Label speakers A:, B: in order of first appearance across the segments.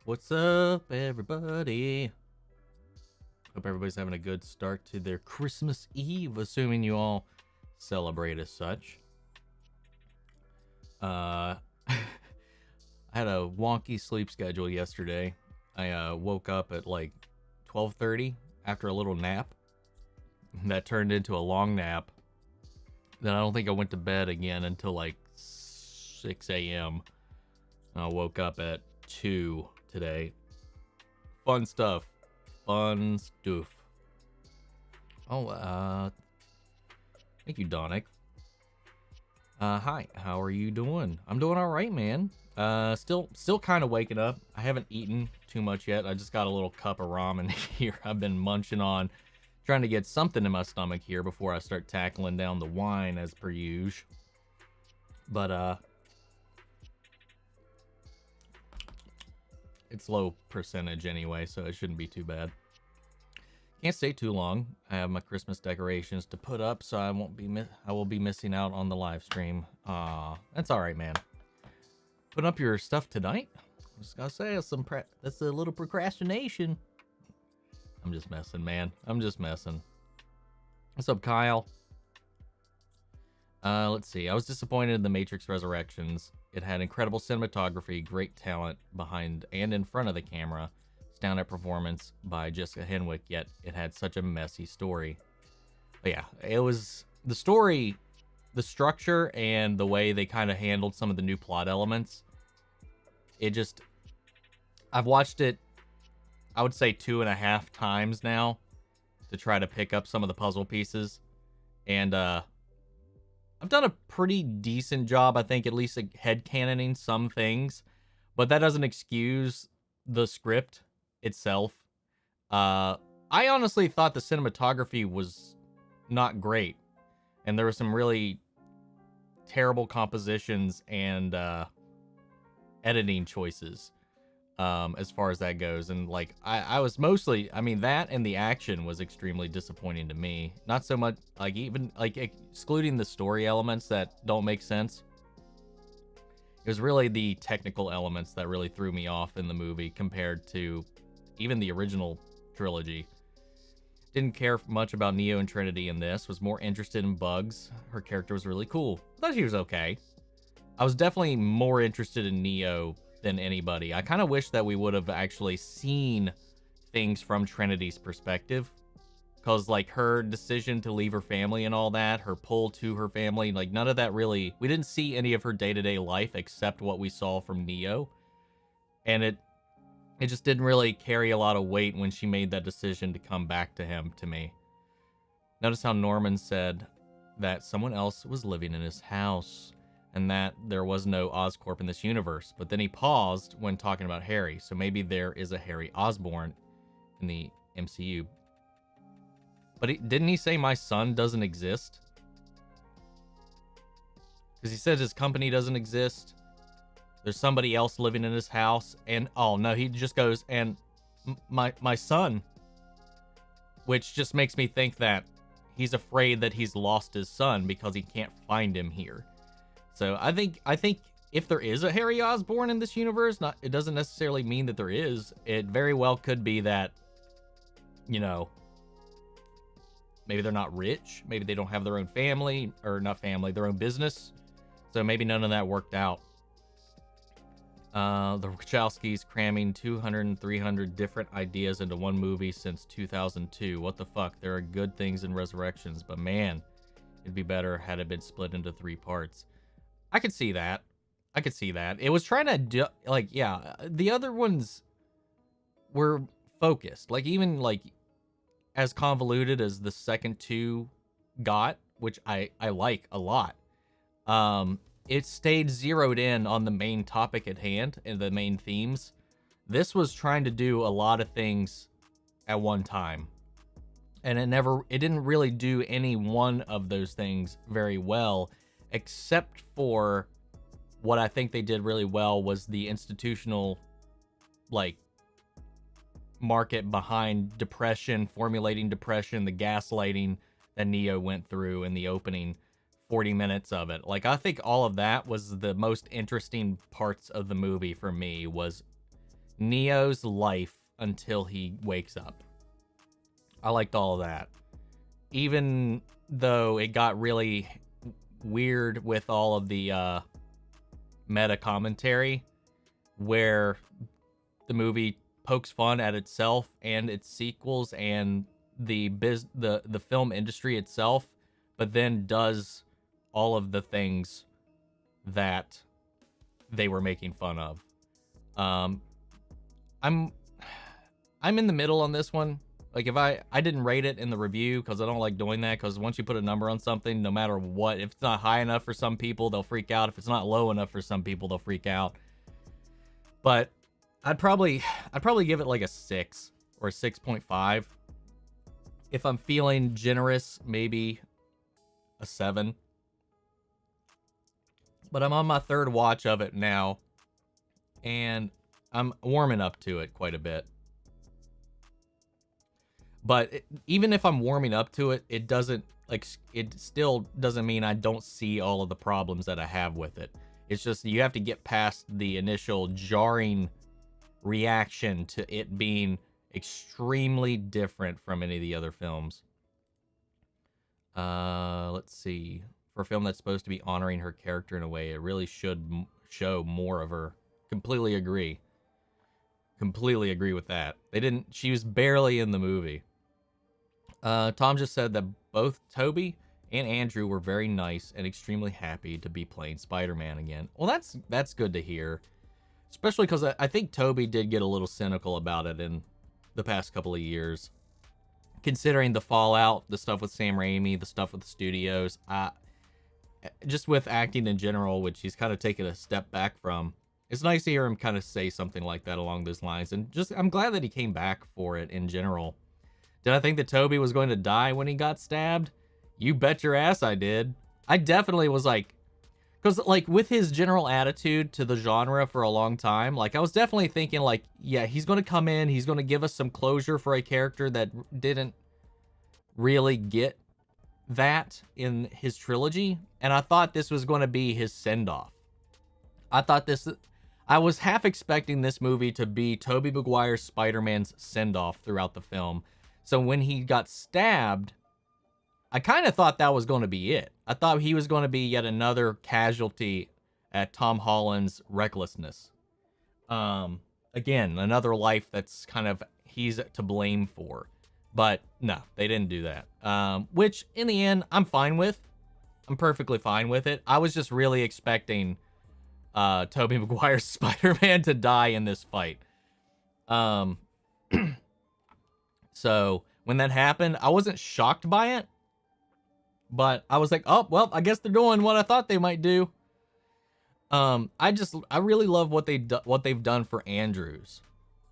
A: What's up, everybody? Hope everybody's having a good start to their Christmas Eve, assuming you all celebrate as such. I had a wonky sleep schedule yesterday. I woke up at like 12:30 after a little nap. That turned into a long nap. Then I don't think I went to bed again until like 6 a.m. I woke up at 2 today. Fun stuff. Fun stuff. Oh, thank you, Donick. Hi, how are you doing? I'm doing all right, man. Still kind of waking up. I haven't eaten too much yet. I just got a little cup of ramen here. I've been munching on, trying to get something in my stomach here before I start tackling down the wine as per usual. But, it's low percentage anyway, so it shouldn't be too bad. Can't stay too long. I have my Christmas decorations to put up, so I will be missing out on the live stream. That's all right, man. Putting up your stuff tonight? I just gotta say, that's a little procrastination. I'm just messing, man. I'm just messing. What's up, Kyle? Let's see. I was disappointed in The Matrix Resurrections. It had incredible cinematography, great talent behind and in front of the camera, standout performance by Jessica Henwick, yet it had such a messy story. But yeah, it was the story, the structure, and the way they kind of handled some of the new plot elements. I've watched it, I would say 2.5 times now to try to pick up some of the puzzle pieces. And, I've done a pretty decent job, I think, at least headcanoning some things, but that doesn't excuse the script itself. I honestly thought the cinematography was not great, and there were some really terrible compositions and editing choices as far as that goes. And like I was mostly, I mean, that and the action was extremely disappointing to me. Not so much like, even like excluding the story elements that don't make sense, it was really the technical elements that really threw me off in the movie compared to even the original trilogy. Didn't care much about Neo and Trinity in this. Was more interested in Bugs. Her character was really cool. I thought she was okay. I was definitely more interested in Neo than anybody. I kind of wish that we would have actually seen things from Trinity's perspective, because like her decision to leave her family and all that, her pull to her family, like none of that really, we didn't see any of her day-to-day life except what we saw from Neo, and it just didn't really carry a lot of weight when she made that decision to come back to him, to me. Notice how Norman said that someone else was living in his house, and that there was no Oscorp in this universe. But then he paused when talking about Harry, so maybe there is a Harry Osborn in the MCU. But didn't he say my son doesn't exist? Because he said his company doesn't exist. There's somebody else living in his house, and oh no, he just goes, and my son. Which just makes me think that he's afraid that he's lost his son because he can't find him here. So I think if there is a Harry Osborn in this universe, it doesn't necessarily mean that there is. It very well could be that, you know, maybe they're not rich. Maybe they don't have their own family, or not family, their own business. So maybe none of that worked out. The Wachowskis cramming 200 and 300 different ideas into one movie since 2002. What the fuck? There are good things in Resurrections, but man, it'd be better had it been split into 3 parts. I could see that. It was trying to do, like, yeah, the other ones were focused. Like, even, like, as convoluted as the second 2 got, which I like a lot, it stayed zeroed in on the main topic at hand and the main themes. This was trying to do a lot of things at one time, and it didn't really do any one of those things very well, except for what I think they did really well was the institutional, like, market behind depression, formulating depression, the gaslighting that Neo went through in the opening 40 minutes of it. Like, I think all of that was the most interesting parts of the movie for me, was Neo's life until he wakes up. I liked all of that. Even though it got really weird with all of the meta commentary, where the movie pokes fun at itself and its sequels and the film industry itself, but then does all of the things that they were making fun of. I'm in the middle on this one. Like, if I didn't rate it in the review because I don't like doing that, because once you put a number on something, no matter what, if it's not high enough for some people, they'll freak out. If it's not low enough for some people, they'll freak out. But I'd probably give it like a 6 or a 6.5. If I'm feeling generous, maybe a 7. But I'm on my third watch of it now, and I'm warming up to it quite a bit. But even if I'm warming up to it, it still doesn't mean I don't see all of the problems that I have with it. It's just you have to get past the initial jarring reaction to it being extremely different from any of the other films. Let's see. For a film that's supposed to be honoring her character in a way, it really should show more of her. Completely agree with that. She was barely in the movie. Tom just said that both Toby and Andrew were very nice and extremely happy to be playing Spider-Man again. Well, that's good to hear. Especially because I think Toby did get a little cynical about it in the past couple of years. Considering the fallout, the stuff with Sam Raimi, the stuff with the studios, just with acting in general, which he's kind of taken a step back from. It's nice to hear him kind of say something like that along those lines. And I'm glad that he came back for it in general. Did I think that Toby was going to die when he got stabbed? You bet your ass I did. I definitely was like, because like with his general attitude to the genre for a long time, like I was definitely thinking like, yeah, he's going to come in, he's going to give us some closure for a character that didn't really get that in his trilogy. And I thought this was going to be his send-off. I was half expecting this movie to be Tobey Maguire's Spider-Man's send-off throughout the film. So when he got stabbed, I kind of thought that was going to be it. I thought he was going to be yet another casualty at Tom Holland's recklessness. Again, another life that's kind of he's to blame for. But no, they didn't do that. Which in the end, I'm fine with. I'm perfectly fine with it. I was just really expecting Tobey Maguire's Spider-Man to die in this fight. So when that happened, I wasn't shocked by it, but I was like, oh, well, I guess they're doing what I thought they might do. I really love what they've done for Andrew's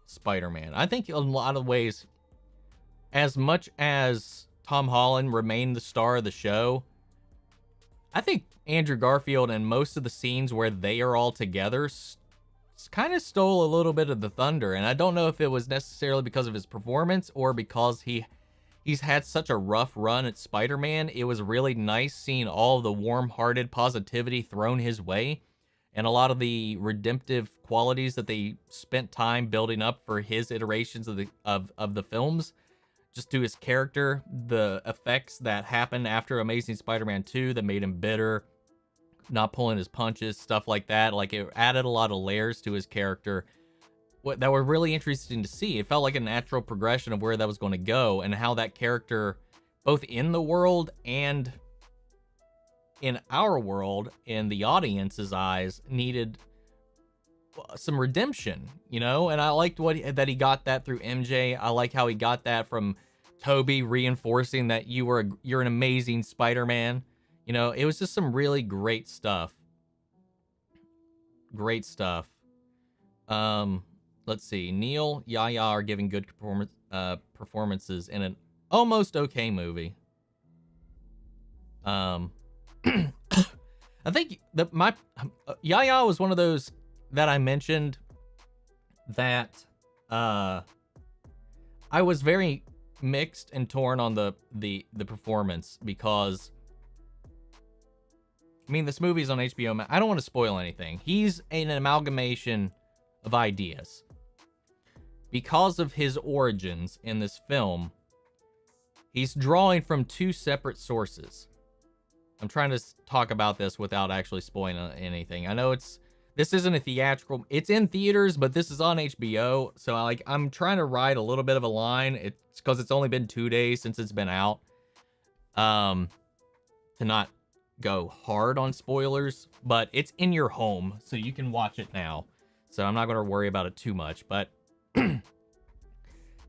A: Spider-Man. I think in a lot of ways, as much as Tom Holland remained the star of the show, I think Andrew Garfield and most of the scenes where they are all together kind of stole a little bit of the thunder. And I don't know if it was necessarily because of his performance or because he's had such a rough run at Spider-Man. It was really nice seeing all the warm-hearted positivity thrown his way and a lot of the redemptive qualities that they spent time building up for his iterations of the films. Just to his character, the effects that happened after Amazing Spider-Man 2 that made him bitter, not pulling his punches, stuff like that. Like, it added a lot of layers to his character that were really interesting to see. It felt like a natural progression of where that was going to go and how that character, both in the world and in our world, in the audience's eyes, needed some redemption, you know? And I liked that he got that through MJ. I like how he got that from Toby, reinforcing that you're an amazing Spider-Man. You know, it was just some really great stuff. Great stuff. Let's see. Neil, Yaya are giving good performances in an almost okay movie. I think that Yaya was one of those that I mentioned that I was very mixed and torn on the performance, because I mean, this movie's on HBO. I don't want to spoil anything. He's an amalgamation of ideas. because of his origins in this film, he's drawing from two separate sources. I'm trying to talk about this without actually spoiling anything. I know this isn't a theatrical, it's in theaters, but this is on HBO. So I'm trying to ride a little bit of a line. It's because it's only been 2 days since it's been out. To not go hard on spoilers, but it's in your home, so you can watch it now. So I'm not going to worry about it too much, but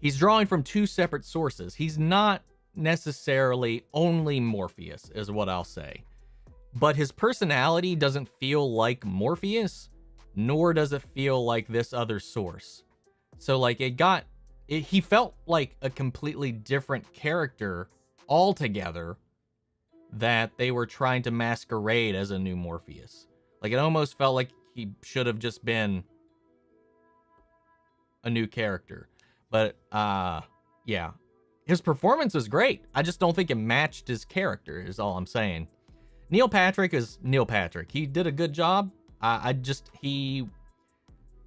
A: he's drawing from two separate sources. He's not necessarily only Morpheus, is what I'll say. But his personality doesn't feel like Morpheus, nor does it feel like this other source. So he felt like a completely different character altogether that they were trying to masquerade as a new Morpheus. Like, it almost felt like he should have just been a new character. But, yeah. His performance was great. I just don't think it matched his character, is all I'm saying. Neil Patrick is Neil Patrick. He did a good job.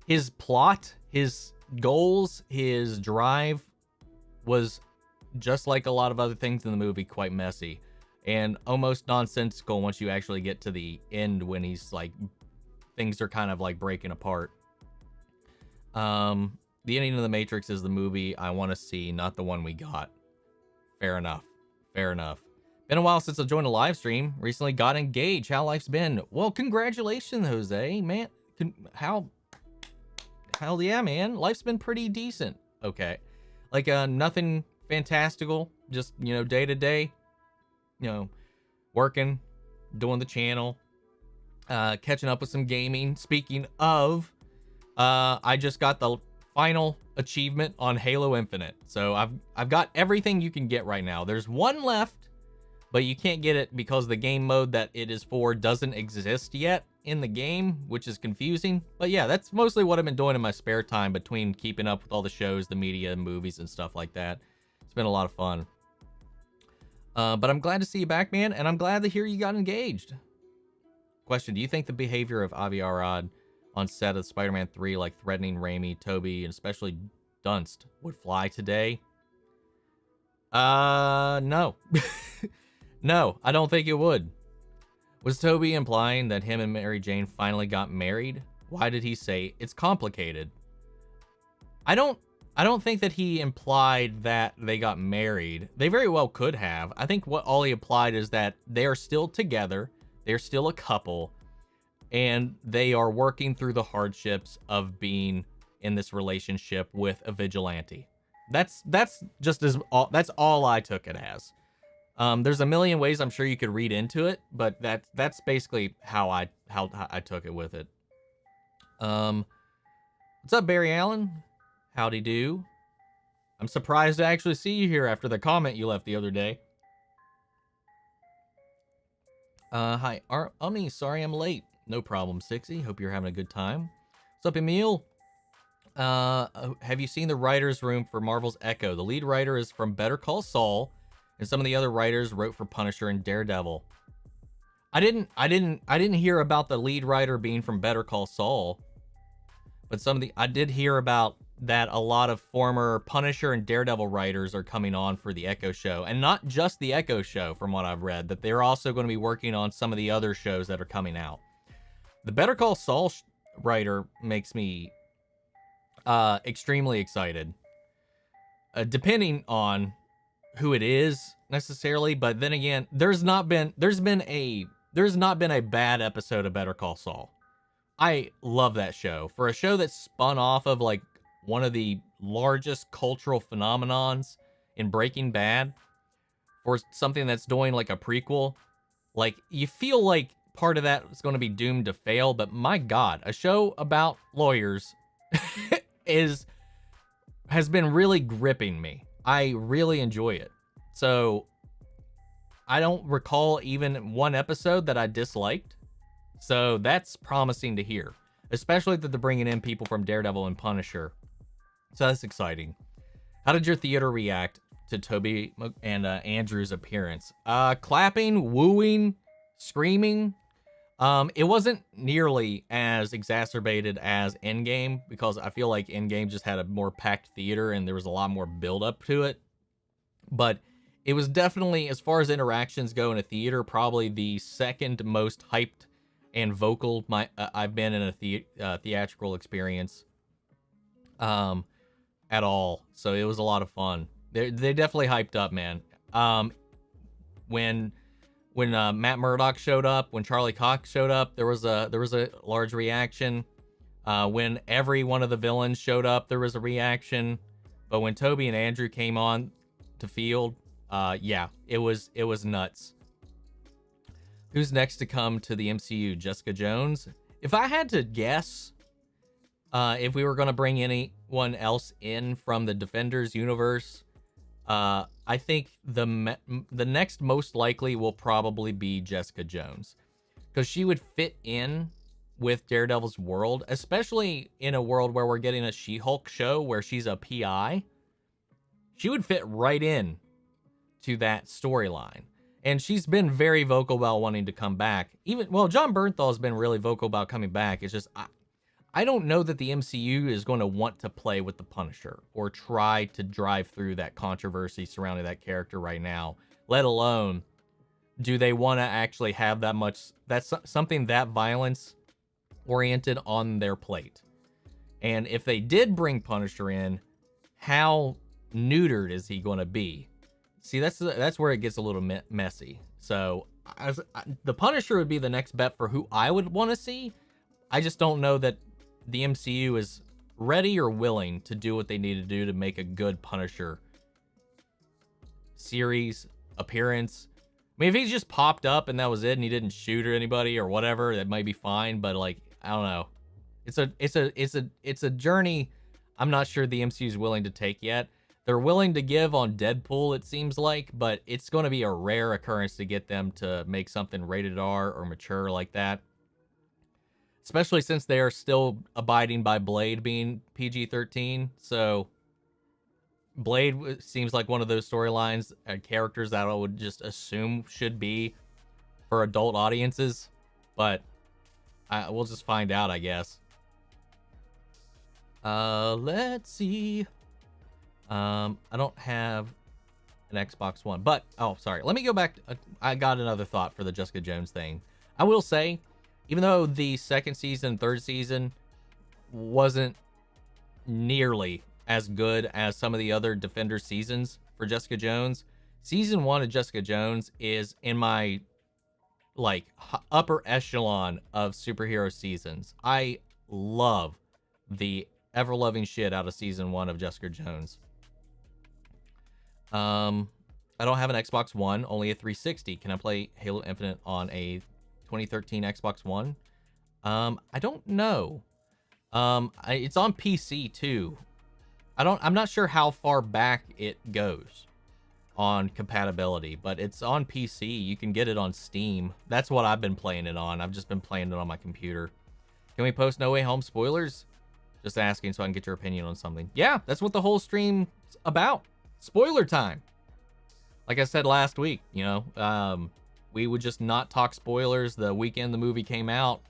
A: His plot, his goals, his drive was, just like a lot of other things in the movie, quite messy and almost nonsensical once you actually get to the end, when he's like, things are kind of like breaking apart. The ending of The Matrix is the movie I want to see, not the one we got. Fair enough. Fair enough. Been a while since I joined a live stream. Recently got engaged. How life's been? Well, congratulations, Jose, man. Hell yeah, man. Life's been pretty decent. Okay. Like, nothing fantastical. Just, day to day. Working, doing the channel, catching up with some gaming. Speaking of, I just got the final achievement on Halo Infinite. So I've got everything you can get right now. There's one left, but you can't get it because the game mode that it is for doesn't exist yet in the game, which is confusing. But yeah, that's mostly what I've been doing in my spare time between keeping up with all the shows, the media, movies, and stuff like that. It's been a lot of fun. But I'm glad to see you back, man, and I'm glad to hear you got engaged. Question, do you think the behavior of Avi Arad on set of Spider-Man 3, like threatening Raimi, Toby, and especially Dunst, would fly today? No. No, I don't think it would. Was Toby implying that him and Mary Jane finally got married? Why did he say it's complicated? I don't think that he implied that they got married. They very well could have. I think all he implied is that they are still together. They're still a couple. And they are working through the hardships of being in this relationship with a vigilante. That's all I took it as. There's a million ways I'm sure you could read into it, but that's basically how I took it with it. What's up, Barry Allen? Howdy do. I'm surprised to actually see you here after the comment you left the other day. Hi, Omni, sorry I'm late. No problem, Sixy. Hope you're having a good time. What's up, Emil? Have you seen the writer's room for Marvel's Echo? The lead writer is from Better Call Saul, and some of the other writers wrote for Punisher and Daredevil. I didn't hear about the lead writer being from Better Call Saul, but I did hear about that a lot of former Punisher and Daredevil writers are coming on for the Echo show, and not just the Echo show, from what I've read, that they're also going to be working on some of the other shows that are coming out. The Better Call Saul writer makes me extremely excited, depending on who it is necessarily, but then again, there's not been a bad episode of Better Call Saul. I love that show. For a show that's spun off of like one of the largest cultural phenomenons in Breaking Bad, for something that's doing like a prequel, like, you feel like part of that is going to be doomed to fail, but my God, a show about lawyers has been really gripping me. I really enjoy it. So I don't recall even one episode that I disliked. So that's promising to hear, especially that they're bringing in people from Daredevil and Punisher. So that's exciting. How did your theater react to Toby and Andrew's appearance? Clapping, wooing, screaming. It wasn't nearly as exacerbated as Endgame, because I feel like Endgame just had a more packed theater and there was a lot more build up to it. But it was definitely, as far as interactions go in a theater, probably the second most hyped and vocal I've been in a theatrical experience at all. So it was a lot of fun. They definitely hyped up, man. When Matt Murdock showed up, when Charlie Cox showed up, there was a large reaction. When every one of the villains showed up, there was a reaction. But when Toby and Andrew came on to field, yeah, it was nuts. Who's next to come to the MCU? Jessica Jones. If I had to guess, if we were going to bring anyone else in from the Defenders universe, I think the next most likely will probably be Jessica Jones, because she would fit in with Daredevil's world, especially in a world where we're getting a She-Hulk show where she's a PI. She would fit right in to that storyline. And she's been very vocal about wanting to come back. John Bernthal has been really vocal about coming back. It's just, I don't know that the MCU is going to want to play with the Punisher or try to drive through that controversy surrounding that character right now. Let alone, do they want to actually have that's something that violence oriented on their plate? And if they did bring Punisher in, how neutered is he going to be? See, that's where it gets a little messy. So the Punisher would be the next bet for who I would want to see. I just don't know that the MCU is ready or willing to do what they need to do to make a good Punisher series appearance. I mean, if he just popped up and that was it, and he didn't shoot or anybody or whatever, that might be fine. But like, I don't know. It's a journey I'm not sure the MCU is willing to take yet. They're willing to give on Deadpool, it seems like, but it's going to be a rare occurrence to get them to make something rated R or mature like that. Especially since they are still abiding by Blade being PG-13. So Blade seems like one of those storylines and characters that I would just assume should be for adult audiences. But we'll just find out, I guess. Let's see. I don't have an Xbox One, but sorry. Let me go back. I got another thought for the Jessica Jones thing. I will say, even though the second season, third season wasn't nearly as good as some of the other Defender seasons for Jessica Jones, season 1 of Jessica Jones is in my like upper echelon of superhero seasons. I love the ever-loving shit out of season 1 of Jessica Jones. I don't have an Xbox One, only a 360. Can I play Halo Infinite on a 2013 Xbox One? I don't know. It's on PC too. I'm not sure how far back it goes on compatibility, but it's on PC. You can get it on Steam. That's what I've been playing it on. I've just been playing it on my computer. Can we post No Way Home spoilers? Just asking so I can get your opinion on something. Yeah, that's what the whole stream's about. Spoiler time. Like I said last week, we would just not talk spoilers the weekend the movie came out,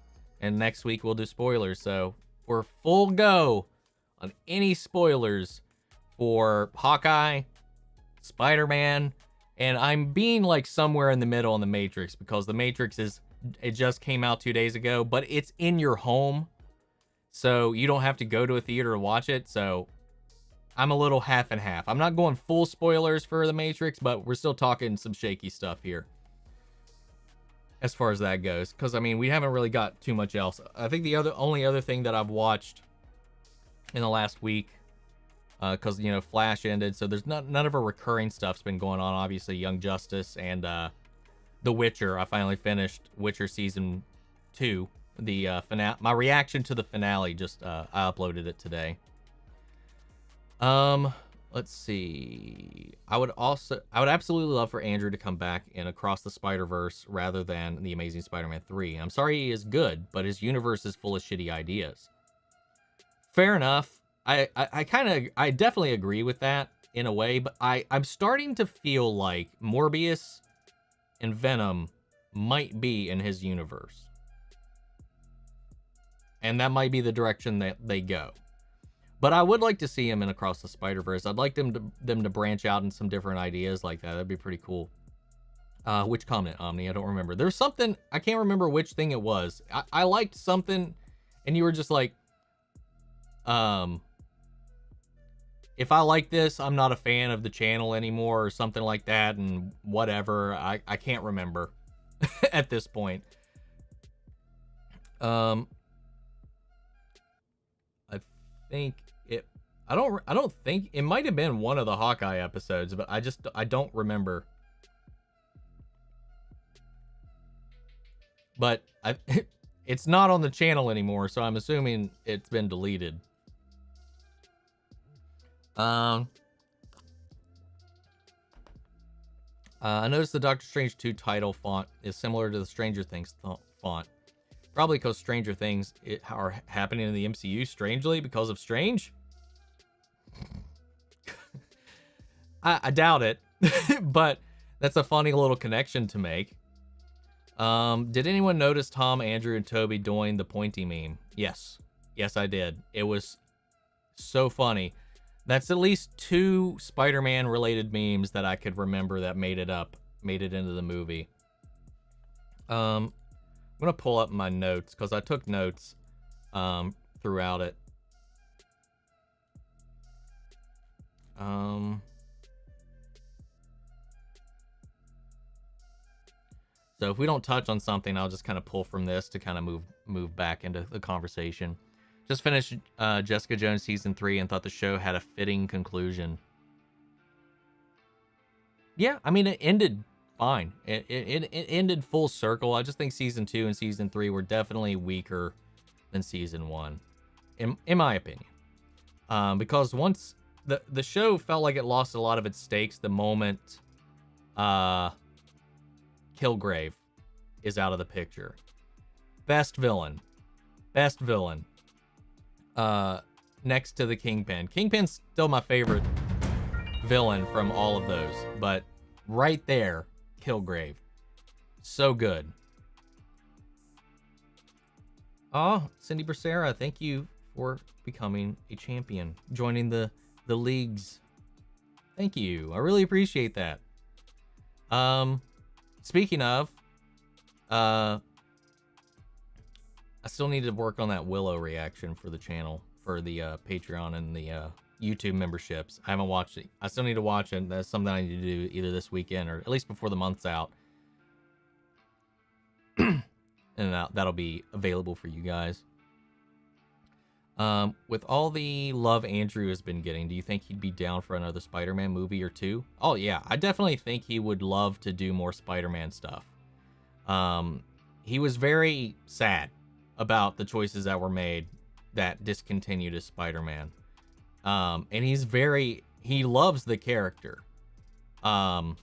A: and next week we'll do spoilers. So we're full go on any spoilers for Hawkeye, Spider-Man, and I'm being like somewhere in the middle on The Matrix, because The Matrix it just came out 2 days ago, but it's in your home, so you don't have to go to a theater to watch it. So I'm a little half and half. I'm not going full spoilers for The Matrix, but we're still talking some shaky stuff here as far as that goes, because I mean, we haven't really got too much else. I think the only other thing that I've watched in the last week, because Flash ended, so there's none of our recurring stuff's been going on. Obviously, Young Justice and The Witcher. I finally finished Witcher season 2. The my reaction to the finale, just I uploaded it today. Let's see. I would absolutely love for Andrew to come back in Across the Spider-Verse rather than The Amazing Spider-Man 3. I'm sorry he is good, but his universe is full of shitty ideas. Fair enough. I definitely agree with that in a way, but I'm starting to feel like Morbius and Venom might be in his universe. and that might be the direction that they go. But I would like to see him in Across the Spider-Verse. I'd like them to branch out in some different ideas like that. That'd be pretty cool. Which comment, Omni? I don't remember. There's something, I can't remember which thing it was. I liked something, and you were just like, if I like this, I'm not a fan of the channel anymore, or something like that, and whatever. I can't remember at this point. I think it, I don't think, it might have been one of the Hawkeye episodes, but I don't remember. But it's not on the channel anymore, so I'm assuming it's been deleted. I noticed the Doctor Strange 2 title font is similar to the Stranger Things font. Probably because Stranger Things are happening in the MCU strangely because of Strange. I doubt it, but that's a funny little connection to make. Did anyone notice Tom, Andrew, and Toby doing the pointy meme? Yes. Yes, I did. It was so funny. That's at least 2 Spider-Man related memes that I could remember that made it into the movie. I'm gonna pull up my notes because I took notes throughout it. So if we don't touch on something, I'll just kind of pull from this to kind of move back into the conversation. Just finished Jessica Jones season 3 and thought the show had a fitting conclusion. Yeah, I mean, it ended fine. It ended full circle. I just think season 2 and season 3 were definitely weaker than season 1, in my opinion. Because once the show felt like it lost a lot of its stakes the moment Kilgrave is out of the picture. Best villain. Next to the Kingpin. Kingpin's still my favorite villain from all of those, but right there, Kilgrave. So good. Oh, Cindy Becerra, thank you for becoming a champion, joining the leagues. Thank you. I really appreciate that. Speaking of, I still need to work on that Willow reaction for the channel, for the Patreon and the YouTube memberships. I haven't watched it. I still need to watch it. That's something I need to do either this weekend or at least before the month's out. And that'll be available for you guys. With all the love Andrew has been getting, do you think he'd be down for another Spider-Man movie or 2? Oh yeah, I definitely think he would love to do more Spider-Man stuff. He was very sad about the choices that were made that discontinued as Spider-Man. And he loves the character. And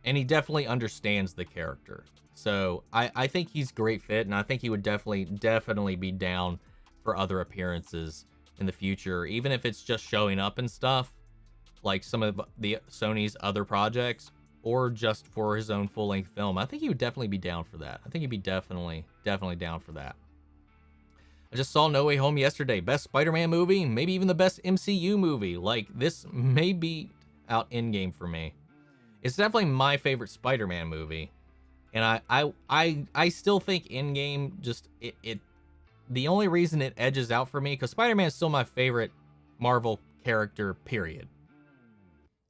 A: he definitely understands the character. So I think he's a great fit, and I think he would definitely be down for other appearances in the future, even if it's just showing up and stuff, like some of the Sony's other projects, or just for his own full-length film. I think he would definitely be down for that. I think he'd be definitely down for that. I just saw No Way Home yesterday. Best Spider-Man movie, maybe even the best MCU movie. Like, this may beat out Endgame for me. It's definitely my favorite Spider-Man movie. And I still think Endgame just, the only reason it edges out for me, because Spider-Man is still my favorite Marvel character, period.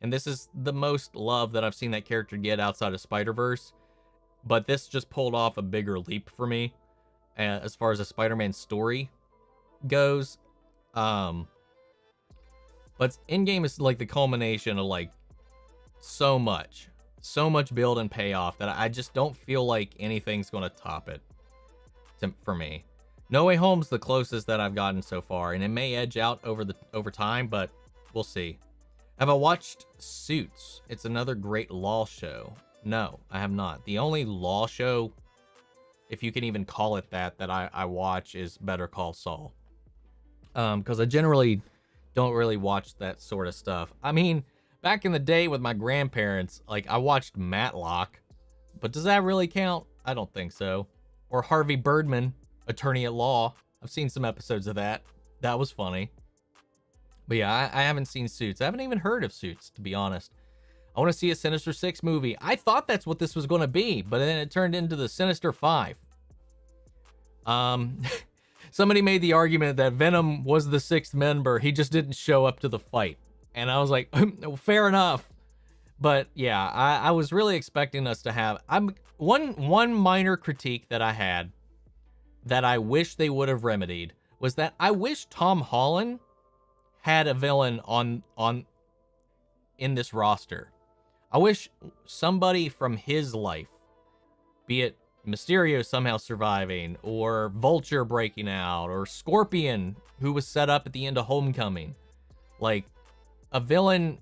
A: And this is the most love that I've seen that character get outside of Spider-Verse. But this just pulled off a bigger leap for me as far as a Spider-Man story goes. But Endgame is like the culmination of like so much build and payoff that I just don't feel like anything's going to top it for me. No Way Home's the closest that I've gotten so far, and it may edge out over time, but we'll see. Have I watched Suits? It's another great law show. No, I have not. The only law show, if you can even call it that I watch is Better Call Saul. Because I generally don't really watch that sort of stuff. I mean, back in the day with my grandparents, like, I watched Matlock, but does that really count? I don't think so. Or Harvey Birdman, Attorney at Law. I've seen some episodes of that. That was funny. But yeah, I haven't seen Suits. I haven't even heard of Suits, to be honest. I want to see a Sinister Six movie. I thought that's what this was going to be, but then it turned into the Sinister Five. Somebody made the argument that Venom was the sixth member. He just didn't show up to the fight. And I was like, fair enough. But yeah, I was really expecting us to have... One minor critique that I had that I wish they would have remedied was that I wish Tom Holland had a villain in this roster. I wish somebody from his life, be it Mysterio somehow surviving, or Vulture breaking out, or Scorpion, who was set up at the end of Homecoming, like a villain,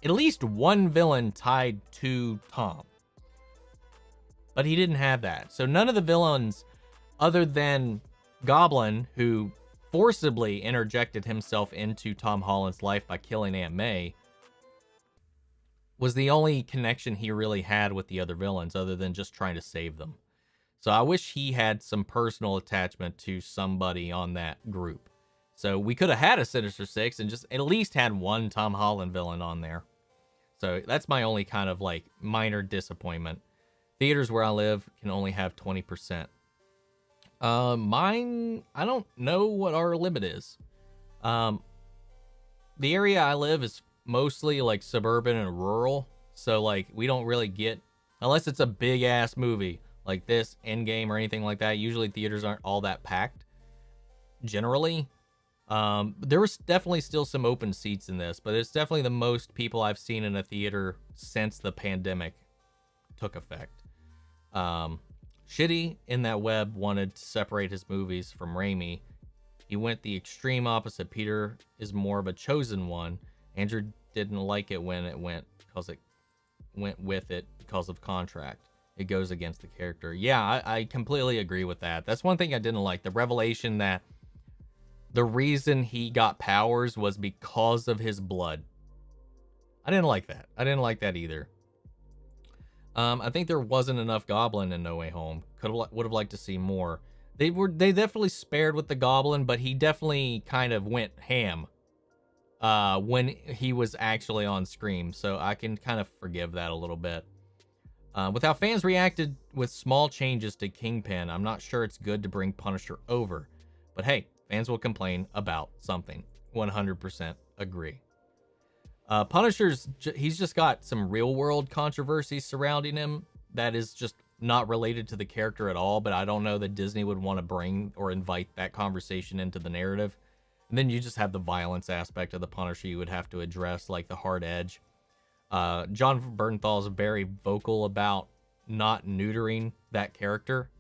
A: at least one villain tied to Tom. But he didn't have that. So none of the villains, other than Goblin, who forcibly interjected himself into Tom Holland's life by killing Aunt May, was the only connection he really had with the other villains, other than just trying to save them. So I wish he had some personal attachment to somebody on that group. So we could have had a Sinister Six and just at least had one Tom Holland villain on there. So that's my only kind of like minor disappointment. Theaters where I live can only have 20%. Mine, I don't know what our limit is. The area I live is mostly like suburban and rural. So like we don't really get, unless it's a big ass movie like this, Endgame or anything like that. Usually theaters aren't all that packed. Generally. There was definitely still some open seats in this, but it's definitely the most people I've seen in a theater since the pandemic took effect. Shitty in that web wanted to separate his movies from Raimi. He went the extreme opposite. Peter is more of a chosen one. Andrew didn't like it when it went because it went with it because of contract. It goes against the character. Yeah, I completely agree with that. That's one thing I didn't like. The revelation that the reason he got powers was because of his blood. I didn't like that. I didn't like that either. I think there wasn't enough Goblin in No Way Home. Would have liked to see more. They definitely spared with the Goblin, but he definitely kind of went ham when he was actually on screen. So I can kind of forgive that a little bit. With how fans reacted with small changes to Kingpin, I'm not sure it's good to bring Punisher over. But hey, fans will complain about something. 100% agree. Punisher's, he's just got some real world controversy surrounding him that is just not related to the character at all, but I don't know that Disney would want to bring or invite that conversation into the narrative. And then you just have the violence aspect of the Punisher you would have to address, like the hard edge. John Bernthal is very vocal about not neutering that character.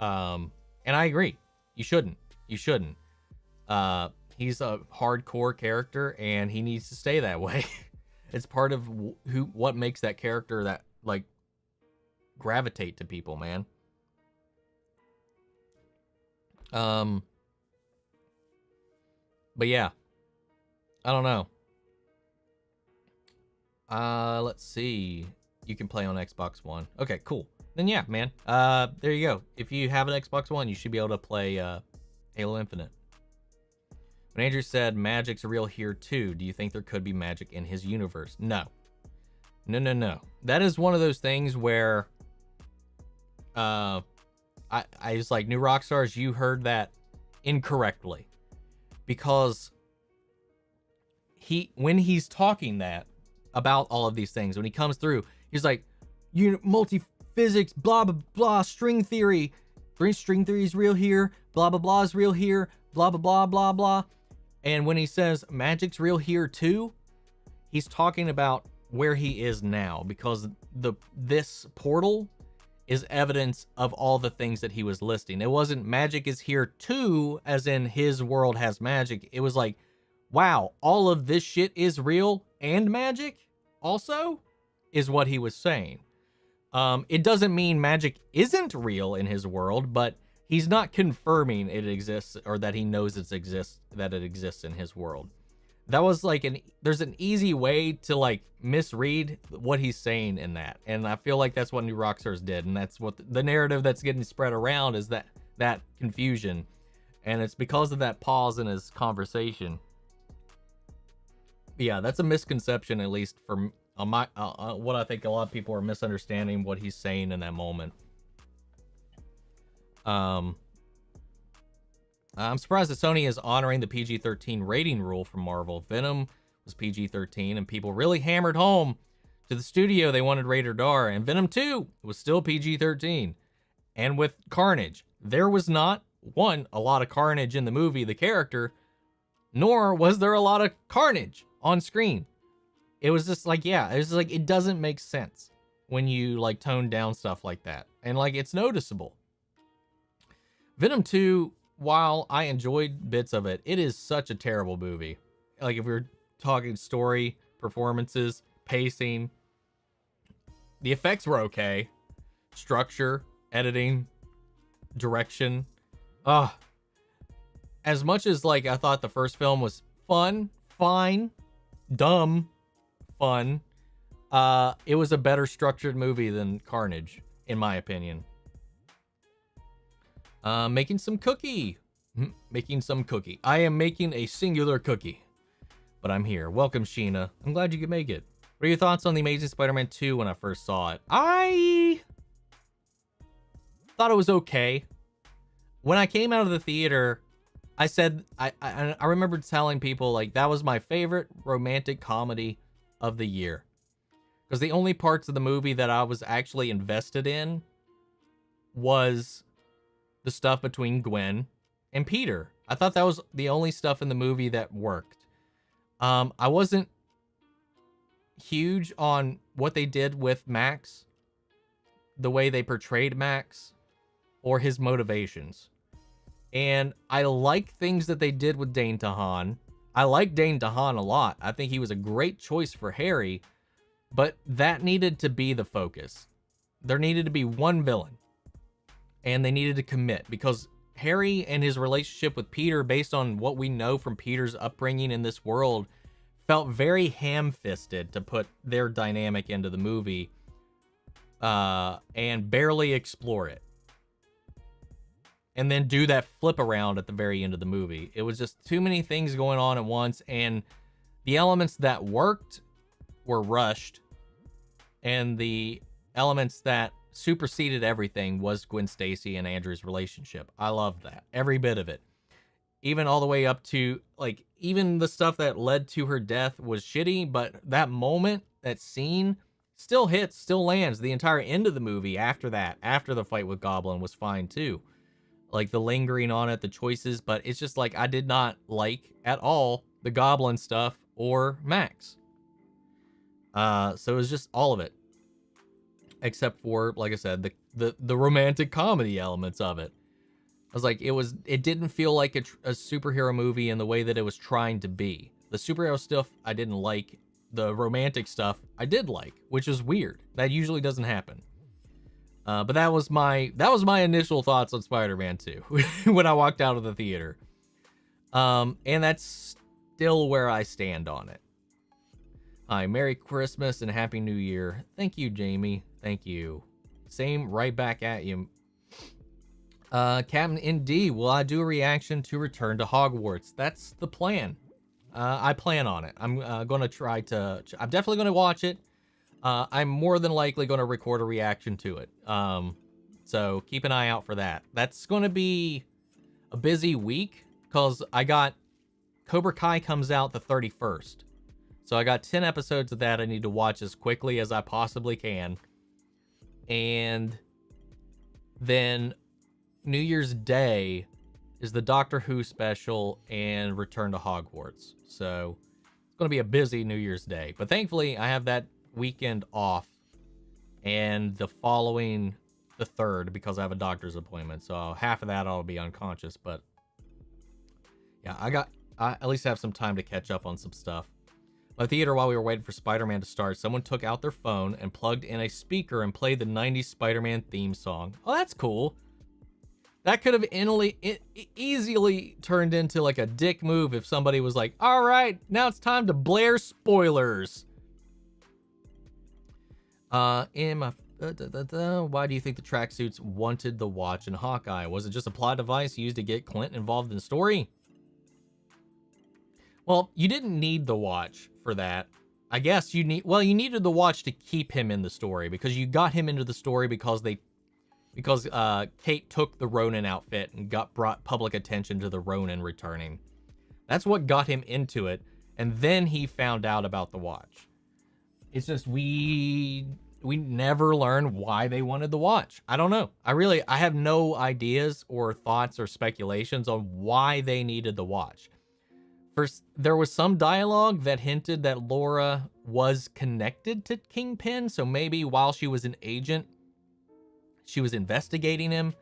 A: And I agree. You shouldn't. He's a hardcore character and he needs to stay that way. It's part of what makes that character that like gravitate to people, man. But yeah, I don't know. Let's see. You can play on Xbox One. Okay, cool. Then yeah, man. There you go. If you have an Xbox One, you should be able to play Halo Infinite. When Andrew said magic's real here too, do you think there could be magic in his universe? No. No. That is one of those things where I was like, New Rockstars, you heard that incorrectly. Because when he's talking that about all of these things, when he comes through, he's like, multi-physics, blah, blah, blah, string theory. String theory is real here. Blah, blah, blah is real here. Blah, blah, blah, blah, blah. And when he says magic's real here too, he's talking about where he is now, because this portal is evidence of all the things that he was listing. It wasn't magic is here too, as in his world has magic. It was like, wow, all of this shit is real and magic also is what he was saying. It doesn't mean magic isn't real in his world, but he's not confirming it exists or that he knows it exists in his world. That was like there's an easy way to like misread what he's saying in that. And I feel like that's what New Rockstars did. And that's what the narrative that's getting spread around is that confusion. And it's because of that pause in his conversation. Yeah, that's a misconception, at least for my what I think a lot of people are misunderstanding what he's saying in that moment. I'm surprised that Sony is honoring the PG-13 rating rule from Marvel. Venom was PG-13, and people really hammered home to the studio they wanted rated R, and Venom 2 was still PG-13. And with Carnage, there was not, one, a lot of carnage in the movie, the character, nor was there a lot of carnage on screen. It was just like, yeah, it was like, it doesn't make sense when you like tone down stuff like that. And like, it's noticeable. Venom 2, while I enjoyed bits of it, it is such a terrible movie. Like, if we're talking story, performances, pacing, the effects were okay. Structure, editing, direction. As much as like I thought the first film was fun, fine, dumb, fun, it was a better structured movie than Carnage, in my opinion. Making some cookie. Making some cookie. I am making a singular cookie. But I'm here. Welcome, Sheena. I'm glad you could make it. What are your thoughts on The Amazing Spider-Man 2 when I first saw it? I thought it was okay. When I came out of the theater, I said, I remember telling people, like, that was my favorite romantic comedy of the year. Because the only parts of the movie that I was actually invested in was the stuff between Gwen and Peter. I thought that was the only stuff in the movie that worked. I wasn't huge on what they did with Max, the way they portrayed Max, or his motivations. And I like things that they did with Dane DeHaan. I like Dane DeHaan a lot. I think he was a great choice for Harry, but that needed to be the focus. There needed to be one villain, and they needed to commit, because Harry and his relationship with Peter, based on what we know from Peter's upbringing in this world, felt very ham-fisted to put their dynamic into the movie and barely explore it. And then do that flip around at the very end of the movie. It was just too many things going on at once, and the elements that worked were rushed, and the elements that superseded everything was Gwen Stacy and Andrew's relationship. I loved that. Every bit of it. Even all the way up to, like, even the stuff that led to her death was shitty, but that moment, that scene, still hits, still lands. The entire end of the movie after that, after the fight with Goblin, was fine too. Like, the lingering on it, the choices, but it's just like, I did not like at all the Goblin stuff or Max. So it was just all of it. Except for, like I said, the romantic comedy elements of it. I was like, it didn't feel like a superhero movie in the way that it was trying to be. The superhero stuff I didn't like. The romantic stuff I did like, which is weird. That usually doesn't happen. But that was my initial thoughts on Spider-Man 2 when I walked out of the theater. And that's still where I stand on it. Hi, Merry Christmas and Happy New Year. Thank you, Jamie. Thank you. Same, right back at you. Captain ND, will I do a reaction to Return to Hogwarts? That's the plan. I plan on it. I'm going to try to... I'm definitely going to watch it. I'm more than likely going to record a reaction to it. So keep an eye out for that. That's going to be a busy week because I got Cobra Kai comes out the 31st. So I got 10 episodes of that I need to watch as quickly as I possibly can. And then New Year's Day is the Doctor Who special and Return to Hogwarts. So it's going to be a busy New Year's Day. But thankfully, I have that weekend off and the following the 3rd because I have a doctor's appointment. So half of that I'll be unconscious. But yeah, I at least have some time to catch up on some stuff. My theater, while we were waiting for Spider-Man to start, someone took out their phone and plugged in a speaker and played the 90s Spider-Man theme song. Oh, that's cool. That could have easily turned into like a dick move if somebody was like, all right, now it's time to blare spoilers. In my Why do you think the tracksuits wanted the watch in Hawkeye? Was it just a plot device used to get Clint involved in the story? Well, you didn't need the watch for that. I guess you needed the watch to keep him in the story, because you got him into the story because Kate took the Ronin outfit and brought public attention to the Ronin returning. That's what got him into it, and then he found out about the watch. It's just we never learned why they wanted the watch. I don't know. I have no ideas or thoughts or speculations on why they needed the watch. First, there was some dialogue that hinted that Laura was connected to Kingpin, so maybe while she was an agent, she was investigating him.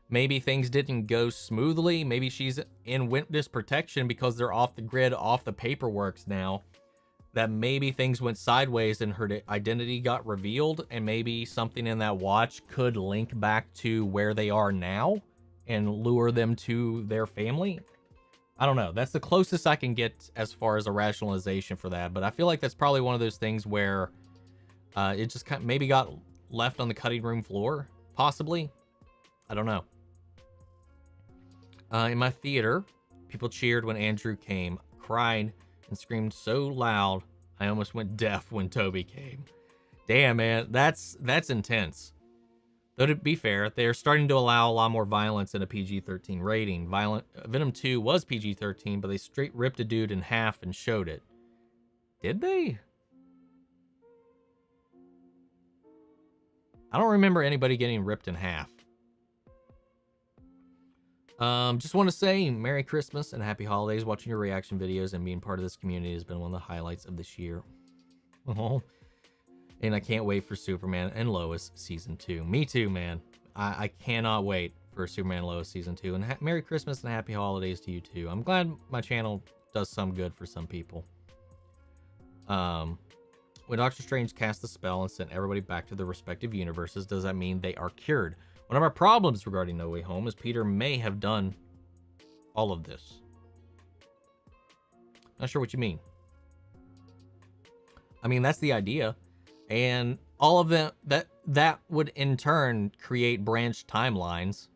A: Maybe things didn't go smoothly. Maybe she's in witness protection because they're off the grid, off the paperworks now. That maybe things went sideways and her identity got revealed, and maybe something in that watch could link back to where they are now and lure them to their family. I don't know. That's the closest I can get as far as a rationalization for that. But I feel like that's probably one of those things where it just maybe got left on the cutting room floor, possibly. I don't know. In my theater, people cheered when Andrew came, cried, and screamed so loud I almost went deaf when Toby came. Damn, man, that's intense. Though to be fair, they're starting to allow a lot more violence in a PG-13 rating. Venom 2 was PG-13, but they straight ripped a dude in half and showed it. Did they? I don't remember anybody getting ripped in half. Just want to say Merry Christmas and Happy Holidays. Watching your reaction videos and being part of this community has been one of the highlights of this year. Oh. And I can't wait for Superman and Lois Season 2. Me too, man. I cannot wait for Superman and Lois Season 2. And Merry Christmas and Happy Holidays to you too. I'm glad my channel does some good for some people. When Doctor Strange cast the spell and sent everybody back to their respective universes, does that mean they are cured? One of our problems regarding No Way Home is Peter may have done all of this. Not sure what you mean. I mean, that's the idea. And all of them, that would in turn create branched timelines,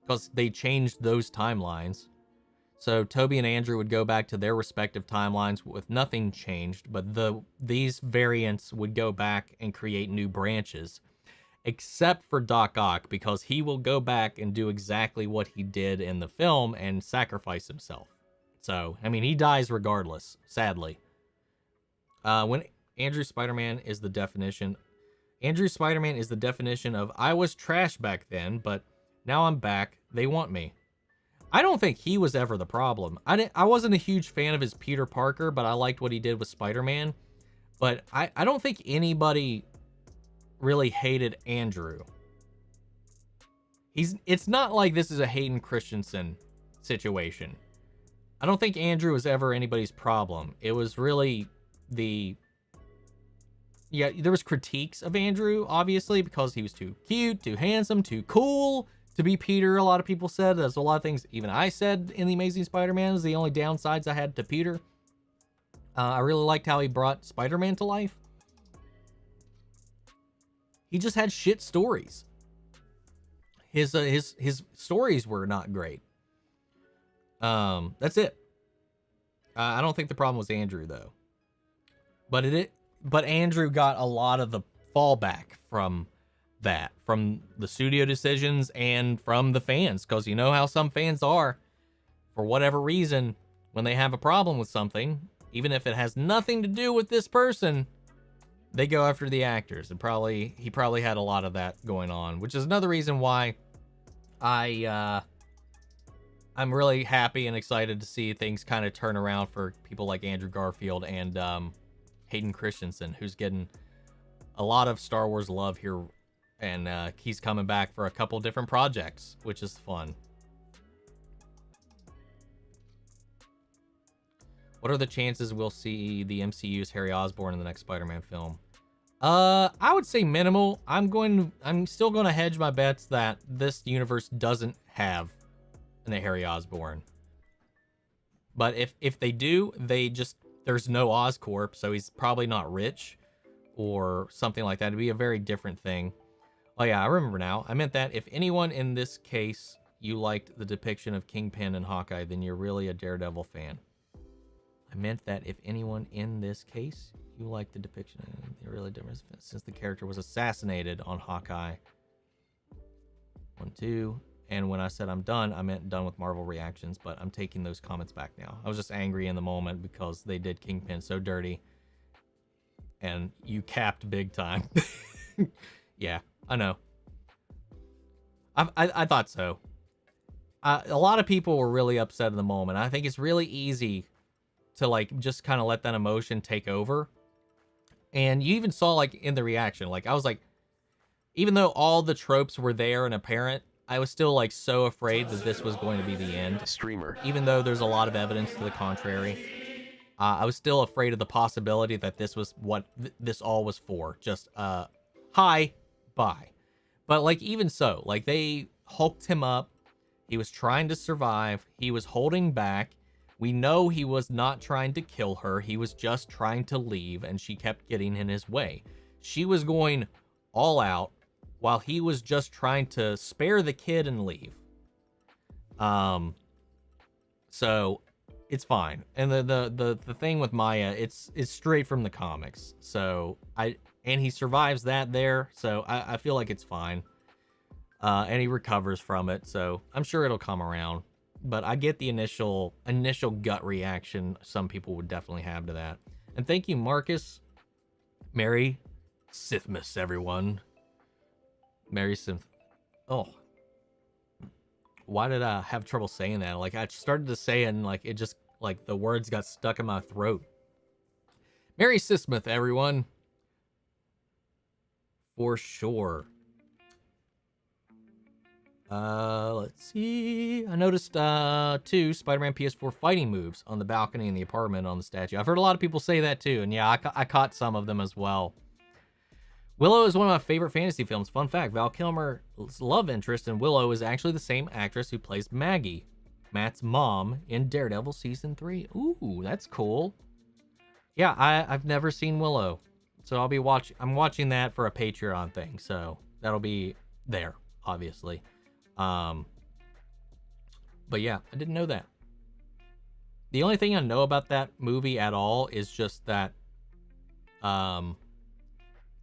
A: because they changed those timelines. So Toby and Andrew would go back to their respective timelines with nothing changed, but these variants would go back and create new branches, except for Doc Ock, because he will go back and do exactly what he did in the film and sacrifice himself. So, I mean, he dies regardless, sadly. When Andrew Spider-Man is the definition of I was trash back then, but now I'm back. They want me. I don't think he was ever the problem. I wasn't a huge fan of his Peter Parker, but I liked what he did with Spider-Man. But I don't think anybody really hated Andrew. It's not like this is a Hayden Christensen situation. I don't think Andrew was ever anybody's problem. It was really yeah, there was critiques of Andrew, obviously, because he was too cute, too handsome, too cool to be Peter. A lot of people said. There's a lot of things even I said in The Amazing Spider-Man was the only downsides I had to Peter. I really liked how he brought Spider-Man to life. He just had shit stories. His stories were not great. That's it. I don't think the problem was Andrew though. But Andrew got a lot of the fallback from that, from the studio decisions and from the fans, because you know how some fans are. For whatever reason, when they have a problem with something, even if it has nothing to do with this person, they go after the actors. And he probably had a lot of that going on, which is another reason why I'm really happy and excited to see things kind of turn around for people like Andrew Garfield and Hayden Christensen, who's getting a lot of Star Wars love here, and he's coming back for a couple different projects, which is fun. What are the chances we'll see the MCU's Harry Osborn in the next Spider-Man film? I would say minimal. I'm still going to hedge my bets that this universe doesn't have a Harry Osborn. But if they do, there's no Oscorp, so he's probably not rich. or something like that. It'd be a very different thing. Oh yeah, I remember now. I meant that if anyone in this case you liked the depiction of Kingpin and Hawkeye, then you're really a Daredevil fan. I meant that if anyone in this case you liked the depiction of the really different, since the character was assassinated on Hawkeye. 1, 2. And when I said I'm done, I meant done with Marvel reactions, but I'm taking those comments back now. I was just angry in the moment because they did Kingpin so dirty. And you capped big time. Yeah, I know. I thought so. A lot of people were really upset in the moment. I think it's really easy to like just kind of let that emotion take over. And you even saw like in the reaction, like I was like, even though all the tropes were there and apparent, I was still like so afraid that this was going to be the end.
B: Streamer.
A: Even though there's a lot of evidence to the contrary, I was still afraid of the possibility that this was what this all was for. Just hi, bye. But like even so, like they hulked him up. He was trying to survive. He was holding back. We know he was not trying to kill her. He was just trying to leave, and she kept getting in his way. She was going all out while he was just trying to spare the kid and leave. So it's fine. And the thing with Maya, it's straight from the comics. So and he survives that there. So I feel like it's fine. And he recovers from it. So I'm sure it'll come around. But I get the initial gut reaction some people would definitely have to that. And thank you, Marcus. Merry Sithmas, everyone. Merry Sith. Oh. Why did I have trouble saying that? Like, I started to say it and, like, it just, like, the words got stuck in my throat. Merry Sithmas, everyone. For sure. Let's see. I noticed, 2 Spider-Man PS4 fighting moves on the balcony in the apartment on the statue. I've heard a lot of people say that, too. And, yeah, I caught some of them as well. Willow is one of my favorite fantasy films. Fun fact, Val Kilmer's love interest in Willow is actually the same actress who plays Maggie, Matt's mom, in Daredevil Season 3. Ooh, that's cool. Yeah, I've never seen Willow. So I'm watching that for a Patreon thing. So that'll be there, obviously. But yeah, I didn't know that. The only thing I know about that movie at all is just that,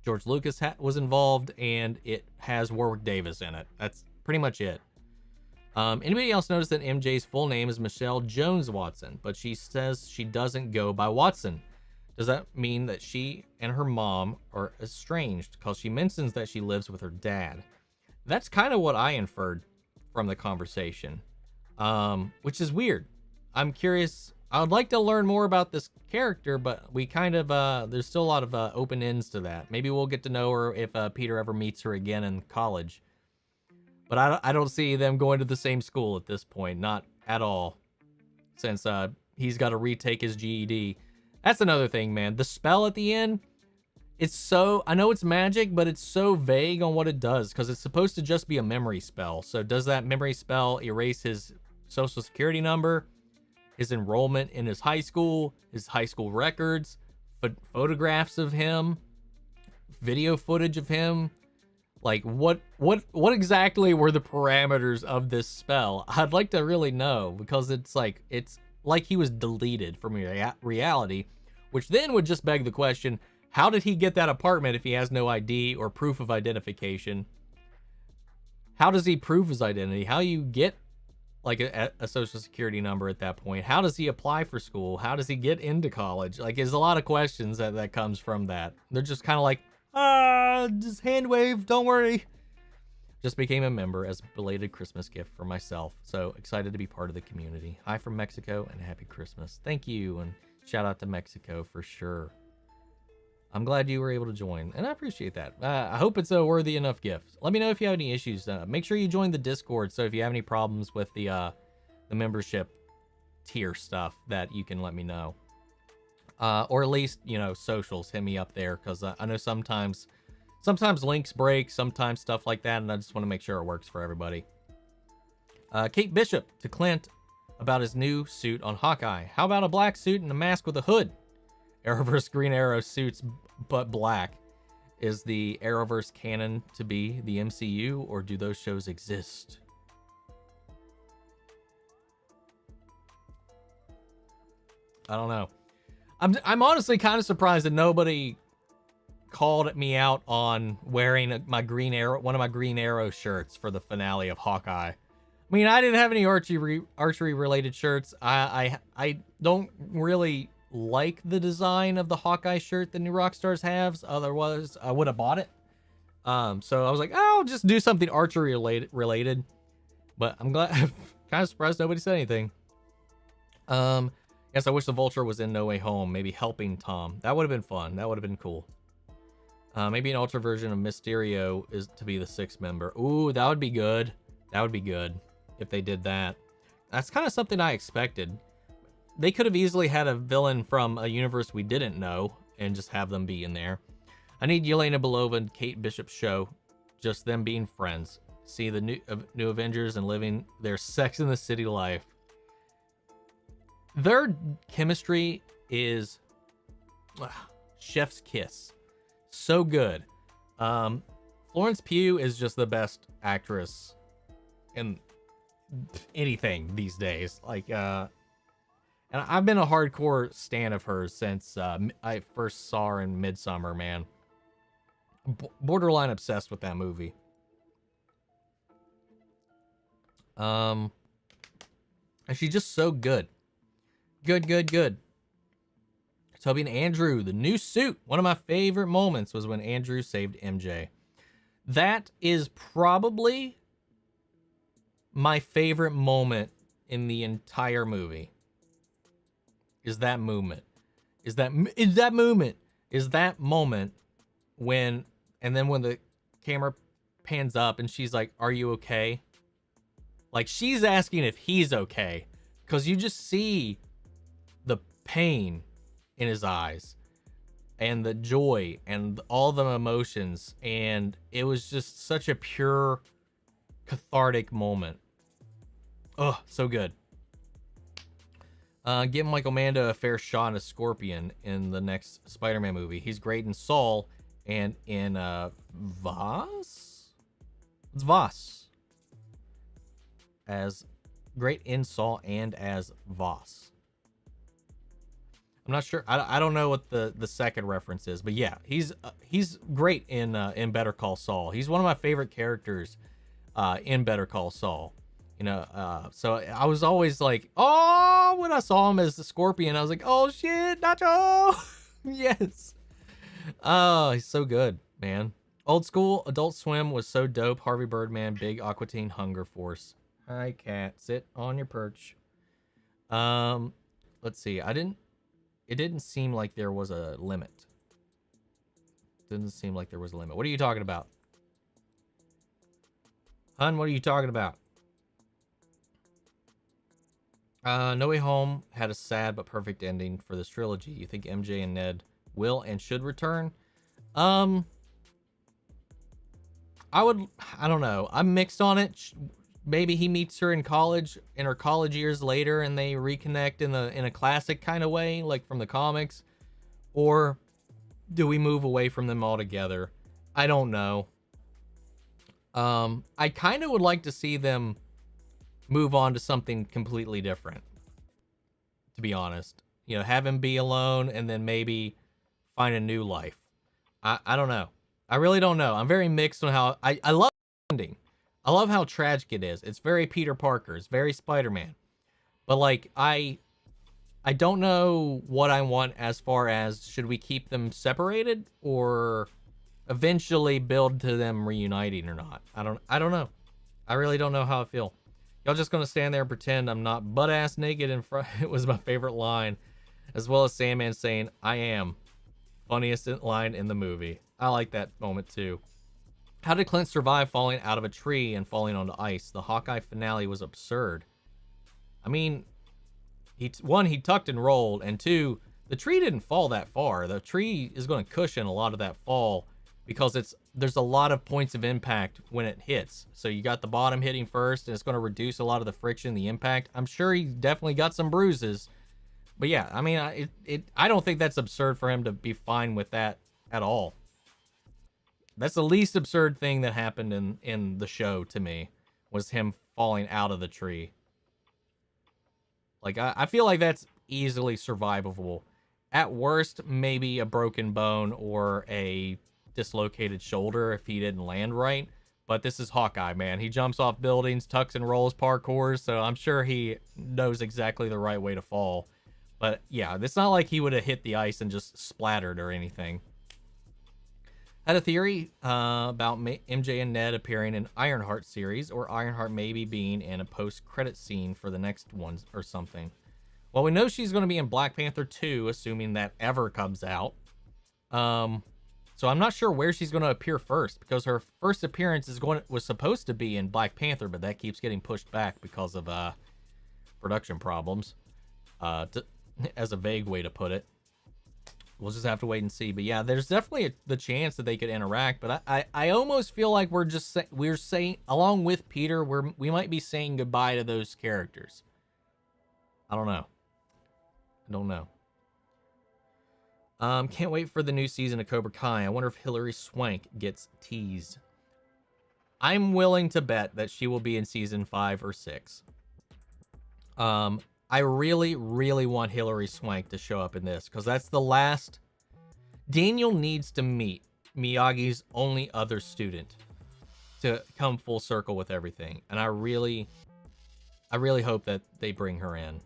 A: George Lucas was involved, and it has Warwick Davis in it. That's pretty much it. Anybody else notice that MJ's full name is Michelle Jones Watson, but she says she doesn't go by Watson? Does that mean that she and her mom are estranged? Because she mentions that she lives with her dad. That's kind of what I inferred from the conversation, which is weird. I'm curious. I would like to learn more about this character, but we kind of, there's still a lot of open ends to that. Maybe we'll get to know her if Peter ever meets her again in college. But I don't see them going to the same school at this point. Not at all. Since he's got to retake his GED. That's another thing, man. The spell at the end, it's so, I know it's magic, but it's so vague on what it does. Because it's supposed to just be a memory spell. So does that memory spell erase his social security number? His enrollment in his high school records, photographs of him, video footage of him? Like, what exactly were the parameters of this spell? I'd like to really know, because it's like he was deleted from reality, which then would just beg the question, how did he get that apartment if he has no ID or proof of identification? How does he prove his identity? How do you get like a social security number at that point? How does he apply for school? How does he get into college? Like, there's a lot of questions that comes from that. They're just kind of like, just hand wave, don't worry. Just became a member as a belated Christmas gift for myself. So excited to be part of the community. Hi from Mexico and happy Christmas. Thank you, and shout out to Mexico for sure. I'm glad you were able to join, and I appreciate that. I hope it's a worthy enough gift. Let me know if you have any issues. Make sure you join the Discord, so if you have any problems with the membership tier stuff, that you can let me know. Or at least, socials, hit me up there, because I know sometimes links break, sometimes stuff like that, and I just want to make sure it works for everybody. Kate Bishop to Clint about his new suit on Hawkeye. How about a black suit and a mask with a hood? Arrowverse Green Arrow suits but black. Is the Arrowverse canon to be the MCU, or do those shows exist? I don't know. I'm honestly kind of surprised that nobody called me out on wearing my Green Arrow, one of my Green Arrow shirts for the finale of Hawkeye. I mean, I didn't have any archery related shirts. I don't really like the design of the Hawkeye shirt the New Rockstars has. Otherwise, I would have bought it. So I was like, oh, I'll just do something archery related. But I'm glad. I'm kind of surprised nobody said anything. Yes, I wish the Vulture was in No Way Home, maybe helping Tom. That would have been fun. That would have been cool. Maybe an ultra version of Mysterio is to be the sixth member. Ooh, that would be good. That would be good if they did that. That's kind of something I expected. They could have easily had a villain from a universe we didn't know and just have them be in there. I need Yelena Belova and Kate Bishop's show. Just them being friends. See the new Avengers and living their Sex in the City life. Their chemistry is chef's kiss. So good. Florence Pugh is just the best actress in anything these days. Like, and I've been a hardcore stan of hers since I first saw her in Midsummer, man. Borderline obsessed with that movie. And she's just so good. Good. Toby and Andrew, the new suit. One of my favorite moments was when Andrew saved MJ. That is probably my favorite moment in the entire movie. Is that moment when, and then when the camera pans up and she's like, are you okay? Like, she's asking if he's okay, because you just see the pain in his eyes and the joy and all the emotions, and it was just such a pure cathartic moment. Oh, so good. Give Michael Mando a fair shot as Scorpion in the next Spider-Man movie. He's great in Saul and in Voss? It's Voss. As great in Saul and as Voss. I'm not sure. I don't know what the second reference is, but yeah, he's great in Better Call Saul. He's one of my favorite characters in Better Call Saul. You know, so I was always like, oh, when I saw him as the Scorpion, I was like, oh shit, Nacho. Yes. Oh, he's so good, man. Old school Adult Swim was so dope. Harvey Birdman, Big Aqua Teen Hunger Force. Hi, cat. Sit on your perch. Let's see. It didn't seem like there was a limit. Didn't seem like there was a limit. What are you talking about? Hun, what are you talking about? No Way Home had a sad but perfect ending for this trilogy. You think MJ and Ned will and should return? I don't know. I'm mixed on it. Maybe he meets her in college, in her college years later, and they reconnect in a classic kind of way, like from the comics. Or do we move away from them altogether? I don't know. I kind of would like to see them move on to something completely different, to be honest. You know, have him be alone and then maybe find a new life. I don't know. I really don't know. I'm very mixed on how I love ending. I love how tragic it is. It's very Peter Parker. It's very Spider-Man. But like, I don't know what I want as far as, should we keep them separated or eventually build to them reuniting or not? I don't know. I really don't know how I feel. Y'all just gonna stand there and pretend I'm not butt-ass naked in front. It was my favorite line, as well as Sandman saying, I am. Funniest line in the movie. I like that moment too. How did Clint survive falling out of a tree and falling onto ice? The Hawkeye finale was absurd. I mean, he tucked and rolled, and two, the tree didn't fall that far. The tree is going to cushion a lot of that fall because there's a lot of points of impact when it hits. So you got the bottom hitting first, and it's going to reduce a lot of the friction, the impact. I'm sure he definitely got some bruises. But yeah, I mean, I don't think that's absurd for him to be fine with that at all. That's the least absurd thing that happened in the show to me, was him falling out of the tree. Like, I feel like that's easily survivable. At worst, maybe a broken bone or a dislocated shoulder if he didn't land right. But this is Hawkeye, man. He jumps off buildings, tucks and rolls parkours, so I'm sure he knows exactly the right way to fall. But yeah, it's not like he would have hit the ice and just splattered or anything. Had a theory about MJ and Ned appearing in Ironheart series, or Ironheart maybe being in a post-credit scene for the next one or something. Well, we know she's going to be in Black Panther 2, assuming that ever comes out. So I'm not sure where she's going to appear first, because her first appearance was supposed to be in Black Panther, but that keeps getting pushed back because of production problems, as a vague way to put it. We'll just have to wait and see. But yeah, there's definitely the chance that they could interact. But I almost feel like we're saying, along with Peter, we might be saying goodbye to those characters. I don't know. Can't wait for the new season of Cobra Kai. I wonder if Hilary Swank gets teased. I'm willing to bet that she will be in season 5 or 6. I really, really want Hilary Swank to show up in this, because that's the last. Daniel needs to meet Miyagi's only other student to come full circle with everything. And I really hope that they bring her in.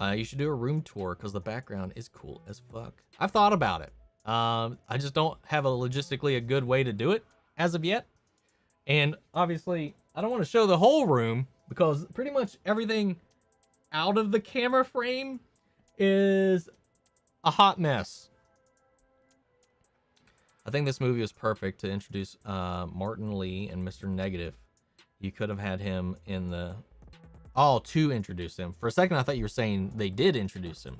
A: You should do a room tour, because the background is cool as fuck. I've thought about it. I just don't have a good way to do it as of yet. And obviously, I don't want to show the whole room, because pretty much everything out of the camera frame is a hot mess. I think this movie was perfect to introduce Martin Lee and Mr. Negative. You could have had him in the... Oh, to introduce him. For a second, I thought you were saying they did introduce him.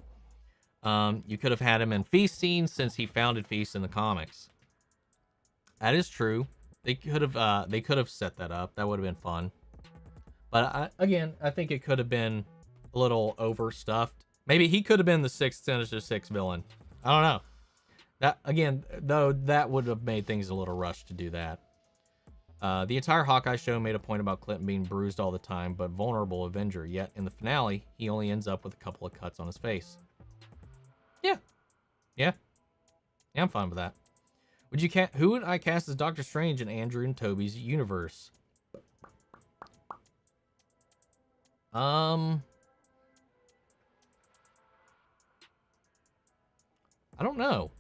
A: You could have had him in Feast scenes, since he founded Feast in the comics. That is true. They could have set that up. That would have been fun. But I think it could have been a little overstuffed. Maybe he could have been the sixth Sinister Six villain. I don't know. That, again, though, that would have made things a little rushed to do that. The entire Hawkeye show made a point about Clinton being bruised all the time, but vulnerable Avenger. Yet in the finale, he only ends up with a couple of cuts on his face. Yeah, I'm fine with that. Who would I cast as Doctor Strange in Andrew and Toby's universe? I don't know.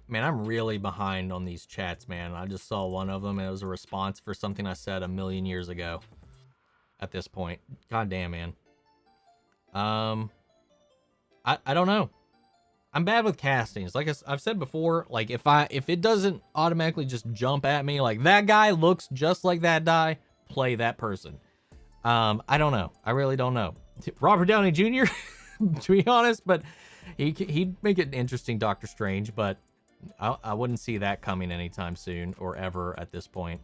A: Man, I'm really behind on these chats, man. I just saw one of them, and it was a response for something I said a million years ago at this point. God damn, man. I don't know. I'm bad with castings. Like I've said before, like if it doesn't automatically just jump at me, like that guy looks just like that guy, play that person. I don't know. I really don't know. Robert Downey Jr., to be honest, but he'd make it an interesting Doctor Strange, but I wouldn't see that coming anytime soon or ever at this point.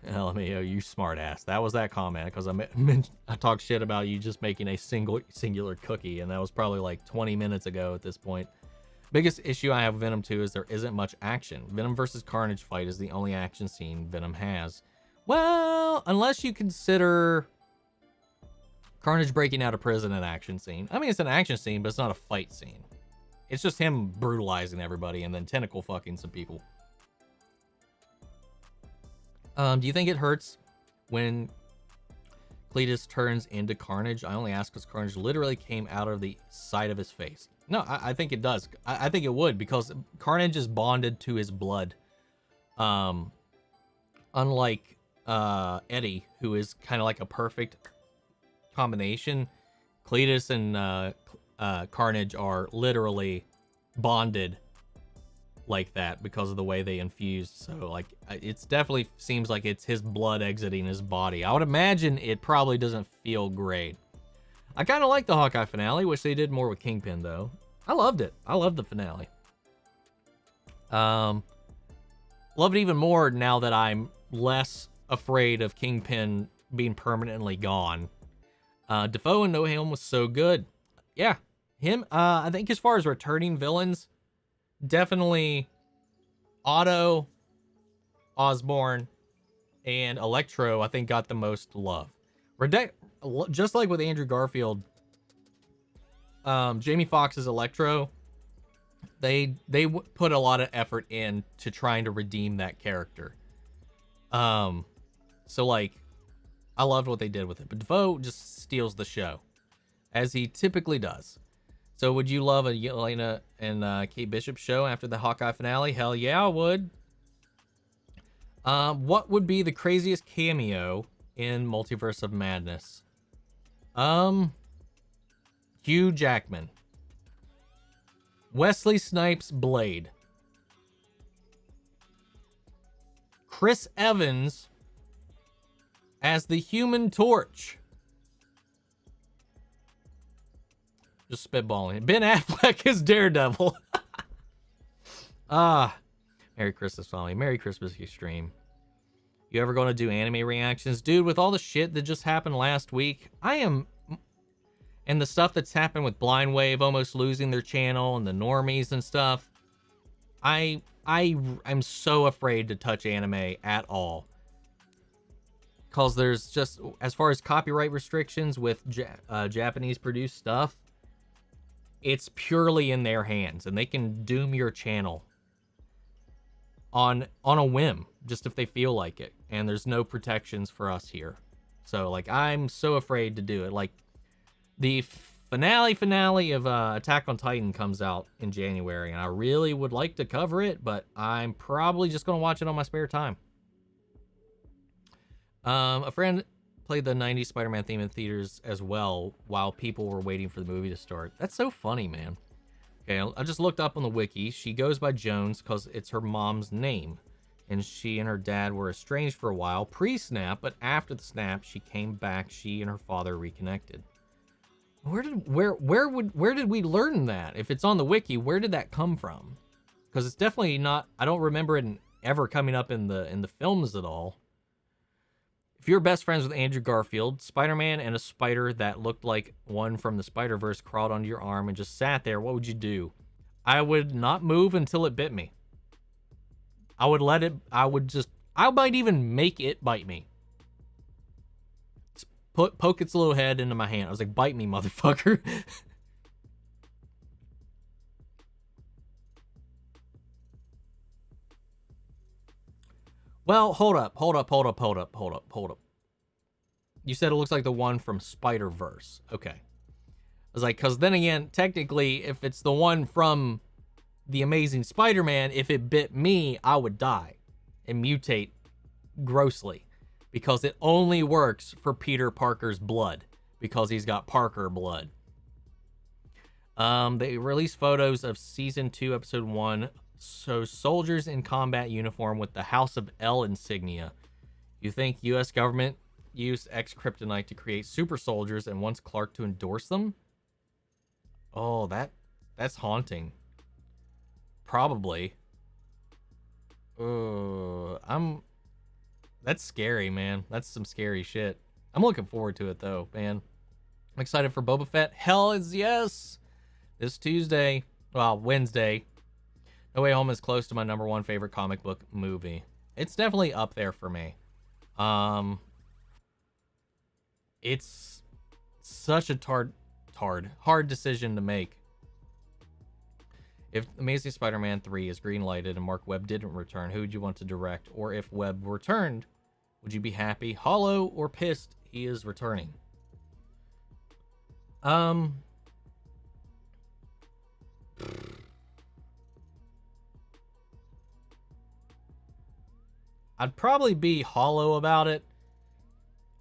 A: LMAO, you smartass. That was that comment, because I talked shit about you just making a singular cookie, and that was probably like 20 minutes ago at this point. Biggest issue I have with Venom 2 is there isn't much action. Venom versus Carnage fight is the only action scene Venom has. Well, unless you consider Carnage breaking out of prison an action scene. I mean, it's an action scene, but it's not a fight scene. It's just him brutalizing everybody and then tentacle fucking some people. Do you think it hurts when Cletus turns into Carnage? I only ask because Carnage literally came out of the side of his face. No, I think it does. I think it would, because Carnage is bonded to his blood. Unlike Eddie, who is kind of like a perfect combination, Cletus and Carnage are literally bonded like that because of the way they infused. So like it's definitely seems like it's his blood exiting his body. I would imagine it probably doesn't feel great. I kind of like the Hawkeye finale. Wish they did more with Kingpin though. I loved it. I loved the finale. Love it even more now that I'm less afraid of Kingpin being permanently gone. Defoe and No Helm was so good. Yeah, Him, I think as far as returning villains, definitely Otto, Osborn, and Electro, I think, got the most love. Just like with Andrew Garfield, Jamie Foxx's Electro, they put a lot of effort in to trying to redeem that character. So like, I loved what they did with it, but Defoe just steals the show, as he typically does. So would you love a Yelena and Kate Bishop show after the Hawkeye finale? Hell yeah, I would. What would be the craziest cameo in Multiverse of Madness? Hugh Jackman. Wesley Snipes' Blade. Chris Evans as the Human Torch. Just spitballing. Ben Affleck as Daredevil. Merry Christmas, family. Merry Christmas, Extreme. You ever going to do anime reactions? Dude, with all the shit that just happened last week, and the stuff that's happened with Blind Wave almost losing their channel and the normies and stuff, I'm so afraid to touch anime at all. Because there's just, as far as copyright restrictions with Japanese produced stuff, it's purely in their hands, and they can doom your channel on a whim, just if they feel like it. And there's no protections for us here. So like, I'm so afraid to do it. Like, the finale of Attack on Titan comes out in January, and I really would like to cover it, but I'm probably just going to watch it on my spare time. A friend played the 90s Spider-Man theme in theaters as well while people were waiting for the movie to start. That's so funny, man. Okay, I just looked up on the wiki. She goes by Jones because it's her mom's name, and she and her dad were estranged for a while pre-snap, but after the snap, she came back. She and her father reconnected. Where did we learn that? If it's on the wiki, where did that come from? Because it's definitely not. I don't remember it ever coming up in the films at all. If you're best friends with Andrew Garfield, Spider-Man and a spider that looked like one from the Spider-Verse crawled onto your arm and just sat there, what would you do? I would not move until it bit me. I would let it. I might even make it bite me. Poke its little head into my hand. I was like, bite me, motherfucker. Well, hold up. You said it looks like the one from Spider-Verse. Okay. I was like, because then again, technically, if it's the one from The Amazing Spider-Man, if it bit me, I would die and mutate grossly. Because it only works for Peter Parker's blood. Because he's got Parker blood. They released photos of Season 2, Episode 1. So, soldiers in combat uniform with the House of L insignia. You think U.S. government used X-Kryptonite to create super soldiers and wants Clark to endorse them? Oh, that's haunting. Probably. That's scary, man. That's some scary shit. I'm looking forward to it, though, man. I'm excited for Boba Fett. Hell is yes! This Tuesday, well, Wednesday. No Way Home is close to my #1 favorite comic book movie. It's definitely up there for me. It's such a hard decision to make. If Amazing Spider-Man 3 is green-lighted and Mark Webb didn't return, who would you want to direct? Or if Webb returned, would you be happy, hollow, or pissed he is returning? I'd probably be hollow about it.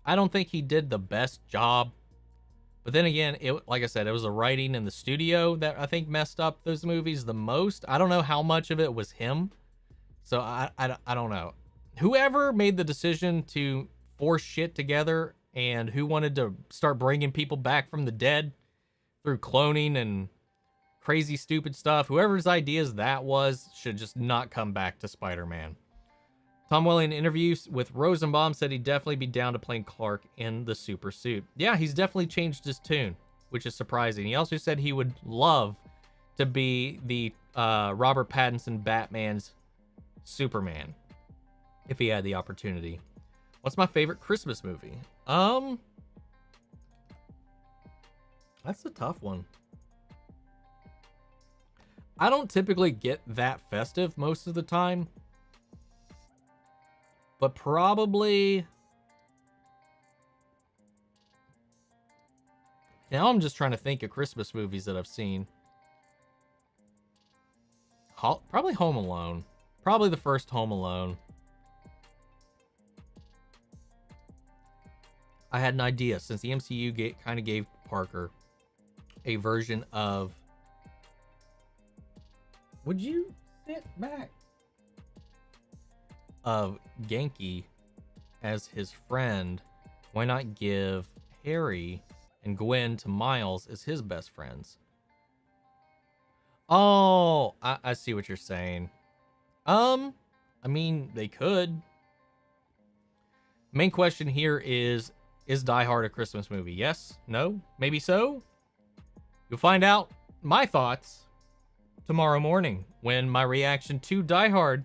A: I don't think he did the best job. But then again, like I said, it was the writing in the studio that I think messed up those movies the most. I don't know how much of it was him. So I don't know. Whoever made the decision to force shit together and who wanted to start bringing people back from the dead through cloning and crazy stupid stuff, whoever's ideas that was, should just not come back to Spider-Man. Tom Welling, in interviews with Rosenbaum, said he'd definitely be down to playing Clark in the super suit. Yeah, he's definitely changed his tune. which is surprising. He also said he would love to be the Robert Pattinson Batman's Superman if he had the opportunity. What's my favorite Christmas movie? That's a tough one. I don't typically get that festive most of the time, but probably now I'm just trying to think of Christmas movies that I've seen. Probably Home Alone. Probably the first Home Alone. I had an idea since the MCU kind of gave Parker a version of. Would you sit back? Of Genki as his friend. Why not give Harry and Gwen to Miles as his best friends? Oh, I see what you're saying. I mean, they could. Main question here is Die Hard a Christmas movie? Yes? No? Maybe so? You'll find out my thoughts tomorrow morning when my reaction to Die Hard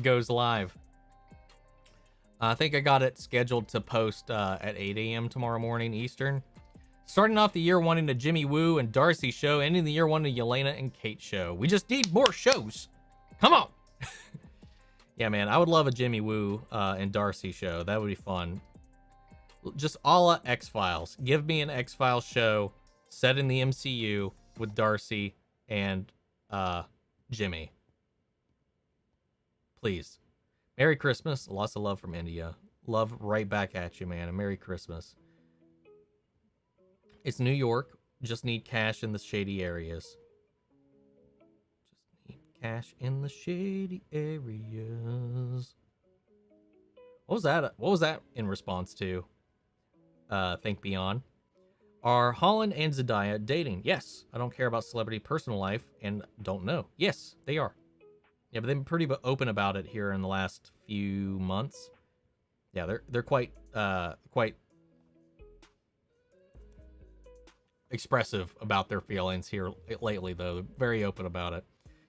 A: goes live. I think I got it scheduled to post at 8 a.m. tomorrow morning Eastern. Starting off the year wanting a Jimmy Woo and Darcy show, ending the year wanting a Yelena and Kate show. We just need more shows. Come on. Yeah, man, I would love a Jimmy Woo and Darcy show. That would be fun. Just a la X-Files. Give me an X-Files show set in the MCU with Darcy and Jimmy. Please. Merry Christmas. Lots of love from India. Love right back at you, man. And Merry Christmas. It's New York. Just need cash in the shady areas. Just need cash in the shady areas. What was that? What was that in response to? Think Beyond. Are Holland and Zendaya dating? Yes. I don't care about celebrity personal life and don't know. Yes, they are. Yeah, but they've been pretty open about it here in the last few months. Yeah, they're quite expressive about their feelings here lately, though. They're very open about it.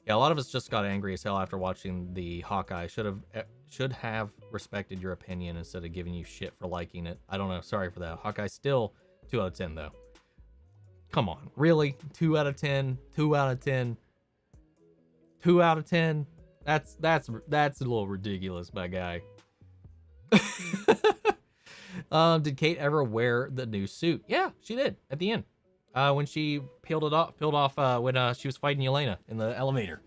A: Yeah, a lot of us just got angry as hell after watching the Hawkeye. Should have respected your opinion instead of giving you shit for liking it. I don't know. Sorry for that. Hawkeye still 2 out of 10 though. Come on, really? 2 out of 10. 2 out of 10. 2 out of 10. That's a little ridiculous, my guy. Did Kate ever wear the new suit? Yeah, she did at the end. When she peeled off when she was fighting Yelena in the elevator.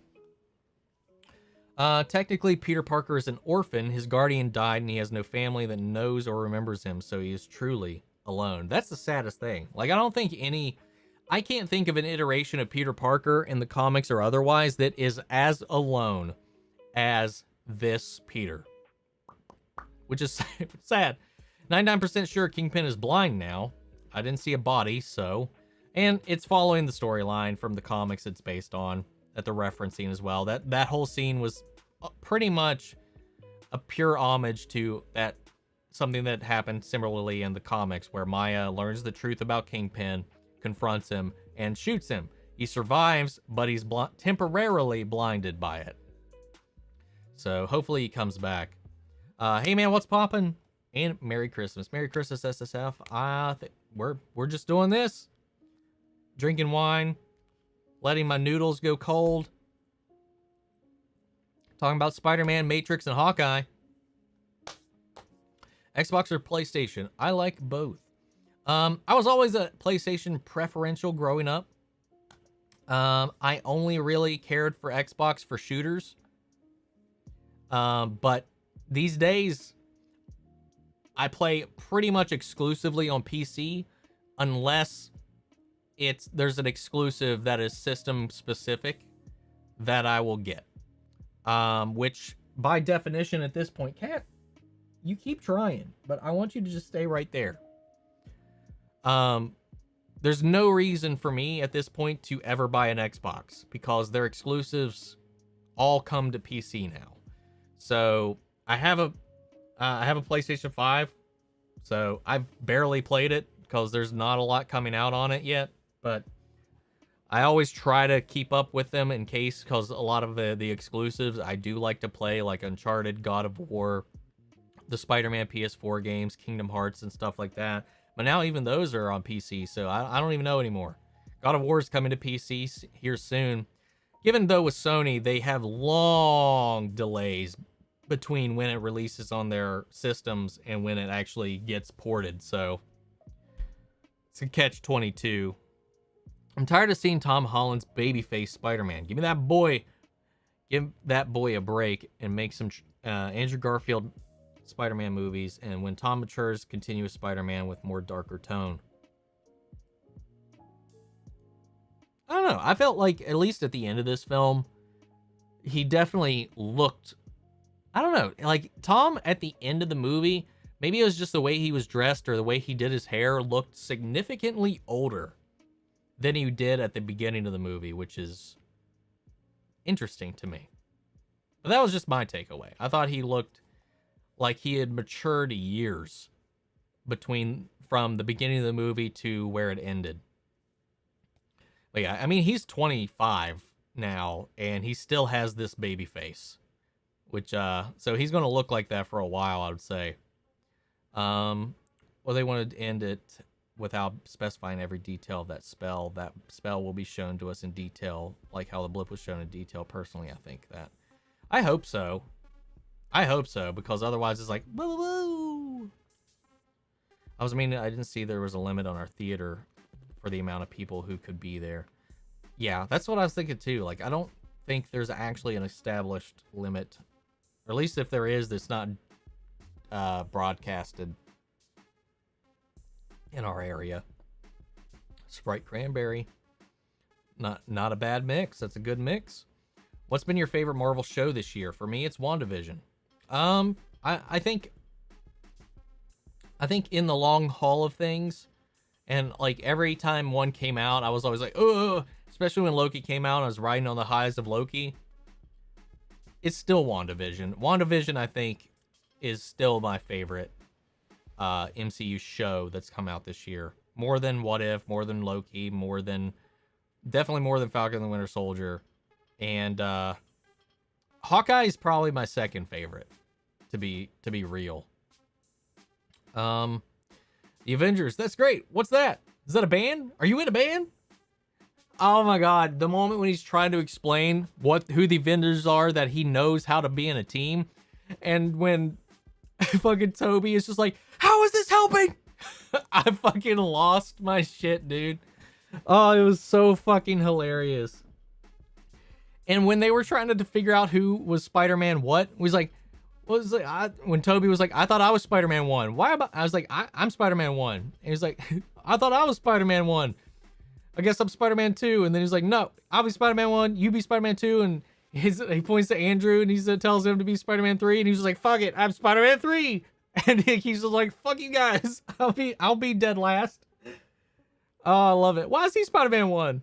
A: Technically, Peter Parker is an orphan. His guardian died, and he has no family that knows or remembers him, so he is truly alone. That's the saddest thing. Like, I can't think of an iteration of Peter Parker in the comics or otherwise that is as alone as this Peter. Which is sad. 99% sure Kingpin is blind now. I didn't see a body, so... And it's following the storyline from the comics it's based on that they're referencing as well. That whole scene was pretty much a pure homage to something that happened similarly in the comics where Maya learns the truth about Kingpin, confronts him, and shoots him. He survives, but he's temporarily blinded by it. So hopefully he comes back. Hey man, what's poppin'? And Merry Christmas. Merry Christmas, SSF. We're just doing this. Drinking wine. Letting my noodles go cold. Talking about Spider-Man, Matrix, and Hawkeye. Xbox or PlayStation? I like both. I was always a PlayStation preferential growing up. I only really cared for Xbox for shooters. But these days, I play pretty much exclusively on PC unless there's an exclusive that is system specific that I will get. Which by definition at this point, Cat, you keep trying, but I want you to just stay right there. There's no reason for me at this point to ever buy an Xbox because their exclusives all come to PC now. So I have a PlayStation 5, so I've barely played it because there's not a lot coming out on it yet, but I always try to keep up with them in case, because a lot of the exclusives I do like to play, like Uncharted, God of War, the Spider-Man PS4 games, Kingdom Hearts, and stuff like that. But now even those are on PC, so I don't even know anymore. God of War is coming to PC here soon. Given though with Sony, they have long delays between when it releases on their systems and when it actually gets ported, so it's a catch-22. I'm tired of seeing Tom Holland's babyface Spider-Man. Give that boy a break and make some Andrew Garfield Spider-Man movies, and when Tom matures, continue with Spider-Man with more darker tone. I don't know. I felt like, at least at the end of this film, he definitely looked, I don't know, like Tom at the end of the movie, maybe it was just the way he was dressed or the way he did his hair, looked significantly older than he did at the beginning of the movie, which is interesting to me. But that was just my takeaway. I thought he looked like he had matured years from the beginning of the movie to where it ended. But yeah, I mean, he's 25 now, and he still has this baby face, which, so he's going to look like that for a while, I would say. Well, they wanted to end it without specifying every detail of that spell. That spell will be shown to us in detail, like how the blip was shown in detail. Personally, I think that. I hope so. I hope so, because otherwise it's like, boo-boo-boo. I didn't see there was a limit on our theater for the amount of people who could be there. Yeah, that's what I was thinking too. Like, I don't think there's actually an established limit, or at least if there is, that's not broadcasted in our area. Sprite cranberry, not a bad mix. That's a good mix. What's been your favorite Marvel show this year? For me, it's WandaVision. I think in the long haul of things, and like every time one came out, I was always like, oh, especially when Loki came out, I was riding on the highs of Loki. It's still WandaVision. WandaVision, I think, is still my favorite MCU show that's come out this year. More than What If, more than Loki, definitely more than Falcon and the Winter Soldier. And Hawkeye is probably my second favorite, to be real. The Avengers, that's great. What's that? Is that a band? Are you in a band? Oh my god, the moment when he's trying to explain who the Avengers are, that he knows how to be in a team, and when fucking Toby is just like, how is this helping? I fucking lost my shit, dude. Oh, it was so fucking hilarious. And when they were trying to figure out who was Spider-Man when Toby was like, I thought I was Spider-Man 1. I was like, I'm Spider-Man 1. And he's like, I thought I was Spider-Man 1. I guess I'm Spider-Man 2. And then he's like, no, I'll be Spider-Man 1. You be Spider-Man 2. And he points to Andrew and he tells him to be Spider-Man 3. And he's just like, fuck it, I'm Spider-Man 3. And he's just like, fuck you guys. I'll be dead last. Oh, I love it. Why is he Spider-Man 1?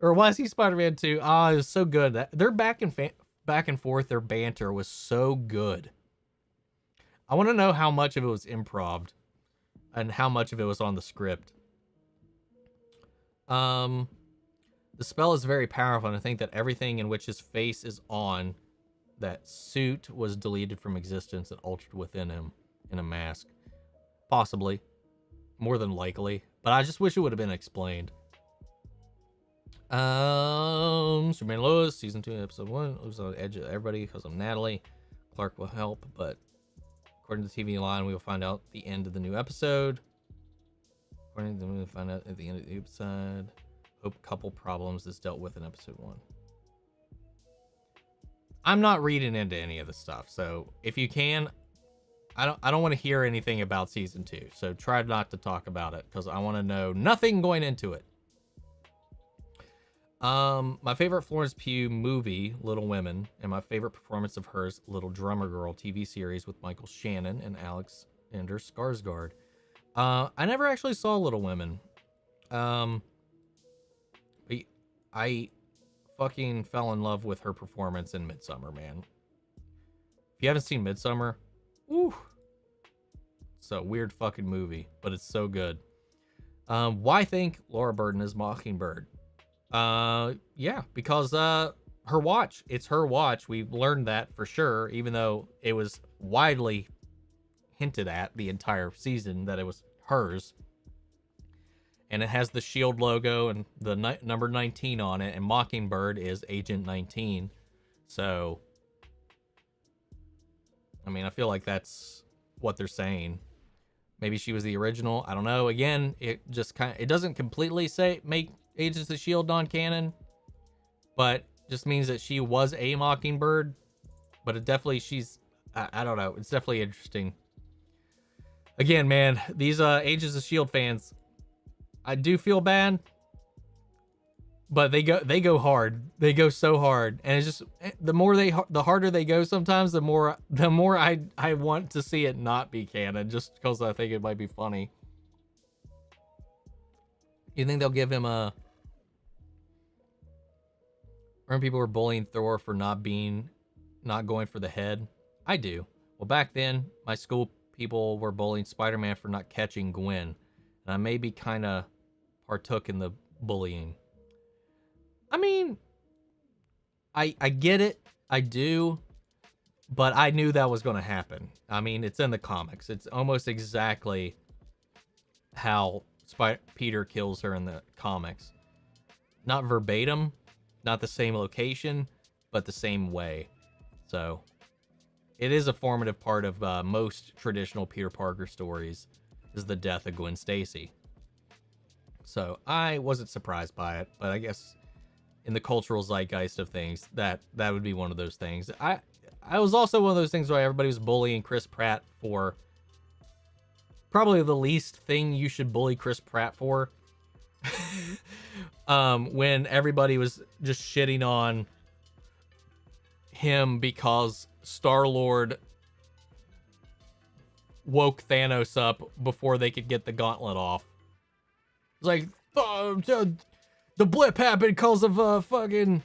A: Or why is he Spider-Man 2? Oh, it was so good. Their back and forth, their banter was so good. I want to know how much of it was improv and how much of it was on the script. The spell is very powerful, and I think that everything in which his face is on, that suit, was deleted from existence and altered within him in a mask. Possibly. More than likely. But I just wish it would have been explained. Superman Lois, season 2, episode 1. Lives on the edge of everybody because I'm Natalie. Clark will help, but according to the TV line, we will find out the end of the new episode. According to them, we'll find out at the end of the episode. Hope couple problems is dealt with in episode 1. I'm not reading into any of this stuff, so if you can, I don't want to hear anything about season 2. So try not to talk about it because I want to know nothing going into it. My favorite Florence Pugh movie, Little Women, and my favorite performance of hers, Little Drummer Girl TV series with Michael Shannon and Alexander Skarsgård. I never actually saw Little Women. I fucking fell in love with her performance in Midsommar, man. If you haven't seen Midsommar, woo, it's a weird fucking movie, but it's so good. Why think Laura Burton is Mockingbird? Yeah, because her watch. It's her watch. We've learned that for sure, even though it was widely hinted at the entire season that it was hers. And it has the Shield logo and the number 19 on it, and Mockingbird is Agent 19. So, I mean, I feel like that's what they're saying. Maybe she was the original. I don't know. Again, it just it doesn't completely make Agents of Shield non-canon, but just means that she was a Mockingbird. But it definitely, I don't know. It's definitely interesting. Again, man, these Agents of Shield fans, I do feel bad, but they go hard. They go so hard, and it's just the harder they go. Sometimes the more I want to see it not be canon, just because I think it might be funny. You think they'll give him a? Remember, people were bullying Thor for not going for the head. I do. Well, back then, my school people were bullying Spider-Man for not catching Gwen, and I maybe kind of partook in the bullying. I mean, I get it. I do. But I knew that was going to happen. I mean, it's in the comics. It's almost exactly how Peter kills her in the comics. Not verbatim, not the same location, but the same way. So, it is a formative part of most traditional Peter Parker stories, is the death of Gwen Stacy. So, I wasn't surprised by it, but I guess in the cultural zeitgeist of things, that would be one of those things. I was also one of those things where everybody was bullying Chris Pratt for probably the least thing you should bully Chris Pratt for. When everybody was just shitting on him because Star-Lord woke Thanos up before they could get the gauntlet off. It's like, the blip happened because of fucking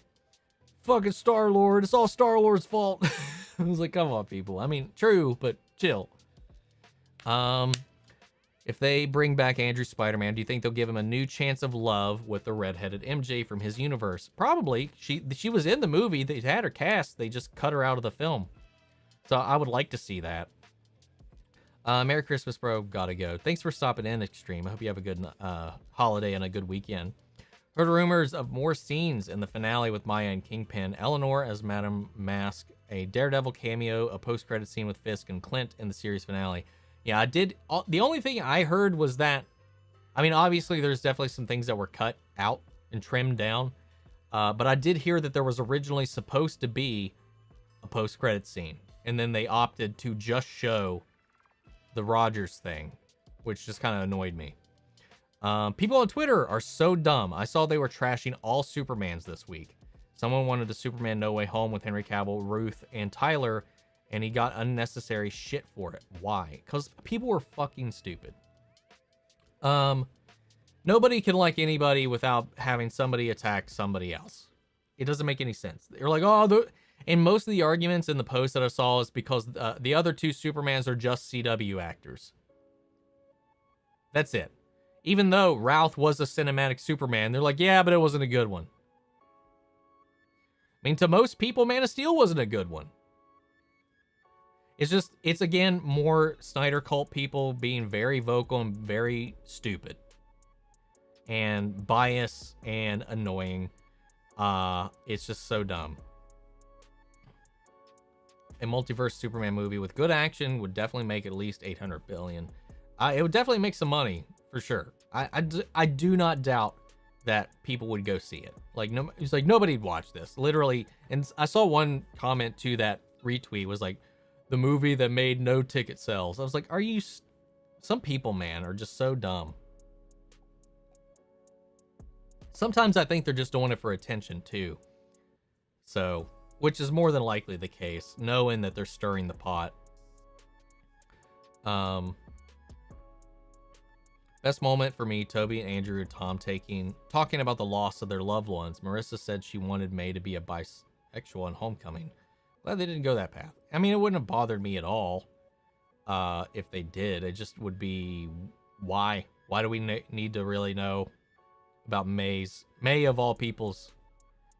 A: Star-Lord. It's all Star-Lord's fault. I was like, come on, people. I mean, true, but chill. If they bring back Andrew Spider-Man, do you think they'll give him a new chance of love with the redheaded MJ from his universe? Probably. She was in the movie. They had her cast. They just cut her out of the film. So I would like to see that. Merry Christmas, bro. Gotta go. Thanks for stopping in, Extreme. I hope you have a good holiday and a good weekend. Heard rumors of more scenes in the finale with Maya and Kingpin, Eleanor as Madame Mask, a Daredevil cameo, a post-credit scene with Fisk and Clint in the series finale. Yeah, I did. The only thing I heard was that, I mean, obviously there's definitely some things that were cut out and trimmed down, but I did hear that there was originally supposed to be a post-credit scene, and then they opted to just show the Rogers thing, which just kind of annoyed me. People on Twitter are so dumb. I saw they were trashing all Supermans this week. Someone wanted a Superman No Way Home with Henry Cavill, Ruth, and Tyler, and he got unnecessary shit for it. Why? Because people were fucking stupid. Nobody can like anybody without having somebody attack somebody else. It doesn't make any sense. They're like, oh, and most of the arguments in the post that I saw is because the other two Supermans are just CW actors. That's it. Even though Routh was a cinematic Superman, they're like, yeah, but it wasn't a good one. I mean, to most people, Man of Steel wasn't a good one. It's again, more Snyder cult people being very vocal and very stupid. And biased and annoying. It's just so dumb. A multiverse Superman movie with good action would definitely make at least $800 billion. It would definitely make some money, for sure. I do not doubt that people would go see it. Like, no, it's like nobody'd watch this, literally. And I saw one comment to that retweet was like, the movie that made no ticket sales. I was like, are you... Some people, man, are just so dumb. Sometimes I think they're just doing it for attention, too. So, which is more than likely the case, knowing that they're stirring the pot. Best moment for me, Toby and Andrew and Tom talking about the loss of their loved ones. Marissa said she wanted May to be a bisexual in Homecoming. Well, they didn't go that path. I mean, it wouldn't have bothered me at all if they did. It just would be, why? Why do we need to really know about May of all people's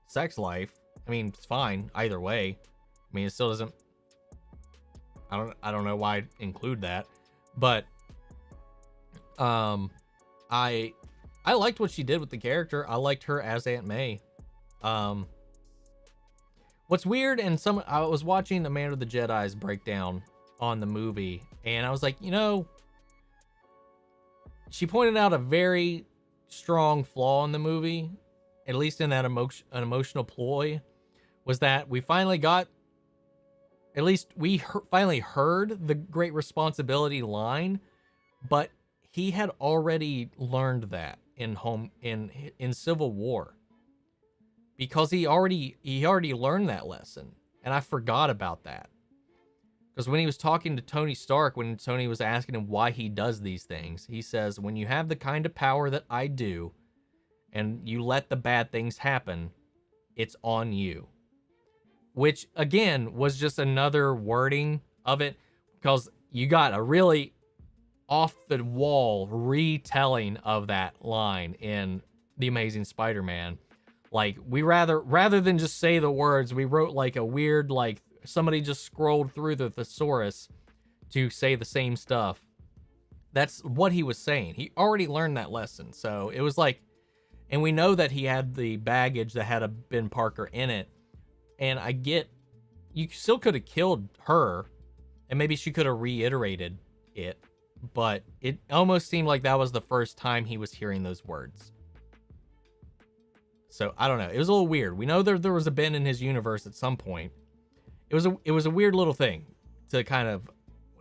A: sex life? I mean, it's fine either way. I mean, it still doesn't. I don't know why I'd include that, but I liked what she did with the character. I liked her as Aunt May. What's weird, and I was watching the Man of the Jedi's breakdown on the movie, and I was like, she pointed out a very strong flaw in the movie, at least in that an emotional ploy, was that we finally got, at least we finally heard the great responsibility line, but he had already learned that in Civil War, because he already learned that lesson, and I forgot about that. Because when he was talking to Tony Stark, when Tony was asking him why he does these things, he says, when you have the kind of power that I do, and you let the bad things happen, it's on you. Which, again, was just another wording of it, because you got a really off-the-wall retelling of that line in The Amazing Spider-Man. Like, we rather than just say the words, we wrote like a weird, like, somebody just scrolled through the thesaurus to say the same stuff. That's what he was saying. He already learned that lesson. So it was like, and we know that he had the baggage that had a Ben Parker in it. And I get, you still could have killed her, and maybe she could have reiterated it, but it almost seemed like that was the first time he was hearing those words. So I don't know. It was a little weird. We know there was a Ben in his universe at some point. It was a weird little thing to kind of,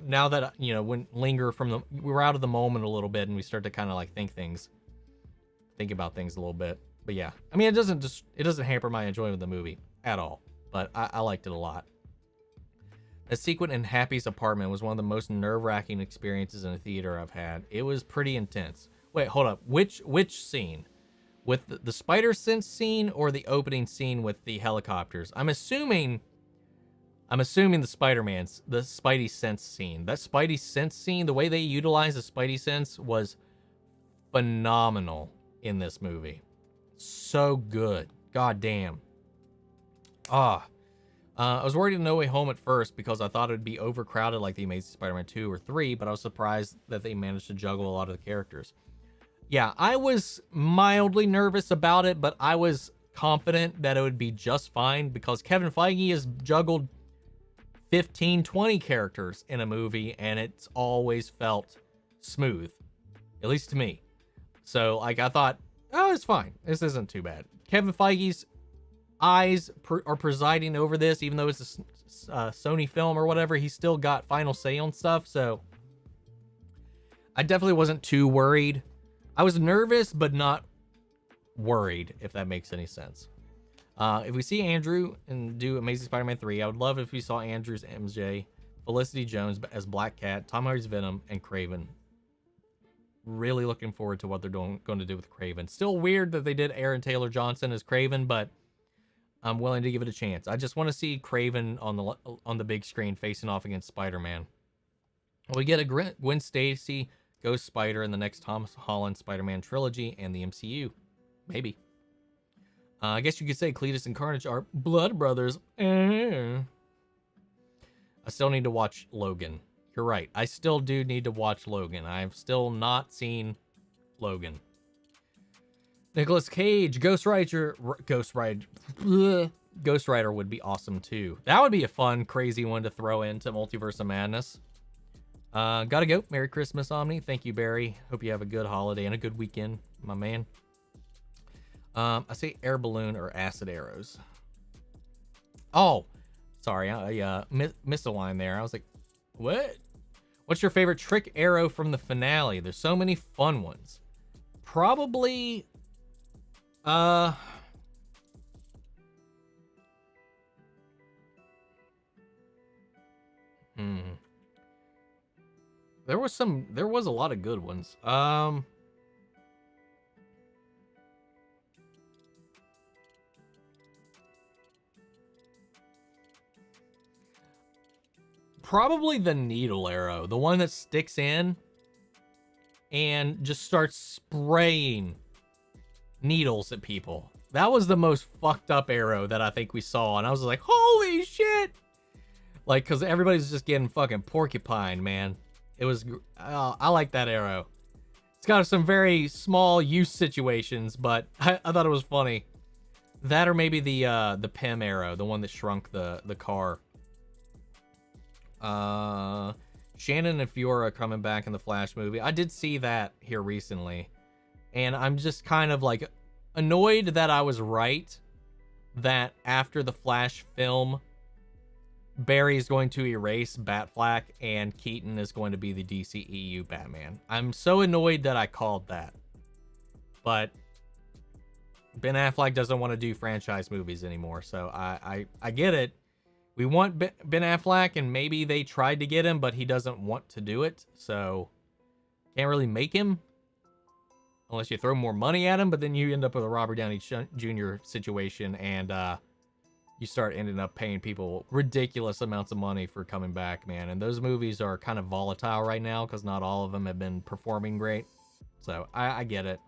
A: now that, when linger we were out of the moment a little bit, and we start to kind of like think about things a little bit. But yeah, I mean, it doesn't hamper my enjoyment of the movie at all, but I liked it a lot. The sequence in Happy's apartment was one of the most nerve-wracking experiences in a theater I've had. It was pretty intense. Wait, hold up. Which scene? With the spider sense scene or the opening scene with the helicopters? I'm assuming the the Spidey sense scene. That Spidey sense scene, the way they utilized the Spidey sense was phenomenal in this movie. So good. God damn. I was worried in No Way Home at first because I thought it would be overcrowded like The Amazing Spider-Man 2 or 3, but I was surprised that they managed to juggle a lot of the characters. Yeah, I was mildly nervous about it, but I was confident that it would be just fine because Kevin Feige has juggled 15, 20 characters in a movie, and it's always felt smooth, at least to me. So, like, I thought, oh, it's fine. This isn't too bad. Kevin Feige's eyes are presiding over this, even though it's a Sony film or whatever. He's still got final say on stuff, so I definitely wasn't too worried. I was nervous, but not worried, if that makes any sense. If we see Andrew and do Amazing Spider-Man 3, I would love if we saw Andrew's MJ, Felicity Jones as Black Cat, Tom Hardy's Venom, and Kraven. Really looking forward to what they're going to do with Kraven. Still weird that they did Aaron Taylor Johnson as Kraven, but I'm willing to give it a chance. I just want to see Kraven on the big screen facing off against Spider-Man. We get a Gwen Stacy Ghost Spider in the next Tom Holland Spider-Man trilogy and the MCU. Maybe. I guess you could say Cletus and Carnage are blood brothers. I still need to watch Logan. You're right. I still do need to watch Logan. I've still not seen Logan. Nicolas Cage, Ghost Rider would be awesome too. That would be a fun, crazy one to throw into Multiverse of Madness. Gotta go. Merry Christmas, Omni. Thank you, Barry. Hope you have a good holiday and a good weekend, my man. I say air balloon or acid arrows. Oh, sorry. I missed a line there. I was like, what? What's your favorite trick arrow from the finale? There's so many fun ones. Probably, there was a lot of good ones. Probably the needle arrow, the one that sticks in and just starts spraying needles at people. That was the most fucked up arrow that I think we saw, and I was like, holy shit! Like, because everybody's just getting fucking porcupine, man. It was, I like that arrow. It's got some very small use situations, but I thought it was funny. That or maybe the Pym arrow, the one that shrunk the car. Shannon and Fiora coming back in the Flash movie. I did see that here recently, and I'm just kind of like annoyed that I was right, that after the Flash film, Barry is going to erase Batfleck and Keaton is going to be the DCEU Batman. I'm so annoyed that I called that. But Ben Affleck doesn't want to do franchise movies anymore, so I get it. We want Ben Affleck, and maybe they tried to get him, but he doesn't want to do it, so can't really make him unless you throw more money at him, but then you end up with a Robert Downey Jr. situation, and you start ending up paying people ridiculous amounts of money for coming back, man. And those movies are kind of volatile right now because not all of them have been performing great. So I get it.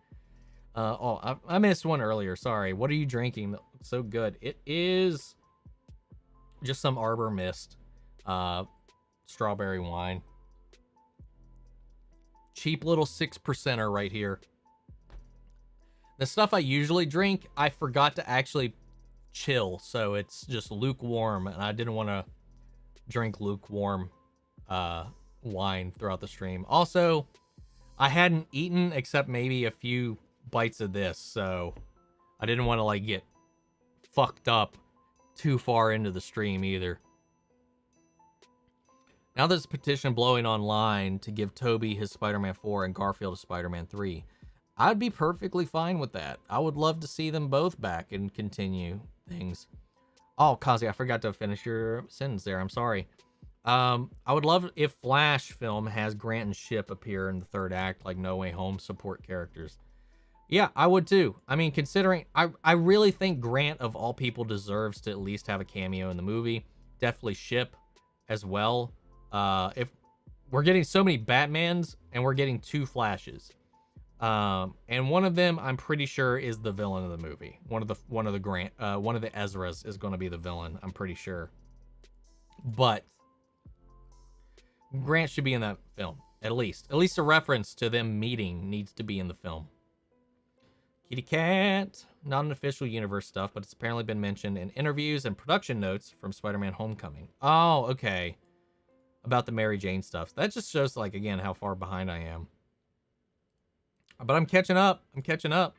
A: I missed one earlier. Sorry. What are you drinking? That's so good. It is just some Arbor Mist, strawberry wine. Cheap little 6%er right here. The stuff I usually drink, I forgot to actually chill, so it's just lukewarm, and I didn't want to drink lukewarm wine throughout the stream. Also, I hadn't eaten except maybe a few bites of this, so I didn't want to like get fucked up too far into the stream either. Now there's a petition blowing online to give Toby his Spider-Man 4 and Garfield his Spider-Man 3. I'd be perfectly fine with that. I would love to see them both back and continue things. Oh, Kazi, I forgot to finish your sentence there. I'm sorry. I would love if Flash film has Grant and Ship appear in the third act like No Way Home support characters. Yeah, I would too. I mean, considering I really think Grant of all people deserves to at least have a cameo in the movie. Definitely Ship as well. If we're getting so many Batmans and we're getting 2 Flashes. And one of them I'm pretty sure is the villain of the movie. One of the Ezras is going to be the villain, I'm pretty sure. But Grant should be in that film, at least a reference to them meeting needs to be in the film. Kitty Cat, not an official universe stuff, but it's apparently been mentioned in interviews and production notes from Spider-Man Homecoming. Oh, okay. About the Mary Jane stuff. That just shows, like, again, how far behind I am. But I'm catching up. I'm catching up.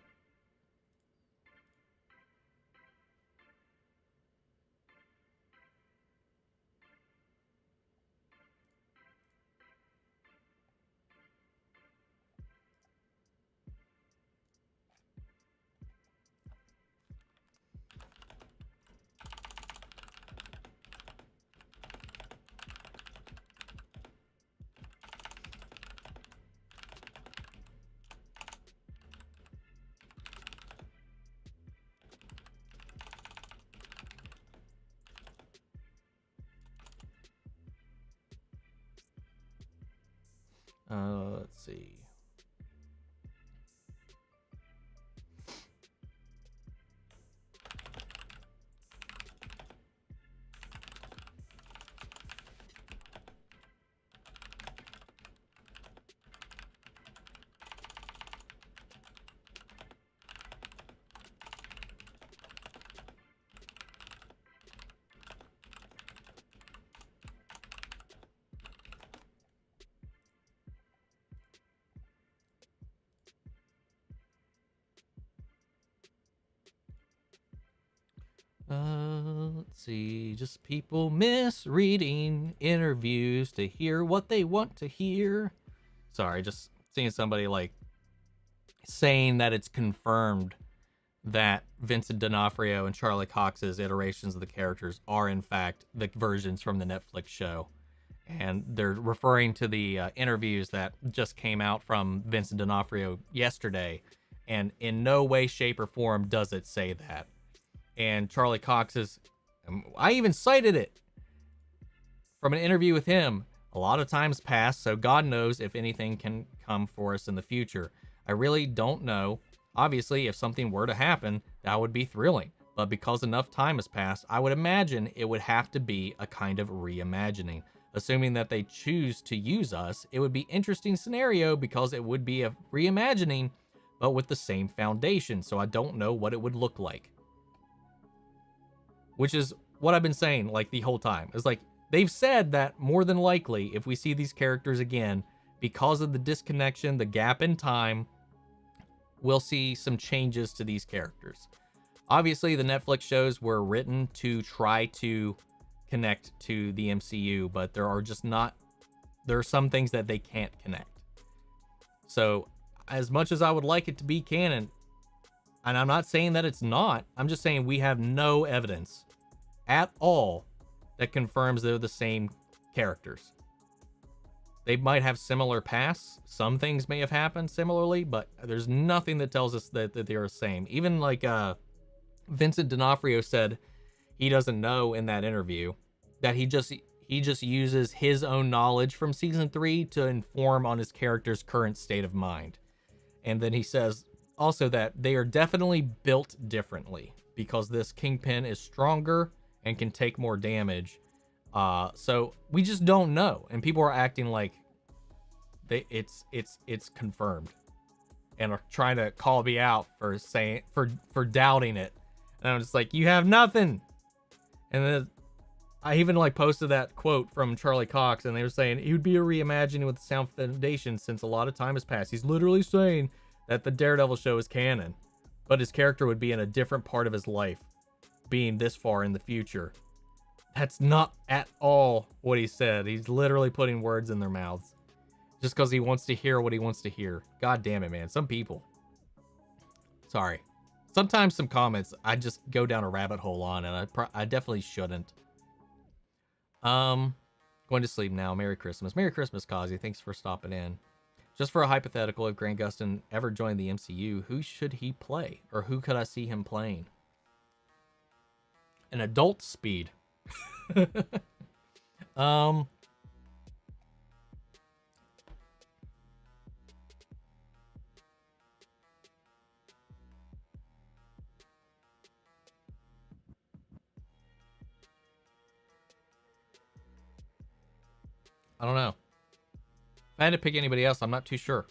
A: Let's see. Let's see. Just people misreading interviews to hear what they want to hear. Sorry, just seeing somebody like saying that it's confirmed that Vincent D'Onofrio and Charlie Cox's iterations of the characters are in fact the versions from the Netflix show. And they're referring to the interviews that just came out from Vincent D'Onofrio yesterday. And in no way, shape, or form does it say that. And Charlie Cox's, I even cited it from an interview with him. A lot of time's passed, so God knows if anything can come for us in the future. I really don't know. Obviously, if something were to happen, that would be thrilling. But because enough time has passed, I would imagine it would have to be a kind of reimagining. Assuming that they choose to use us, it would be an interesting scenario because it would be a reimagining, but with the same foundation. So I don't know what it would look like. Which is what I've been saying like the whole time. It's like they've said that more than likely, if we see these characters again, because of the disconnection, the gap in time, we'll see some changes to these characters. Obviously, the Netflix shows were written to try to connect to the MCU, but there are some things that they can't connect. So as much as I would like it to be canon, and I'm not saying that it's not, I'm just saying we have no evidence at all that confirms they're the same characters. They might have similar pasts. Some things may have happened similarly, but there's nothing that tells us that they're the same. Even like Vincent D'Onofrio said he doesn't know in that interview that he just uses his own knowledge from season 3 to inform on his character's current state of mind. And then he says also that they are definitely built differently because this Kingpin is stronger and can take more damage. So we just don't know, and people are acting like it's confirmed and are trying to call me out for saying for doubting it. And I'm just like, you have nothing. And then I even like posted that quote from Charlie Cox, and they were saying it would be a reimagining with the sound foundation since a lot of time has passed. He's literally saying that the Daredevil show is canon, but his character would be in a different part of his life, being this far in the future. That's not at all what he said. He's literally putting words in their mouths just because he wants to hear what he wants to hear. God damn it, man. Some people. Sorry. Sometimes some comments I just go down a rabbit hole on, and I definitely shouldn't. Going to sleep now. Merry Christmas. Merry Christmas, Kazi. Thanks for stopping in. Just for a hypothetical, if Grant Gustin ever joined the MCU, who should he play? Or who could I see him playing? An adult Speed. I don't know. If I had to pick anybody else, I'm not too sure.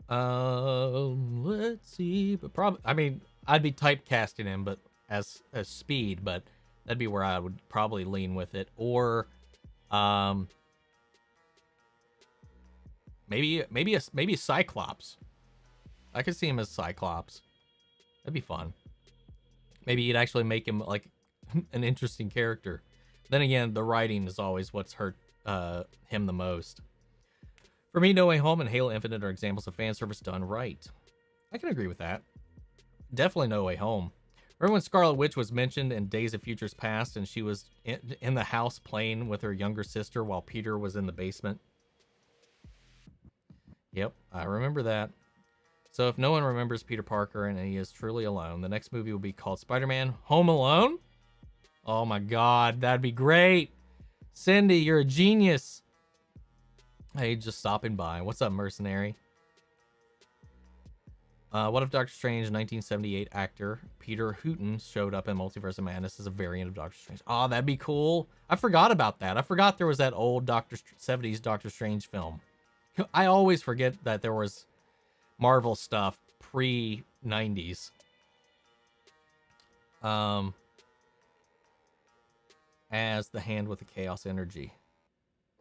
A: Let's see. But probably, I mean, I'd be typecasting him, but as Speed, but that'd be where I would probably lean with it. Or, maybe Cyclops. I could see him as Cyclops. That'd be fun. Maybe you'd actually make him like an interesting character. Then again, the writing is always what's hurt him the most. For me, No Way Home and Halo Infinite are examples of fan service done right. I can agree with that. Definitely No Way Home. Remember when Scarlet Witch was mentioned in Days of Futures Past and she was in the house playing with her younger sister while Peter was in the basement? Yep, I remember that. So if no one remembers Peter Parker and he is truly alone, the next movie will be called Spider-Man Home Alone? Oh my God, that'd be great. Cindy, you're a genius. Hey, just stopping by. What's up, mercenary? What if Doctor Strange 1978 actor Peter Hooton showed up in Multiverse of Madness as a variant of Doctor Strange? Oh, that'd be cool. I forgot about that. I forgot there was that old 70s Doctor Strange film. I always forget that there was Marvel stuff pre-90s. As the hand with the chaos energy.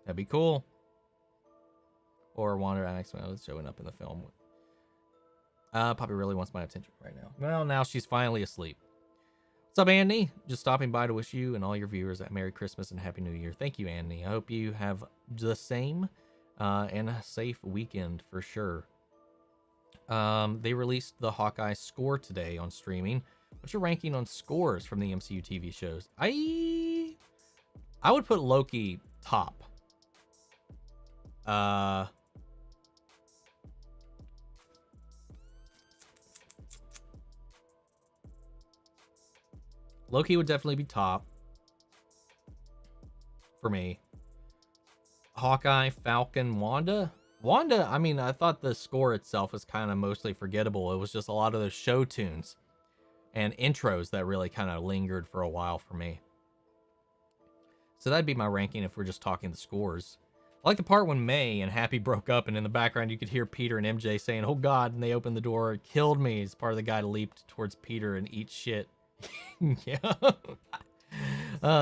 A: That'd be cool. Or Wanda Maximoff showing up in the film. Poppy really wants my attention right now. Well, now she's finally asleep. What's up, Andy? Just stopping by to wish you and all your viewers a Merry Christmas and Happy New Year. Thank you, Andy. I hope you have the same and a safe weekend for sure. They released the Hawkeye score today on streaming. What's your ranking on scores from the MCU TV shows? I would put Loki top. Loki would definitely be top. for me. Hawkeye, Falcon, Wanda. Wanda, I mean, I thought the score itself was kind of mostly forgettable. It was just a lot of those show tunes and intros that really kind of lingered for a while for me. So that'd be my ranking if we're just talking the scores. I like the part when May and Happy broke up, and in the background you could hear Peter and MJ saying, "Oh God," and they opened the door. It killed me as part of the guy leaped towards Peter and eat shit. Yeah.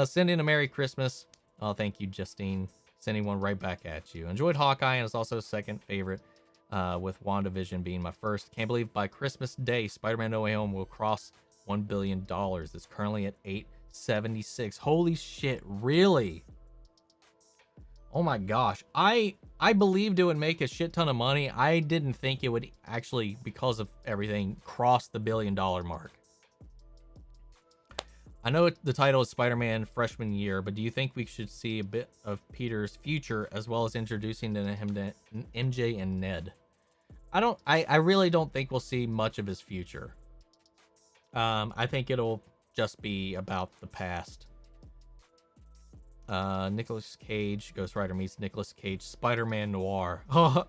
A: Sending a Merry Christmas. Oh, thank you, Justine. Sending one right back at you. Enjoyed Hawkeye, and it's also second favorite, with WandaVision being my first. Can't believe by Christmas Day, Spider-Man No Way Home will cross $1 billion. It's currently at 876. Holy shit, really? Oh my gosh. I believed it would make a shit ton of money. I didn't think it would actually, because of everything, cross the $1 billion mark. I know the title is Spider-Man Freshman Year, but do you think we should see a bit of Peter's future as well as introducing him to MJ and Ned? I really don't think we'll see much of his future. I think it'll just be about the past. Nicolas Cage, Ghost Rider meets Nicolas Cage, Spider-Man Noir. Oh,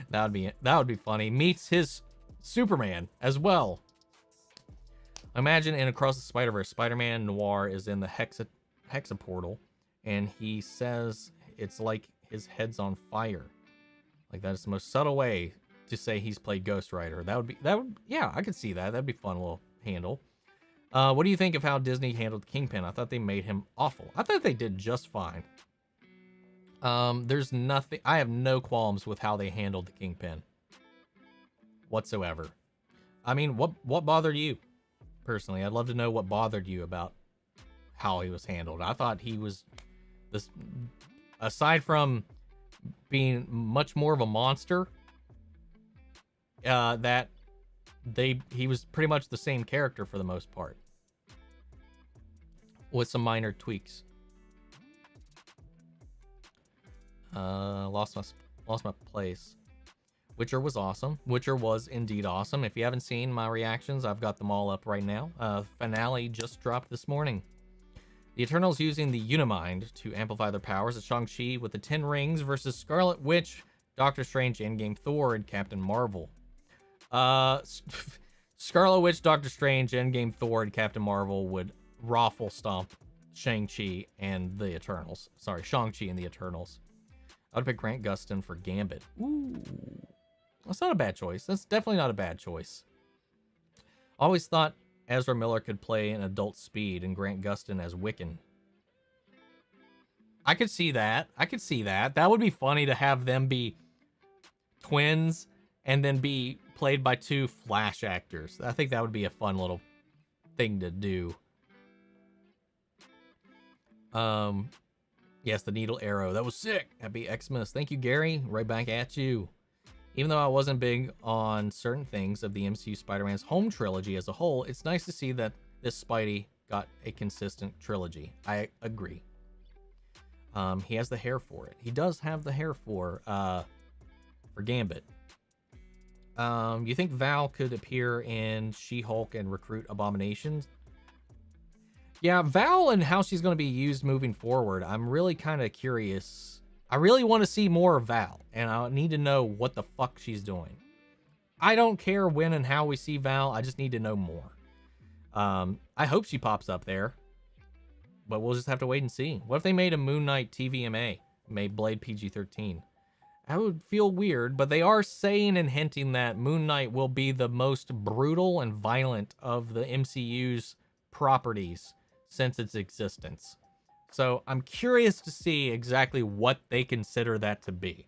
A: that would be funny. Meets his Superman as well. Imagine in Across the Spider-Verse, Spider-Man Noir is in the Hexa portal, and he says it's like his head's on fire. Like, that is the most subtle way to say he's played Ghost Rider. Yeah, I could see that. That'd be a fun little handle. What do you think of how Disney handled Kingpin? I thought they made him awful. I thought they did just fine. There's nothing. I have no qualms with how they handled the Kingpin whatsoever. I mean, what bothered you personally? I'd love to know what bothered you about how he was handled. I thought he was this, aside from being much more of a monster, that he was pretty much the same character for the most part, with some minor tweaks. Lost my place. Witcher was awesome. Witcher was indeed awesome. If you haven't seen my reactions, I've got them all up right now. Finale just dropped this morning. The Eternals using the Unimind to amplify their powers at Shang-Chi with the 10 Rings versus Scarlet Witch, Doctor Strange, Endgame Thor, and Captain Marvel. Scarlet Witch, Doctor Strange, Endgame Thor, and Captain Marvel would raffle stomp Shang-Chi and the Eternals. Sorry, Shang-Chi and the Eternals. I would pick Grant Gustin for Gambit. Ooh. That's not a bad choice. That's definitely not a bad choice. Always thought Ezra Miller could play an adult Speed and Grant Gustin as Wiccan. I could see that. That would be funny to have them be twins and then be played by two Flash actors. I think that would be a fun little thing to do. Yes, the needle arrow. That was sick. Happy Xmas. Thank you, Gary. Right back at you. Even though I wasn't big on certain things of the MCU Spider-Man's home trilogy as a whole, it's nice to see that this Spidey got a consistent trilogy. I agree. He has the hair for it. He does have the hair for Gambit. You think Val could appear in She-Hulk and recruit Abominations? Yeah, Val and how she's going to be used moving forward, I'm really kind of curious. I really want to see more of Val, and I need to know what the fuck she's doing. I don't care when and how we see Val. I just need to know more. I hope she pops up there, but we'll just have to wait and see. What if they made a Moon Knight TVMA, made Blade PG-13? That would feel weird, but they are saying and hinting that Moon Knight will be the most brutal and violent of the MCU's properties since its existence. So I'm curious to see exactly what they consider that to be.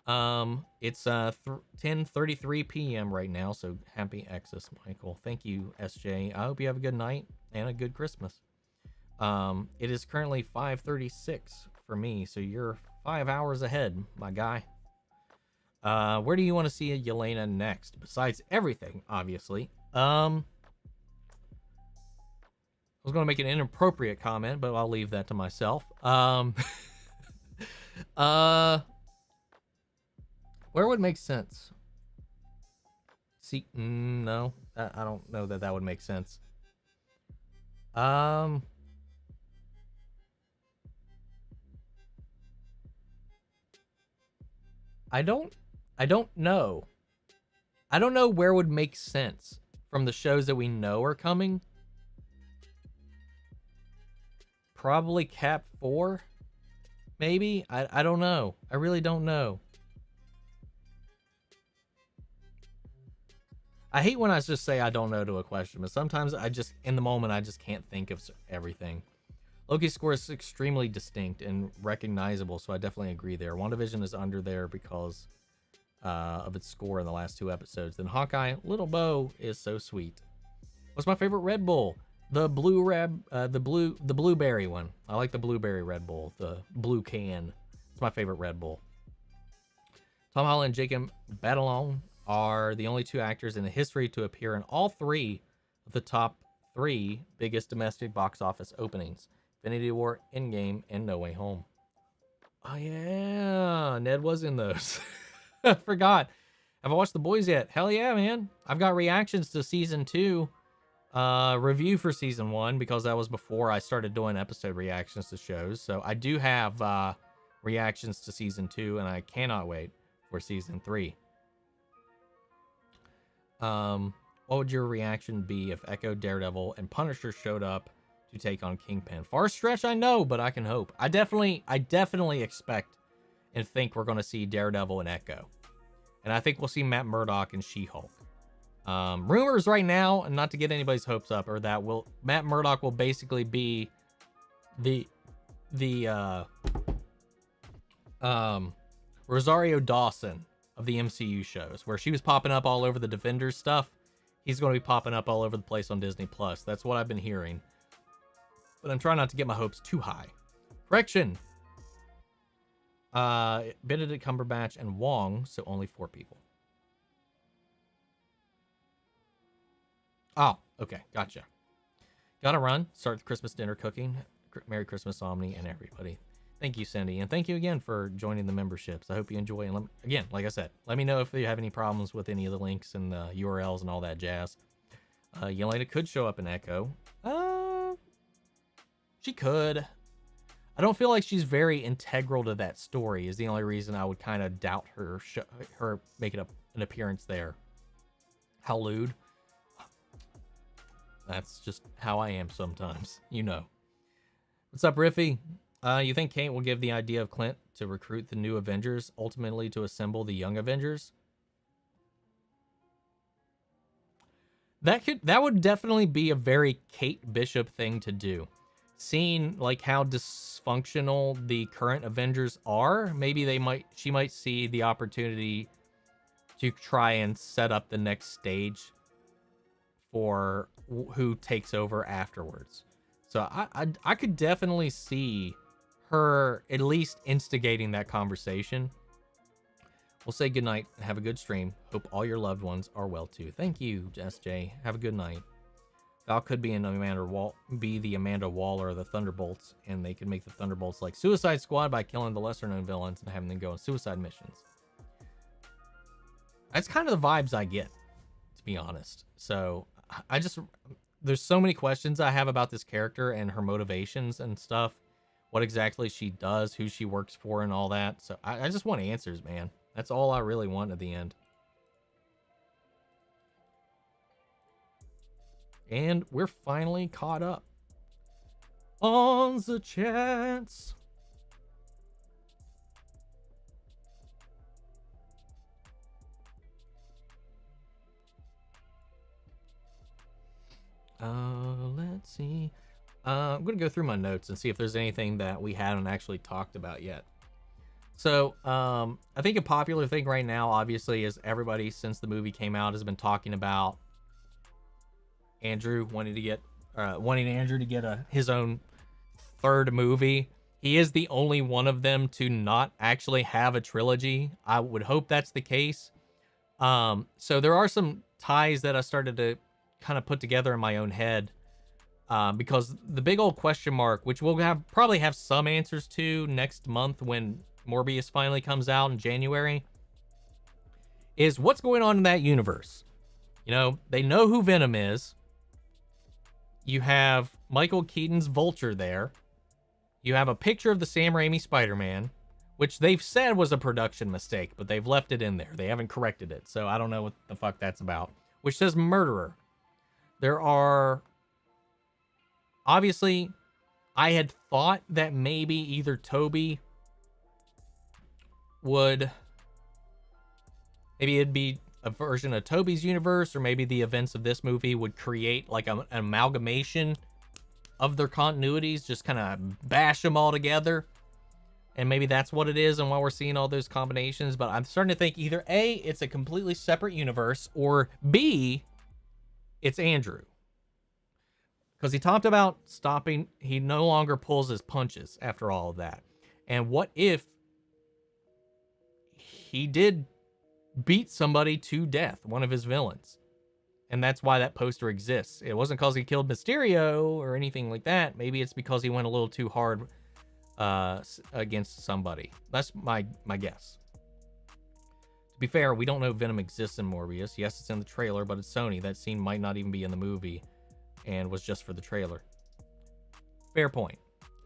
A: It's 10:33 p.m. right now, so happy Xmas, Michael. Thank you, SJ. I hope you have a good night and a good Christmas. It is currently 5:36 for me, so you're 5 hours ahead, my guy. Where do you want to see Yelena next? Besides everything, obviously. I was going to make an inappropriate comment, but I'll leave that to myself. Where would make sense? See, no, I don't know that would make sense. I don't know. I don't know where would make sense from the shows that we know are coming. Probably Cap 4, maybe. I don't know. I really don't know. I hate when I just say I don't know to a question, but sometimes I just, in the moment, I just can't think of everything. Loki's score is extremely distinct and recognizable, so I definitely agree there. WandaVision is under there because of its score in the last 2 episodes. Then Hawkeye, Little Bo is so sweet. What's my favorite Red Bull? The blueberry one. I like the blueberry Red Bull, the blue can. It's my favorite Red Bull. Tom Holland and Jacob Batalon are the only 2 actors in the history to appear in all 3 of the top 3 biggest domestic box office openings: Infinity War, Endgame, and No Way Home. Oh yeah, Ned was in those. I forgot. Have I watched The Boys yet? Hell yeah, man. I've got reactions to season 2, review for season 1, because that was before I started doing episode reactions to shows. So I do have reactions to season 2, and I cannot wait for season 3. What would your reaction be if Echo, Daredevil, and Punisher showed up to take on Kingpin? Far stretch, I know, but I can hope. I definitely expect and think we're going to see Daredevil and Echo. And I think we'll see Matt Murdock and She-Hulk. Rumors right now, and not to get anybody's hopes up, are that Matt Murdock will basically be the Rosario Dawson of the MCU shows, where she was popping up all over the Defenders stuff. He's going to be popping up all over the place on Disney Plus. That's what I've been hearing. But I'm trying not to get my hopes too high. Correction. Benedict Cumberbatch and Wong, so only 4 people. Oh, okay, gotcha. Gotta run. Start the Christmas dinner cooking. Merry Christmas, Omni, and everybody. Thank you, Cindy, and thank you again for joining the memberships. I hope you enjoy. And again, like I said, let me know if you have any problems with any of the links and the URLs and all that jazz. Yelena could show up in Echo. She could. I don't feel like she's very integral to that story, is the only reason I would kind of doubt her making an appearance there. How lewd. That's just how I am sometimes, you know. What's up, Riffy? You think Kate will give the idea of Clint to recruit the new Avengers, ultimately to assemble the young Avengers? That would definitely be a very Kate Bishop thing to do. Seeing like how dysfunctional the current Avengers are, maybe she might see the opportunity to try and set up the next stage for who takes over afterwards. So I could definitely see her at least instigating that conversation. We'll say goodnight and have a good stream. Hope all your loved ones are well too. Thank you, SJ. Have a good night. Val could be the Amanda Waller of the Thunderbolts, and they could make the Thunderbolts like Suicide Squad by killing the lesser known villains and having them go on suicide missions. That's kind of the vibes I get, to be honest. So there's so many questions I have about this character and her motivations and stuff. What exactly she does, who she works for, and all that. So I just want answers, man. That's all I really want at the end. And we're finally caught up. On the chance. Let's see. I'm going to go through my notes and see if there's anything that we haven't actually talked about yet. So, I think a popular thing right now, obviously, is everybody, since the movie came out, has been talking about Andrew wanting Andrew to get his own 3rd movie. He is the only one of them to not actually have a trilogy. I would hope that's the case. So there are some ties that I started to kind of put together in my own head. Because the big old question mark, which we'll probably have some answers to next month when Morbius finally comes out in January, is what's going on in that universe. You know, they know who Venom is. You have Michael Keaton's Vulture there. You have a picture of the Sam Raimi Spider-Man. which they've said was a production mistake, but they've left it in there. They haven't corrected it, so I don't know what the fuck that's about. Which says murderer. There are... Obviously, I had thought that maybe either Toby would... Maybe it'd be a version of Toby's universe, or maybe the events of this movie would create like an amalgamation of their continuities, just kind of bash them all together. And maybe that's what it is, and why we're seeing all those combinations. But I'm starting to think either A, it's a completely separate universe, or B, it's Andrew. Because he talked about stopping, he no longer pulls his punches after all of that. And what if he did beat somebody to death, one of his villains? And that's why that poster exists. It wasn't because he killed Mysterio or anything like that. Maybe it's because he went a little too hard against somebody. That's my guess. To be fair, we don't know Venom exists in Morbius. Yes, it's in the trailer, but it's Sony. That scene might not even be in the movie and was just for the trailer. Fair point.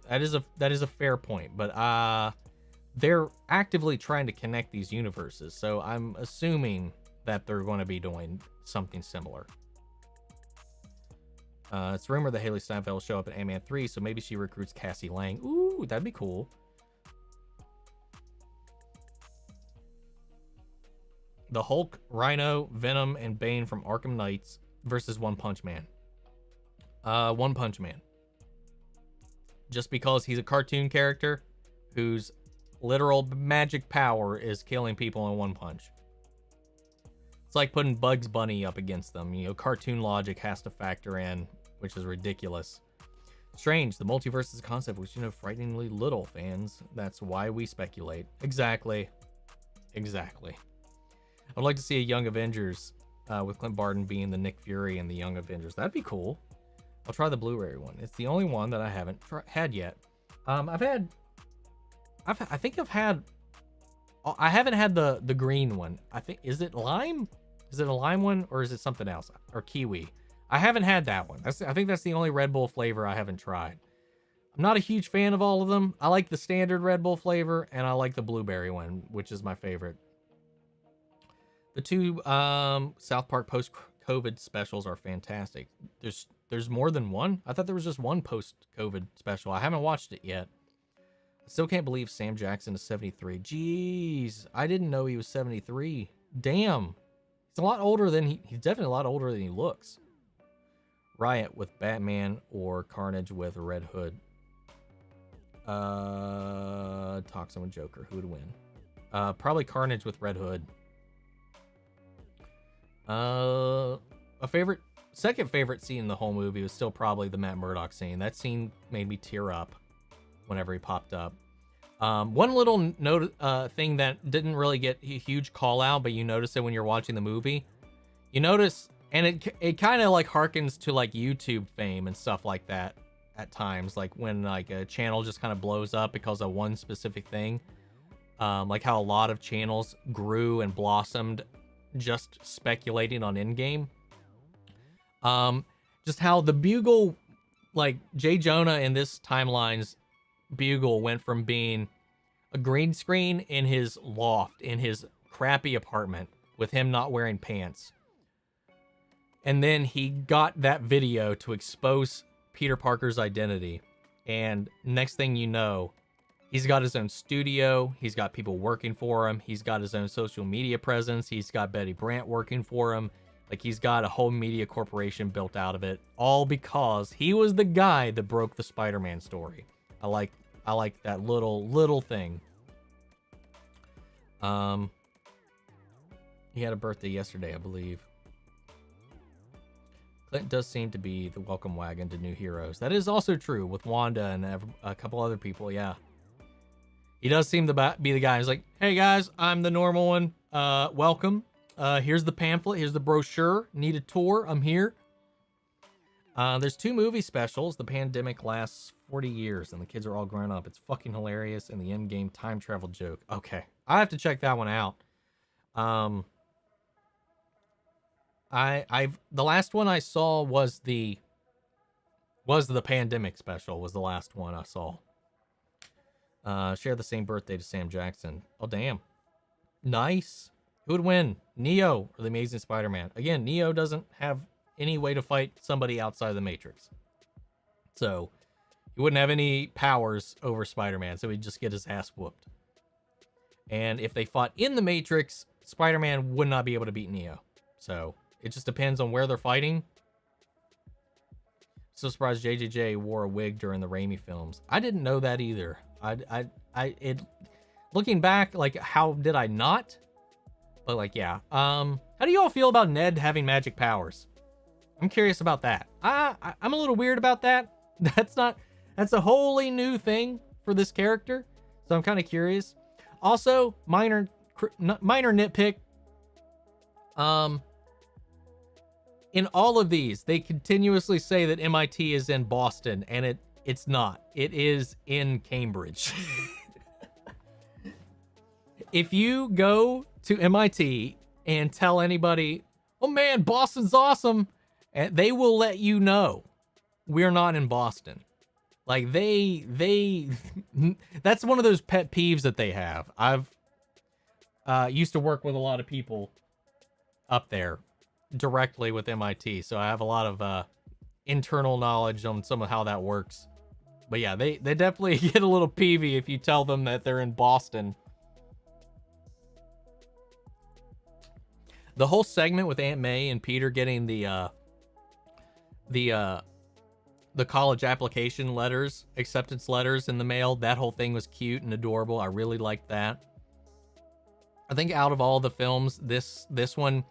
A: That is a fair point, but they're actively trying to connect these universes, so I'm assuming that they're going to be doing something similar. It's rumored that Haley Steinfeld will show up in Ant-Man 3, so maybe she recruits Cassie Lang. Ooh, that'd be cool. The Hulk, Rhino, Venom, and Bane from Arkham Knights versus One Punch Man. One Punch Man. Just because he's a cartoon character whose literal magic power is killing people in one punch. It's like putting Bugs Bunny up against them. You know, cartoon logic has to factor in, which is ridiculous. Strange, the multiverse is a concept which you know frighteningly little fans. That's why we speculate. Exactly. I'd like to see a Young Avengers with Clint Barton being the Nick Fury and the Young Avengers. That'd be cool. I'll try the Blu-ray one. It's the only one that I haven't had yet. I haven't had the green one. I think, is it lime? Is it a lime one, or is it something else? Or kiwi? I haven't had that one. I think that's the only Red Bull flavor I haven't tried. I'm not a huge fan of all of them. I like the standard Red Bull flavor, and I like the blueberry one, which is my favorite. The two South Park post-COVID specials are fantastic. There's more than one? I thought there was just one post-COVID special. I haven't watched it yet. I still can't believe Sam Jackson is 73. Jeez, I didn't know he was 73. Damn. He's a lot older than he's definitely a lot older than he looks. Riot with Batman or Carnage with Red Hood. Toxin with Joker. Who would win? Probably Carnage with Red Hood. Second favorite scene in the whole movie was still probably the Matt Murdock scene. That scene made me tear up whenever he popped up. One little note thing that didn't really get a huge call out, but you notice it when you're watching the movie. You notice, and it kind of like harkens to like YouTube fame and stuff like that at times, like when like a channel just kind of blows up because of one specific thing. Like how a lot of channels grew and blossomed just speculating on Endgame. Just how the Bugle, like Jay Jonah in this timeline's Bugle went from being a green screen in his loft, in his crappy apartment with him not wearing pants. And then he got that video to expose Peter Parker's identity. And next thing you know, he's got his own studio. He's got people working for him. He's got his own social media presence. He's got Betty Brant working for him. Like, he's got a whole media corporation built out of it, all because he was the guy that broke the Spider-Man story. I like that little thing. He had a birthday yesterday, I believe. Clint does seem to be the welcome wagon to new heroes. That is also true with Wanda and a couple other people, yeah. He does seem to be the guy who's like, hey guys, I'm the normal one. Welcome. Here's the pamphlet. Here's the brochure. Need a tour? I'm here. There's 2 movie specials. The pandemic lasts 40 years and the kids are all grown up. It's fucking hilarious. And the Endgame time travel joke. Okay. I have to check that one out. The last one I saw was the pandemic special was the last one I saw. Share the same birthday to Sam Jackson. Oh, damn. Nice. Who would win, Neo or the Amazing Spider-Man? Again, Neo doesn't have any way to fight somebody outside of the Matrix. So he wouldn't have any powers over Spider-Man, so he'd just get his ass whooped. And if they fought in the Matrix, Spider-Man would not be able to beat Neo. So it just depends on where they're fighting. So surprised JJJ wore a wig during the Raimi films. I didn't know that either. Looking back, like, how did I not? But like, yeah. How do you all feel about Ned having magic powers? I'm curious about that. I'm a little weird about that. That's a wholly new thing for this character. So I'm kind of curious. Also, minor nitpick. In all of these, they continuously say that MIT is in Boston, and it's not. It is in Cambridge. If you go to MIT and tell anybody, oh man, Boston's awesome, and they will let you know we're not in Boston. Like that's one of those pet peeves that they have. I've used to work with a lot of people up there directly with MIT, so I have a lot of internal knowledge on some of how that works. But yeah, they definitely get a little peevy if you tell them that they're in Boston. The whole segment with Aunt May and Peter getting the college application letters, acceptance letters in the mail, that whole thing was cute and adorable. I really liked that. I think out of all the films, this one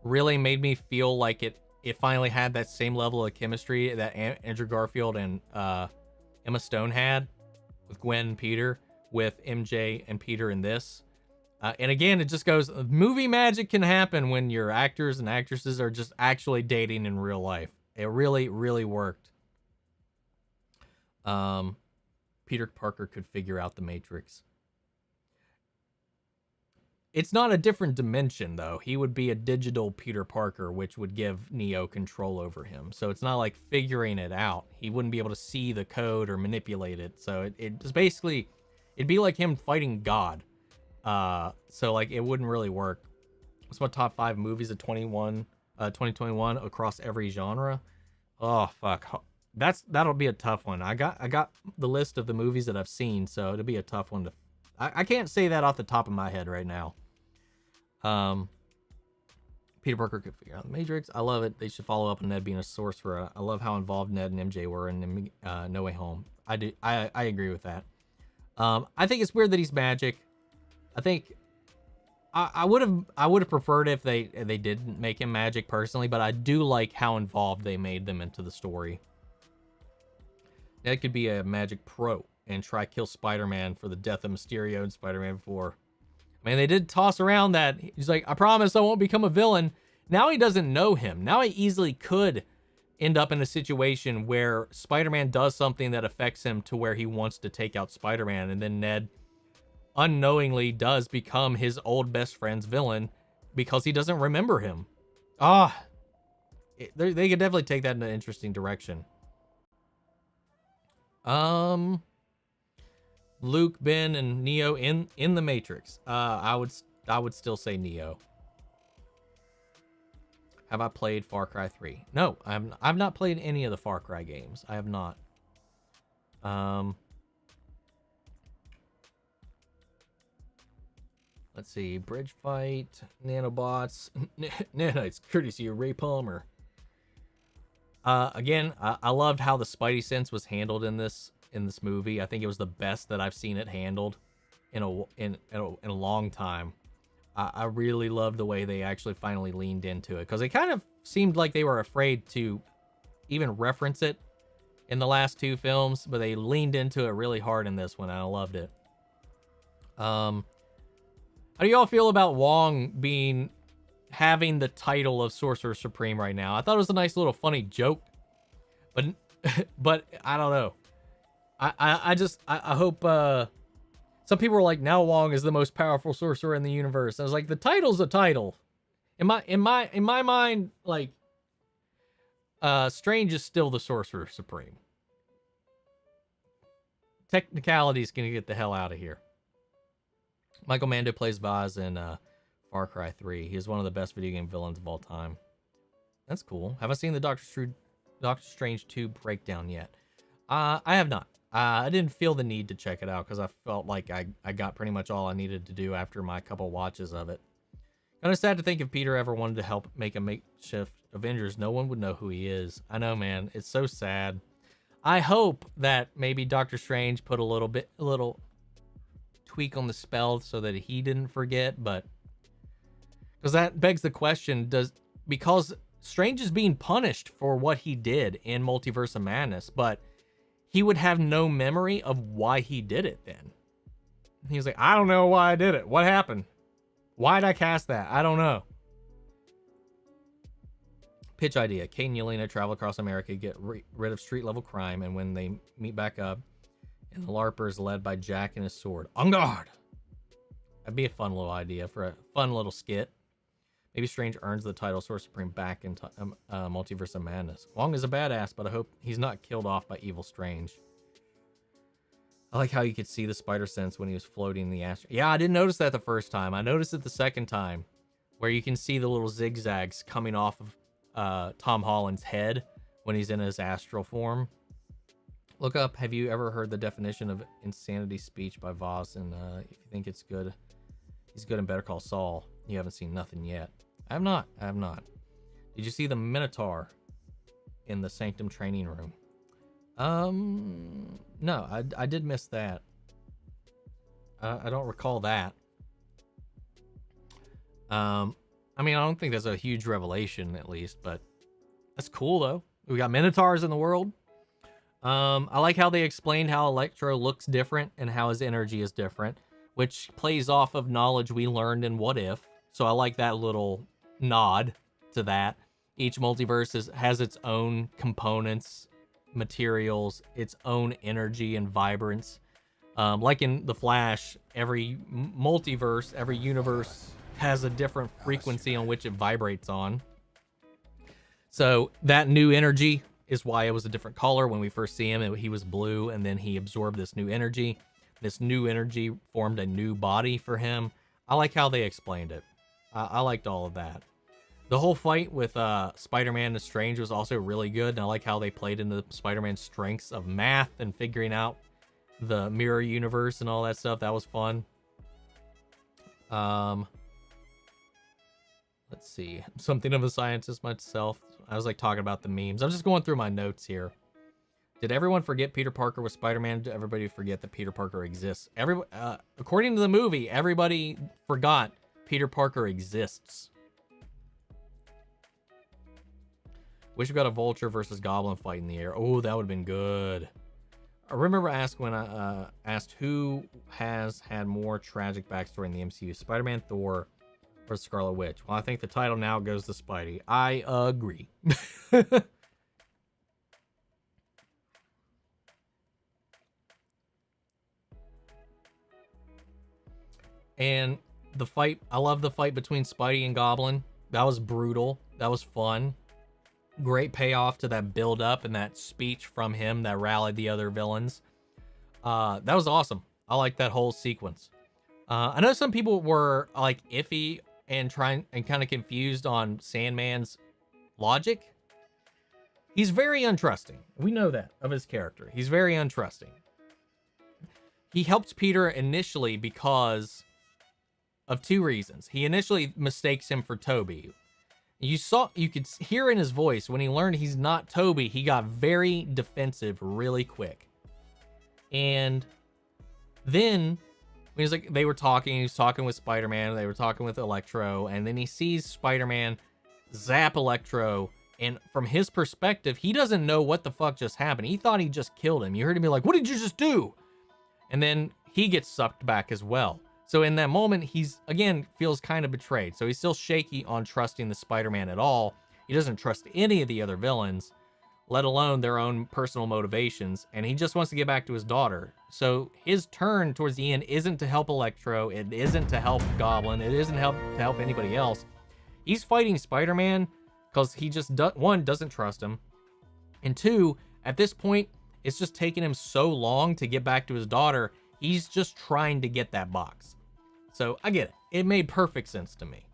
A: really made me feel like it finally had that same level of chemistry that Andrew Garfield and Emma Stone had with Gwen and Peter, with MJ and Peter in this. And again, it just goes, movie magic can happen when your actors and actresses are just actually dating in real life. It really, really worked. Peter Parker could figure out the Matrix. It's not a different dimension, though. He would be a digital Peter Parker, which would give Neo control over him. So it's not like figuring it out. He wouldn't be able to see the code or manipulate it. So it just basically, it'd be like him fighting God. So like it wouldn't really work. What's my top 5 movies of 2021 across every genre? Oh fuck, that'll be a tough one. I got the list of the movies that I've seen, so it'll be a tough one to. I can't say that off the top of my head right now. Peter Parker could figure out the Matrix. I love it. They should follow up on Ned being a sorcerer. I love how involved Ned and MJ were in No Way Home. I do. I agree with that. I think it's weird that he's magic. I think I would have preferred if they didn't make him magic personally, but I do like how involved they made them into the story. Ned could be a magic pro and try kill Spider-Man for the death of Mysterio in Spider-Man 4. Man, they did toss around that. He's like, I promise I won't become a villain. Now he doesn't know him. Now he easily could end up in a situation where Spider-Man does something that affects him to where he wants to take out Spider-Man, and then Ned unknowingly does become his old best friend's villain because he doesn't remember him. They could definitely take that in an interesting direction. Luke, Ben, and Neo in the Matrix. I would still say Neo. Have I played Far Cry 3? No, I've not played any of the Far Cry games. I have not. Let's see. Bridge fight, nanobots, nanites, courtesy of Ray Palmer. Again, I loved how the Spidey sense was handled in this movie. I think it was the best that I've seen it handled in a long time. I really loved the way they actually finally leaned into it, because it kind of seemed like they were afraid to even reference it in the last 2 films, but they leaned into it really hard in this one, and I loved it. How do y'all feel about Wong having the title of Sorcerer Supreme right now? I thought it was a nice little funny joke, but I don't know. I hope some people were like, now Wong is the most powerful sorcerer in the universe. I was like, the title's a title. In my mind, like, Strange is still the Sorcerer Supreme. technicalities can get the hell out of here. Michael Mando plays Vaz in Far Cry 3. He is one of the best video game villains of all time. That's cool. Haven't seen the Doctor Strange 2 breakdown yet. I have not. I didn't feel the need to check it out because I felt like I got pretty much all I needed to do after my couple watches of it. Kind of sad to think if Peter ever wanted to help make a makeshift Avengers, no one would know who he is. I know, man. It's so sad. I hope that maybe Doctor Strange put a little tweak on the spell so that he didn't forget, but because that begs the question, because Strange is being punished for what he did in Multiverse of Madness, but he would have no memory of why he did it then. He's like, I don't know why I did it. What happened? Why'd I cast that? I don't know. Pitch idea. Kate and Yelena travel across America, get rid of street-level crime, and when they meet back up, and the LARPer is led by Jack and his sword. On guard! That'd be a fun little idea for a fun little skit. Maybe Strange earns the title Sorcerer Supreme back in Multiverse of Madness. Wong is a badass, but I hope he's not killed off by Evil Strange. I like how you could see the spider sense when he was floating in the astral. Yeah, I didn't notice that the first time. I noticed it the second time, where you can see the little zigzags coming off of Tom Holland's head when he's in his astral form. Look up, have you ever heard the definition of insanity speech by Voss? And if you think it's good, he's good in Better Call Saul. You haven't seen nothing yet. I have not. Did you see the Minotaur in the Sanctum training room? No, I did miss that. I don't recall that. I mean, I don't think that's a huge revelation, at least, but that's cool, though. We got Minotaurs in the world. I like how they explained how Electro looks different and how his energy is different, which plays off of knowledge we learned in What If. So I like that little nod to that. Each multiverse has its own components, materials, its own energy and vibrance. Like in The Flash, every multiverse, every universe has a different frequency on which it vibrates on. So that new energy is why it was a different color. When we first see him, he was blue, and then he absorbed this new energy. This new energy formed a new body for him. I like how they explained it. I liked all of that. The whole fight with Spider-Man and Strange was also really good, and I like how they played into Spider-Man's strengths of math and figuring out the mirror universe and all that stuff. That was fun. Let's see. I'm something of a scientist myself. I was like talking about the memes. I'm just going through my notes here. Did everyone forget Peter Parker was Spider-Man? Did everybody forget that Peter Parker exists? According to the movie, everybody forgot Peter Parker exists. Wish we got a Vulture versus Goblin fight in the air. Oh, that would have been good. I remember when I asked who has had more tragic backstory in the MCU, Spider-Man, Thor, or Scarlet Witch. Well, I think the title now goes to Spidey. I agree. And the fight, I love the fight between Spidey and Goblin. That was brutal. That was fun. Great payoff to that build up and that speech from him that rallied the other villains. That was awesome. I like that whole sequence. I know some people were like iffy and kind of confused on Sandman's logic. He's very untrusting. We know that of his character. He's very untrusting. He helps Peter initially because of two reasons. He initially mistakes him for Toby. You could hear in his voice when he learned he's not Toby, he got very defensive really quick. And then he was like, he was talking with Spider-Man, they were talking with Electro, and then he sees Spider-Man zap Electro, and from his perspective, he doesn't know what the fuck just happened. He thought he just killed him. You heard him be like, what did you just do? And then he gets sucked back as well. So in that moment, he's, again, feels kind of betrayed. So he's still shaky on trusting the Spider-Man at all. He doesn't trust any of the other villains, let alone their own personal motivations. And he just wants to get back to his daughter. So his turn towards the end isn't to help Electro. It isn't to help Goblin. It isn't to help anybody else. He's fighting Spider-Man because he just, one, doesn't trust him. And two, at this point, It's just taking him so long to get back to his daughter. He's just trying to get that box. So I get it. It made perfect sense to me.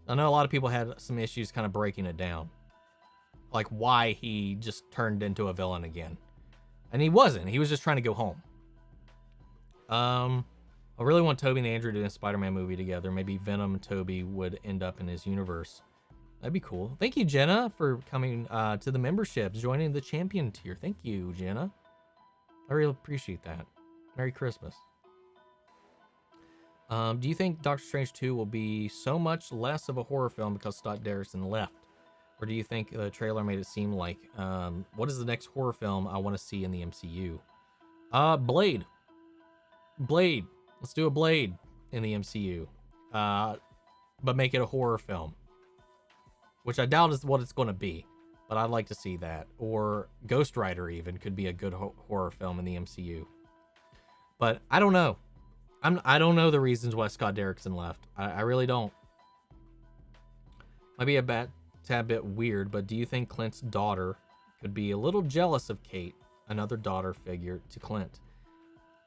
A: I know a lot of people had some issues kind of breaking it down. Like why he just turned into a villain again. And he wasn't. He was just trying to go home. I really want Tobey and Andrew to do a Spider-Man movie together. Maybe Venom and Tobey would end up in his universe. That'd be cool. Thank you, Jenna, for coming to the membership, joining the champion tier. Thank you, Jenna. I really appreciate that. Merry Christmas. Do you think Doctor Strange 2 will be so much less of a horror film because Scott Derrickson left? Or do you think the trailer made it seem like, what is the next horror film I want to see in the MCU? Blade. Blade. Let's do a Blade in the MCU. But make it a horror film. Which I doubt is what it's going to be. But I'd like to see that. Or Ghost Rider even could be a good horror film in the MCU. But I don't know. I don't know the reasons why Scott Derrickson left. I really don't. Might be a tad bit weird, but do you think Clint's daughter could be a little jealous of Kate, another daughter figure to Clint?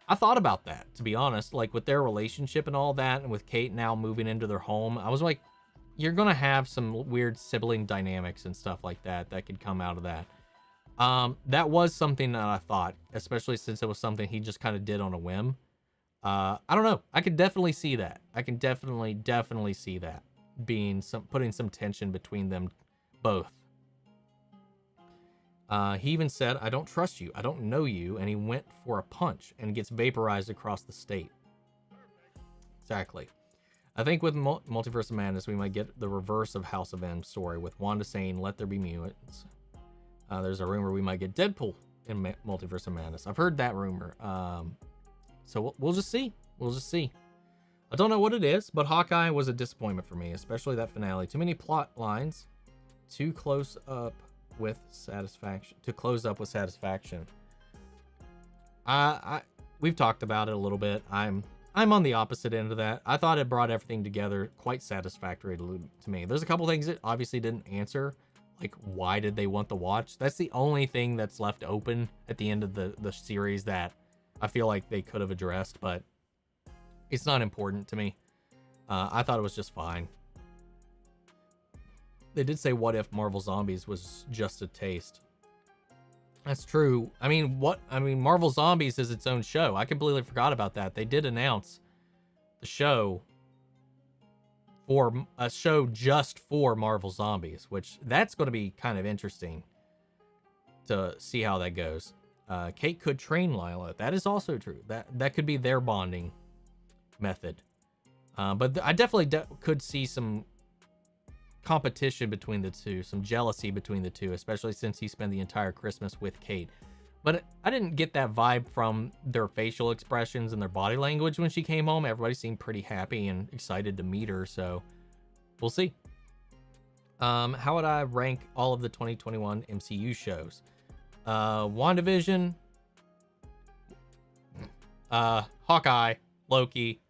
A: I thought about that, to be honest. Like with their relationship and all that, and with Kate now moving into their home, I was like, you're gonna have some weird sibling dynamics and stuff like that could come out of that. That was something that I thought, especially since it was something he just kind of did on a whim. I don't know. I could definitely see that. I can definitely see that being putting some tension between them both. He even said, "I don't trust you. I don't know you," and he went for a punch and gets vaporized across the state. Exactly. I think with Multiverse of Madness, we might get the reverse of House of M story with Wanda saying, "Let there be mutants." There's a rumor we might get Deadpool in Multiverse of Madness. I've heard that rumor. So we'll just see. We'll just see. I don't know what it is, but Hawkeye was a disappointment for me, especially that finale. Too many plot lines, too close up with satisfaction. To close up with satisfaction. We've talked about it a little bit. I'm on the opposite end of that. I thought it brought everything together quite satisfactory to me. There's a couple things it obviously didn't answer, like why did they want the watch? That's the only thing that's left open at the end of the series that I feel like they could have addressed, but it's not important to me. I thought it was just fine. They did say, what if Marvel Zombies was just a taste? That's true. I mean, Marvel Zombies is its own show. I completely forgot about that. They did announce the show for a show just for Marvel Zombies, which that's going to be kind of interesting to see how that goes. Kate could train Lila. That is also true. That could be their bonding method. But I definitely could see some competition between the two, some jealousy between the two, especially since he spent the entire Christmas with Kate. But I didn't get that vibe from their facial expressions and their body language when she came home. Everybody seemed pretty happy and excited to meet her, so we'll see. How would I rank all of the 2021 MCU shows? WandaVision, Hawkeye, Loki,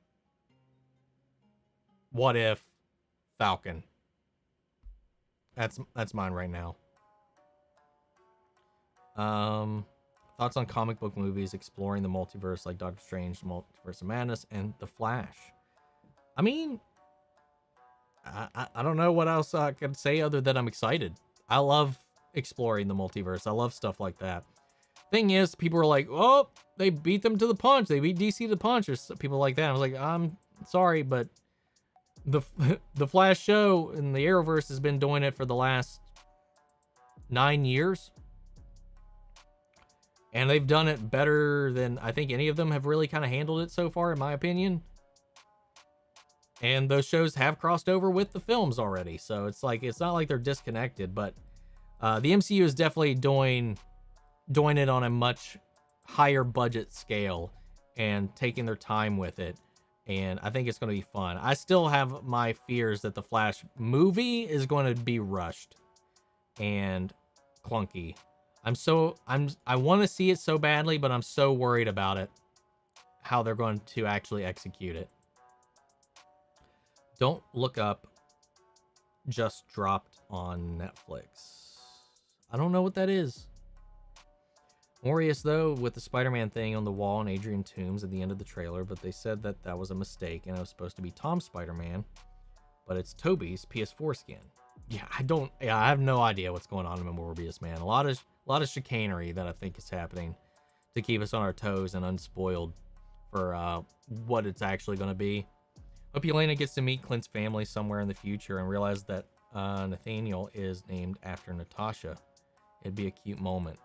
A: What If, Falcon. That's mine right now. Thoughts on comic book movies exploring the multiverse like Doctor Strange, Multiverse of Madness, and The Flash. I mean, I don't know what else I could say other than I'm excited. I love exploring the multiverse. I love stuff like that. Thing is, people are like, oh, they beat them to the punch. They beat DC to the punch, or people like that. I was like, I'm sorry, but the Flash show in the Arrowverse has been doing it for the last 9 years. And they've done it better than I think any of them have really kind of handled it so far, in my opinion. And those shows have crossed over with the films already. So it's like, it's not like they're disconnected, but the MCU is definitely doing it on a much higher budget scale and taking their time with it. And I think it's going to be fun. I still have my fears that the Flash movie is going to be rushed and clunky. I want to see it so badly, but I'm so worried about it, how they're going to actually execute it. Don't Look Up just dropped on Netflix. I don't know what that is. Morius, though, with the Spider-Man thing on the wall in Adrian Toombs at the end of the trailer, but they said that that was a mistake and it was supposed to be Tom's Spider-Man, but it's Toby's PS4 skin. Yeah, I have no idea what's going on in Morbius, man. A lot of chicanery that I think is happening to keep us on our toes and unspoiled for what it's actually going to be. Hope Yelena gets to meet Clint's family somewhere in the future and realize that Nathaniel is named after Natasha. It'd be a cute moment.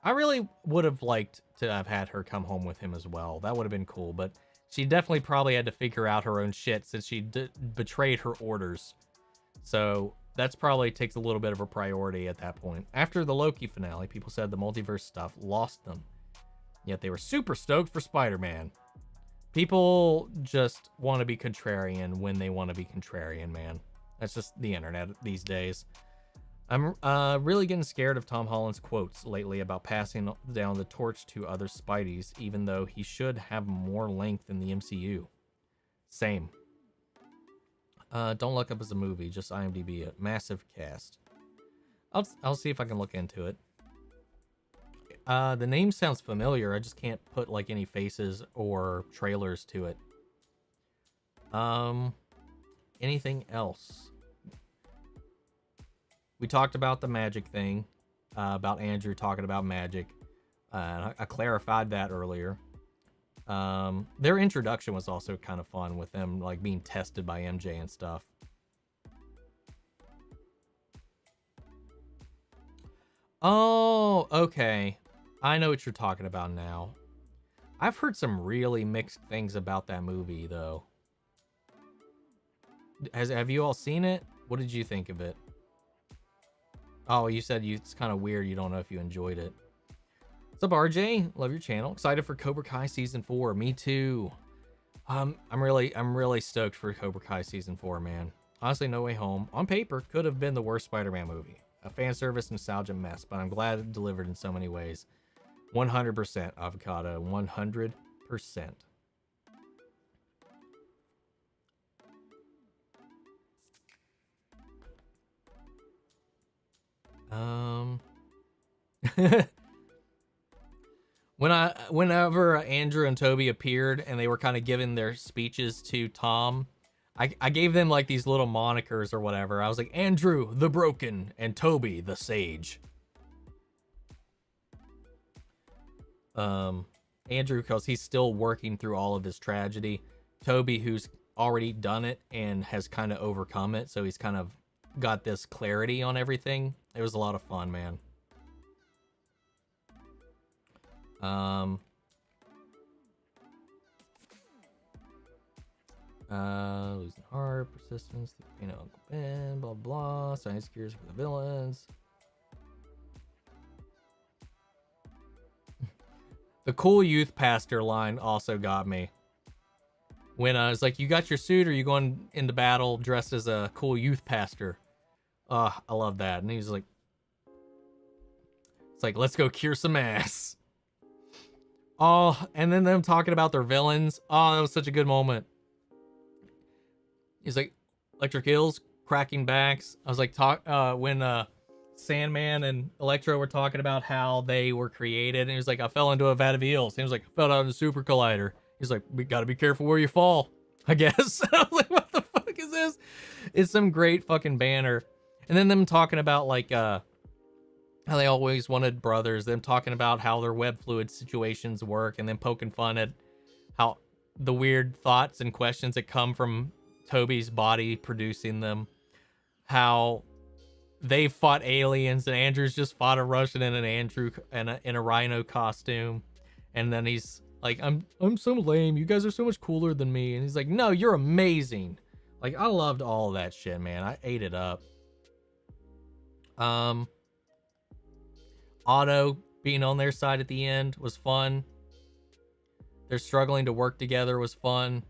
A: I really would have liked to have had her come home with him as well. That would have been cool, but she definitely probably had to figure out her own shit since she betrayed her orders. So that's probably takes a little bit of a priority at that point. After the Loki finale, people said the multiverse stuff lost them. Yet they were super stoked for Spider-Man. People just want to be contrarian when they want to be contrarian, man. That's just the internet these days. I'm really getting scared of Tom Holland's quotes lately about passing down the torch to other Spideys, even though he should have more length in the MCU. Same. Don't Look Up as a movie, just IMDb it. Massive cast. I'll see if I can look into it. The name sounds familiar. I just can't put like any faces or trailers to it. Anything else? We talked about the magic thing, about Andrew talking about magic. I clarified that earlier. Their introduction was also kind of fun with them like being tested by MJ and stuff. Oh, okay. I know what you're talking about now. I've heard some really mixed things about that movie, though. Have you all seen it? What did you think of it? Oh, you said it's kind of weird. You don't know if you enjoyed it. What's up, RJ? Love your channel. Excited for Cobra Kai season 4. Me too. I'm really stoked for Cobra Kai season 4, man. Honestly, No Way Home on paper could have been the worst Spider-Man movie. A fan service nostalgia mess, but I'm glad it delivered in so many ways. 100% avocado. 100%. Whenever Andrew and Toby appeared and they were kind of giving their speeches to Tom, I gave them like these little monikers or whatever. I was like, Andrew the Broken and Toby the Sage. Andrew, because he's still working through all of his tragedy. Toby, who's already done it and has kind of overcome it, so he's kind of got this clarity on everything. It was a lot of fun, man. Losing heart, persistence, you know, Uncle Ben, blah blah, science cures for the villains. The cool youth pastor line also got me. When I was like, you got your suit, or you going into battle dressed as a cool youth pastor? I love that. And he's like, it's like, let's go cure some ass. Oh, and then them talking about their villains. Oh, that was such a good moment. He's like, electric eels, cracking backs. I was like, when Sandman and Electro were talking about how they were created, and he was like, I fell into a vat of eels. And he was like, I fell out of the super collider. He's like, we gotta be careful where you fall, I guess. I was like, what the fuck is this? It's some great fucking banner. And then them talking about like how they always wanted brothers, them talking about how their web fluid situations work, and then poking fun at how the weird thoughts and questions that come from Toby's body producing them, how they fought aliens and Andrew's just fought a Russian in a rhino costume, and then he's like, I'm so lame, you guys are so much cooler than me, and he's like, no, you're amazing. Like, I loved all of that shit, man. I ate it up. Otto being on their side at the end was fun. They're struggling to work together was fun.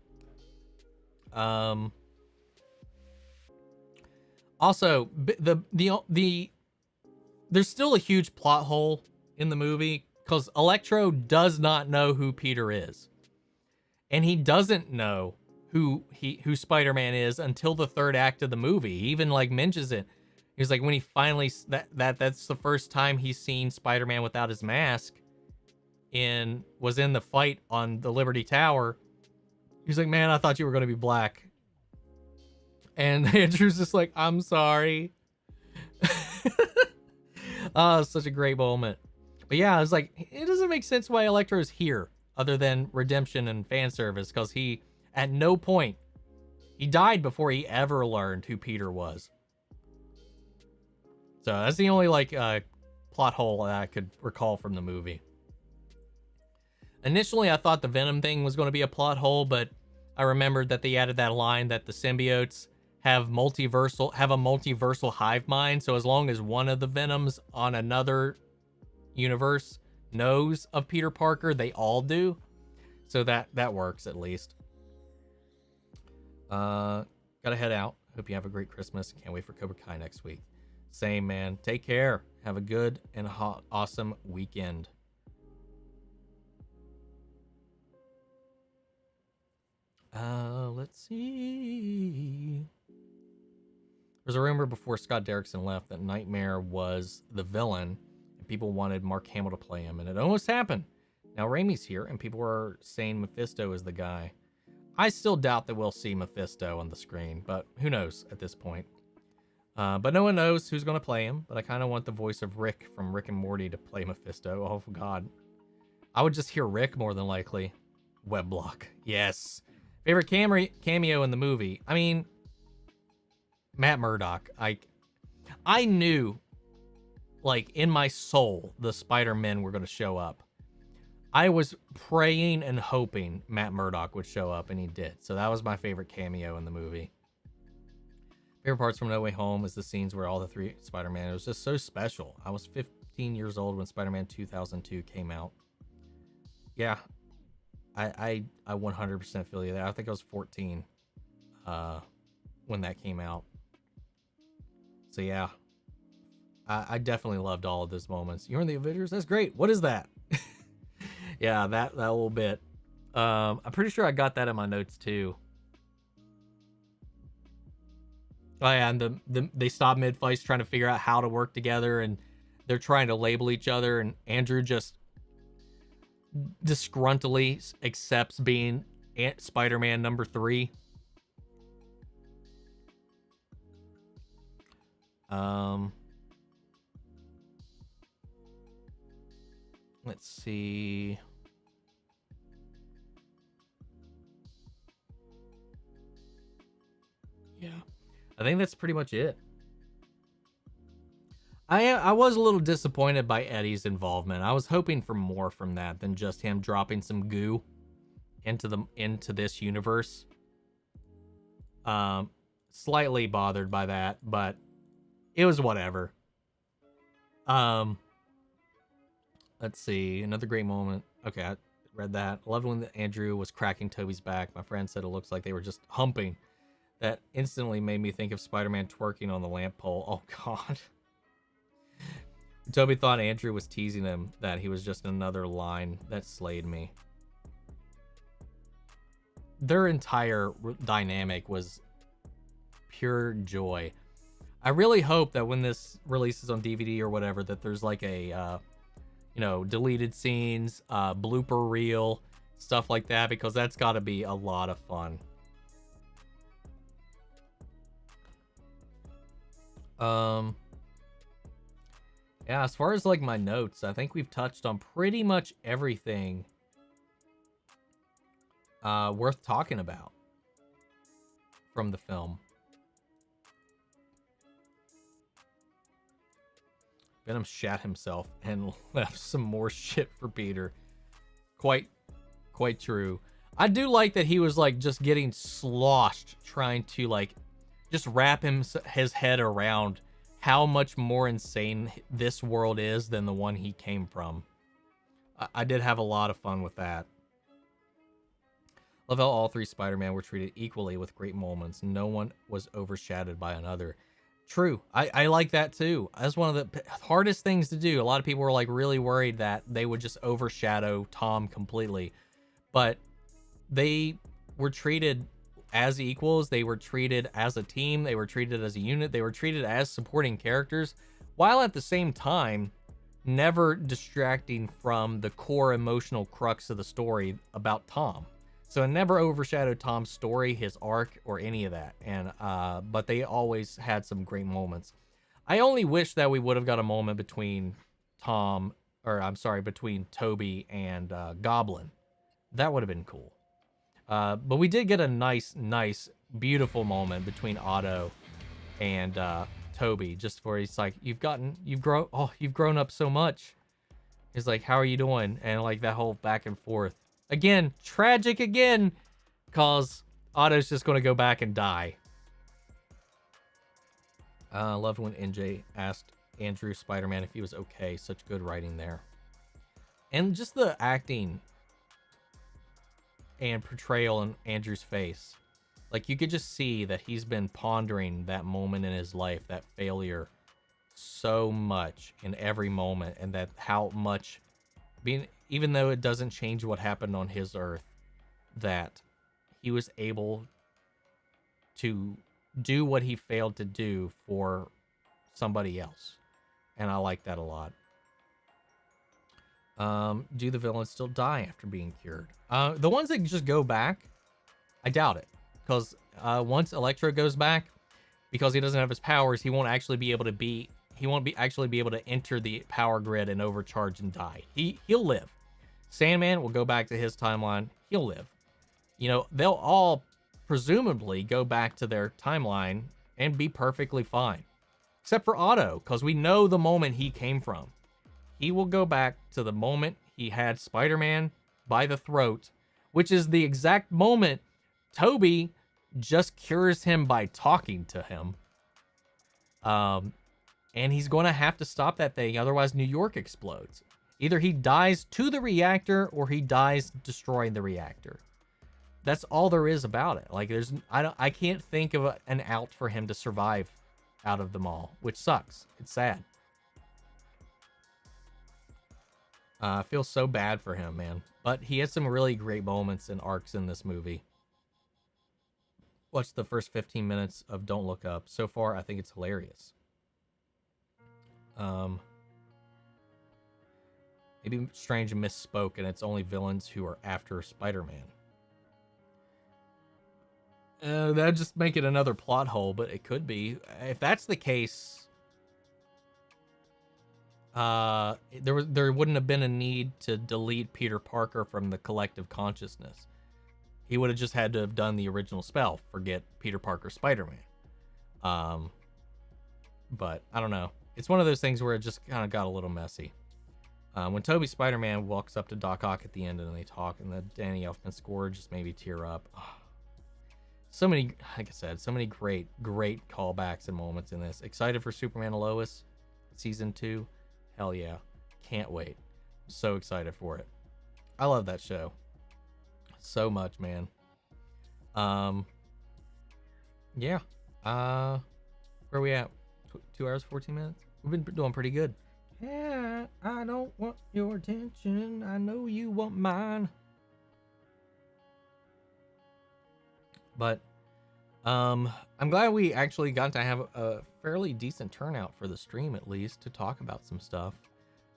A: Also, there's still a huge plot hole in the movie because Electro does not know who Peter is, and he doesn't know who Spider-Man is until the third act of the movie. He even like mentions it. He's like, when he finally that's the first time he's seen Spider-Man without his mask, was in the fight on the Liberty Tower. He's like, man, I thought you were going to be black. And Andrew's just like, I'm sorry. Oh, such a great moment. But yeah, I was like, it doesn't make sense why Electro is here other than redemption and fan service, because he, at no point, he died before he ever learned who Peter was. So that's the only like plot hole that I could recall from the movie. Initially, I thought the Venom thing was going to be a plot hole, but I remembered that they added that line that the symbiotes have a multiversal hive mind. So as long as one of the Venoms on another universe knows of Peter Parker, they all do. So that works at least. Gotta head out. Hope you have a great Christmas. Can't wait for Cobra Kai next week. Same, man. Take care. Have a good and awesome weekend. Let's see. There's a rumor before Scott Derrickson left that Nightmare was the villain and people wanted Mark Hamill to play him, and it almost happened. Now Raimi's here and people are saying Mephisto is the guy. I still doubt that we'll see Mephisto on the screen, but who knows at this point. But no one knows who's going to play him, but I kind of want the voice of Rick from Rick and Morty to play Mephisto. Oh, God. I would just hear Rick more than likely. Webblock. Yes. Favorite cameo in the movie? I mean, Matt Murdock. I knew, like, in my soul, the Spider-Men were going to show up. I was praying and hoping Matt Murdock would show up, and he did. So that was my favorite cameo in the movie. Favorite parts from No Way Home is the scenes where all the three Spider-Man, it was just so special. I was 15 years old when Spider-Man 2002 came out. Yeah, I 100% feel you there. I think I was 14 when that came out. So yeah, I definitely loved all of those moments. You're in the Avengers? That's great. What is that? Yeah, that little bit. I'm pretty sure I got that in my notes too. Oh yeah, and they stop mid-fight trying to figure out how to work together, and they're trying to label each other, and Andrew just disgruntledly accepts being Spider-Man number 3. Let's see. Yeah, I think that's pretty much it. I was a little disappointed by Eddie's involvement. I was hoping for more from that than just him dropping some goo into this universe. Slightly bothered by that, but it was whatever. Let's see, another great moment. Okay, I read that. I loved when Andrew was cracking Toby's back. My friend said it looks like they were just humping. That instantly made me think of Spider-Man twerking on the lamp pole. Oh God. Toby thought Andrew was teasing him, that he was just another line. That slayed me. Their entire dynamic was pure joy. I really hope that when this releases on DVD or whatever, that there's like a, deleted scenes, blooper reel, stuff like that, because that's got to be a lot of fun. Yeah, as far as like my notes, I think we've touched on pretty much everything worth talking about from the film. Venom shat himself and left some more shit for Peter. Quite true. I do like that he was like just getting sloshed trying to like just wrap his head around how much more insane this world is than the one he came from. I did have a lot of fun with that. Love how all 3 Spider-Man were treated equally with great moments. No one was overshadowed by another. True. I like that too. That's one of the hardest things to do. A lot of people were like really worried that they would just overshadow Tom completely. But they were treated as equals. They were treated as a team. They were treated as a unit. They were treated as supporting characters, while at the same time never distracting from the core emotional crux of the story about Tom. So it never overshadowed Tom's story, his arc, or any of that. And but they always had some great moments. I only wish that we would have got a moment between between Toby and Goblin. That would have been cool. But we did get a nice, beautiful moment between Otto and Toby, just where he's like, you've grown up so much. He's like, how are you doing? And like that whole back and forth. Again, tragic again, cause Otto's just gonna go back and die. I loved when NJ asked Andrew Spider-Man if he was okay. Such good writing there. And just the acting and portrayal in Andrew's face. Like, you could just see that he's been pondering that moment in his life, that failure, so much in every moment, and that how much even though it doesn't change what happened on his Earth, that he was able to do what he failed to do for somebody else. And I like that a lot. Do the villains still die after being cured? The ones that just go back, I doubt it. Because once Electro goes back, because he doesn't have his powers, he won't actually be able to enter the power grid and overcharge and die. He'll live. Sandman will go back to his timeline. He'll live. You know, they'll all presumably go back to their timeline and be perfectly fine. Except for Otto, because we know the moment he came from. He will go back to the moment he had Spider-Man by the throat, which is the exact moment Toby just cures him by talking to him. And he's going to have to stop that thing, otherwise New York explodes. Either he dies to the reactor or he dies destroying the reactor. That's all there is about it. Like, I can't think of an out for him to survive out of them all, which sucks. It's sad. I feel so bad for him, man. But he had some really great moments and arcs in this movie. Watch the first 15 minutes of Don't Look Up. So far, I think it's hilarious. Maybe Strange misspoke and it's only villains who are after Spider-Man. That'd just make it another plot hole, but it could be. If that's the case, there wouldn't have been a need to delete Peter Parker from the collective consciousness. He would have just had to have done the original spell. Forget Peter Parker Spider-Man. But I don't know. It's one of those things where it just kind of got a little messy. When Toby Spider-Man walks up to Doc Ock at the end and they talk, and the Danny Elfman score just made me tear up. So many, like I said, so many great callbacks and moments in this. Excited for Superman and Lois season 2. Hell yeah. Can't wait. I'm so excited for it. I love that show so much, man. Yeah. Where are we at? 2 hours, 14 minutes? We've been doing pretty good. Yeah, I don't want your attention. I know you want mine. But I'm glad we actually got to have a fairly decent turnout for the stream, at least, to talk about some stuff.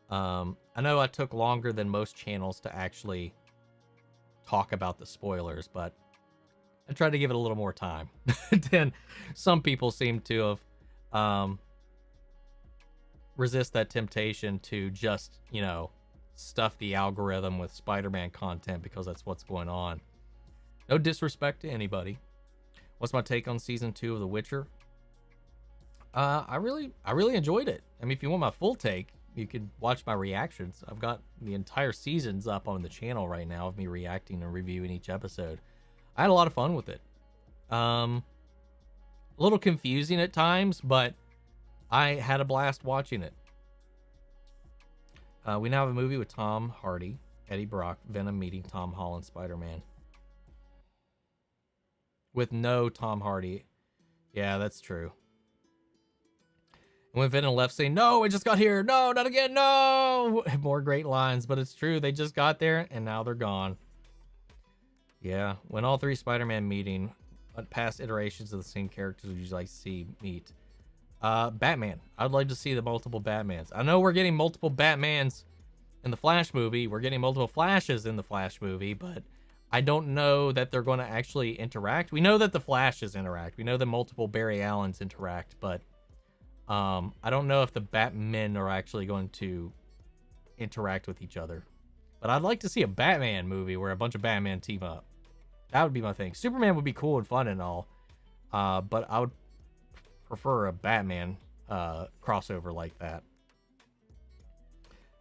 A: I know I took longer than most channels to actually talk about the spoilers, but I tried to give it a little more time than some people seem to have resist that temptation to just, you know, stuff the algorithm with Spider-Man content because that's what's going on. No disrespect to anybody. What's my take on season 2 of The Witcher? I really enjoyed it. I mean, if you want my full take, you can watch my reactions. I've got the entire seasons up on the channel right now of me reacting and reviewing each episode. I had a lot of fun with it. A little confusing at times, but I had a blast watching it. We now have a movie with Tom Hardy, Eddie Brock, Venom meeting Tom Holland, Spider-Man. With no Tom Hardy. Yeah, that's true. And when Venom left saying, no, I just got here. No, not again. No. More great lines, but it's true. They just got there and now they're gone. Yeah, when all three Spider-Man meeting past iterations of the same characters we usually meet. Batman. I'd like to see the multiple Batmans. I know we're getting multiple Batmans in the Flash movie. We're getting multiple Flashes in the Flash movie, but I don't know that they're going to actually interact. We know that the Flashes interact. We know that multiple Barry Allens interact, but I don't know if the Batmen are actually going to interact with each other. But I'd like to see a Batman movie where a bunch of Batman team up. That would be my thing. Superman would be cool and fun and all, but I would prefer a Batman crossover like that.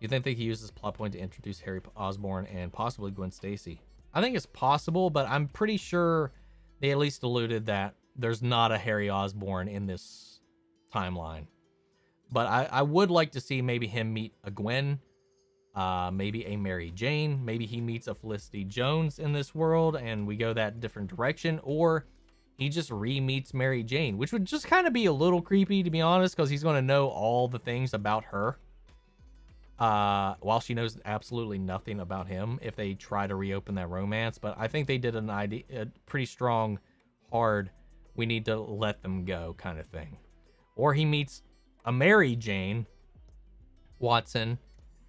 A: You think they could use this plot point to introduce Harry Osborn and possibly Gwen Stacy? I think it's possible, but I'm pretty sure they at least alluded that there's not a Harry Osborn in this timeline. But I would like to see maybe him meet a Gwen, maybe a Mary Jane. Maybe he meets a Felicity Jones in this world and we go that different direction. Or he just re-meets Mary Jane, which would just kind of be a little creepy, to be honest, because he's going to know all the things about her. While she knows absolutely nothing about him if they try to reopen that romance. But I think they did a pretty strong, hard, we need to let them go kind of thing. Or he meets a Mary Jane Watson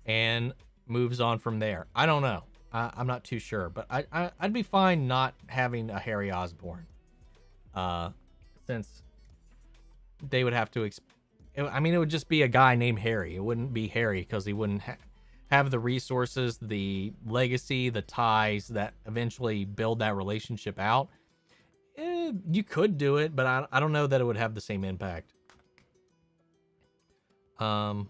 A: and moves on from there. I don't know. I'm not too sure. But I'd be fine not having a Harry Osborn. Since they would have to I mean, it would just be a guy named Harry. It wouldn't be Harry because he wouldn't have the resources, the legacy, the ties that eventually build that relationship out. You could do it, but I don't know that it would have the same impact. I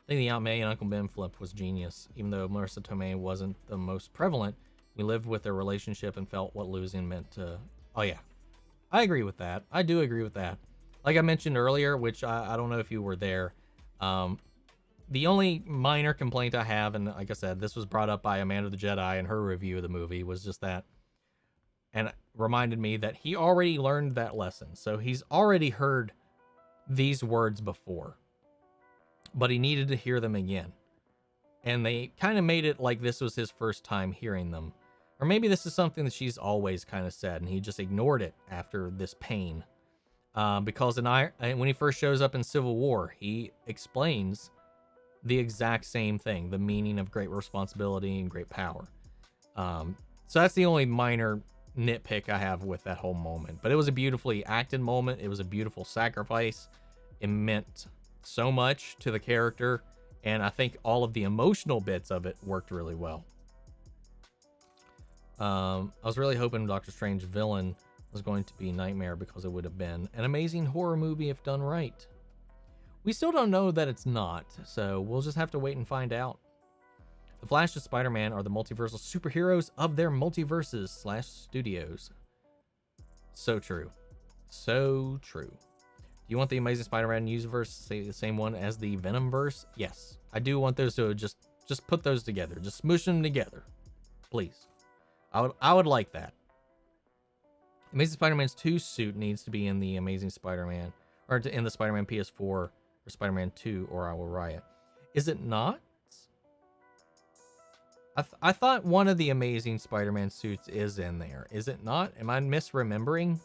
A: think the Aunt May and Uncle Ben flip was genius. Even though Marissa Tomei wasn't the most prevalent, we lived with their relationship and felt what losing meant to... Oh, yeah. I agree with that. I do agree with that. Like I mentioned earlier, which I don't know if you were there, the only minor complaint I have, and like I said, this was brought up by Amanda the Jedi in her review of the movie, was just that, and it reminded me that he already learned that lesson. So he's already heard these words before, but he needed to hear them again. And they kind of made it like this was his first time hearing them. Or maybe this is something that she's always kind of said, and he just ignored it after this pain. Because when he first shows up in Civil War, he explains the exact same thing, the meaning of great responsibility and great power. So that's the only minor nitpick I have with that whole moment. But it was a beautifully acted moment. It was a beautiful sacrifice. It meant so much to the character. And I think all of the emotional bits of it worked really well. I was really hoping Doctor Strange villain was going to be Nightmare because it would have been an amazing horror movie if done right. We still don't know that it's not, so we'll just have to wait and find out. The Flash and Spider-Man are the multiversal superheroes of their multiverses / studios. So true. So true. Do you want the Amazing Spider-Man universe to say the same one as the Venomverse? Yes. I do want those to just put those together. Just smoosh them together. Please. I would like that. Amazing Spider-Man's 2 suit needs to be in the Amazing Spider-Man, or in the Spider-Man PS4 or Spider-Man 2, or I will riot. Is it not? I thought one of the Amazing Spider-Man suits is in there. Is it not? Am I misremembering?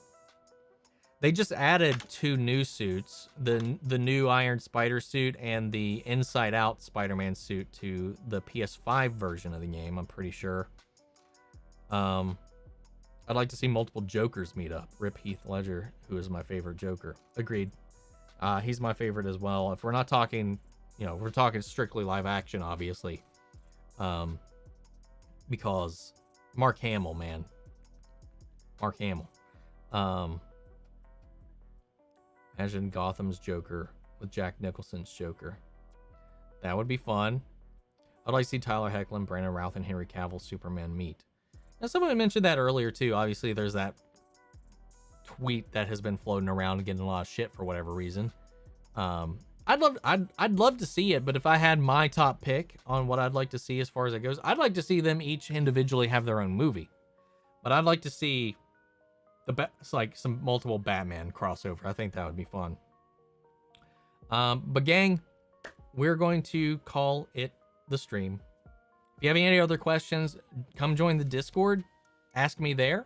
A: They just added 2 new suits, the new Iron Spider suit and the Inside Out Spider-Man suit to the PS5 version of the game, I'm pretty sure. I'd like to see multiple Jokers meet up. Rip Heath Ledger, who is my favorite Joker. Agreed. He's my favorite as well. If we're not talking, we're talking strictly live action, obviously. Because Mark Hamill, man. Mark Hamill. Imagine Gotham's Joker with Jack Nicholson's Joker. That would be fun. I'd like to see Tyler Hoechlin, Brandon Routh, and Henry Cavill Superman meet. Now, someone mentioned that earlier too. Obviously, there's that tweet that has been floating around and getting a lot of shit for whatever reason. I'd love to see it, but if I had my top pick on what I'd like to see as far as it goes, I'd like to see them each individually have their own movie. But I'd like to see like some multiple Batman crossover. I think that would be fun. But gang, we're going to call it the stream. If you have any other questions, come join the Discord. Ask me there.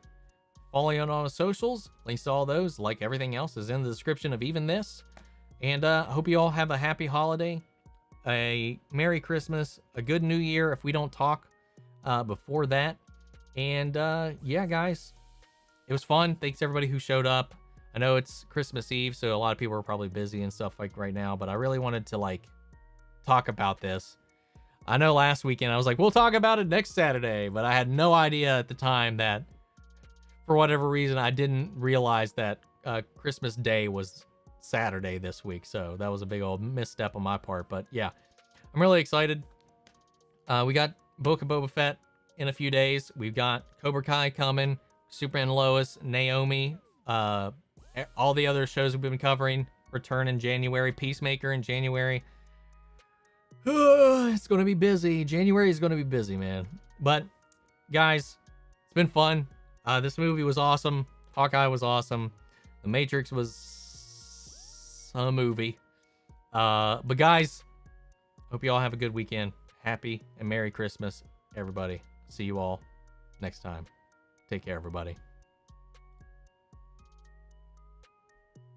A: Follow you on socials. Links to all those, like everything else, is in the description of even this. And I hope you all have a happy holiday, a Merry Christmas, a good New Year if we don't talk before that. And yeah, guys, it was fun. Thanks everybody who showed up. I know it's Christmas Eve, so a lot of people are probably busy and stuff like right now, but I really wanted to like talk about this. I know last weekend I was like, we'll talk about it next Saturday, but I had no idea at the time that for whatever reason, I didn't realize that Christmas Day was Saturday this week. So that was a big old misstep on my part. But yeah, I'm really excited. We got Book of Boba Fett in a few days. We've got Cobra Kai coming, Superman and Lois, Naomi, all the other shows we've been covering return in January, Peacemaker in January. It's going to be busy. January is going to be busy, man. But guys, it's been fun. This movie was awesome. Hawkeye was awesome. The Matrix was a movie. But guys, hope you all have a good weekend. Happy and Merry Christmas, everybody. See you all next time. Take care, everybody.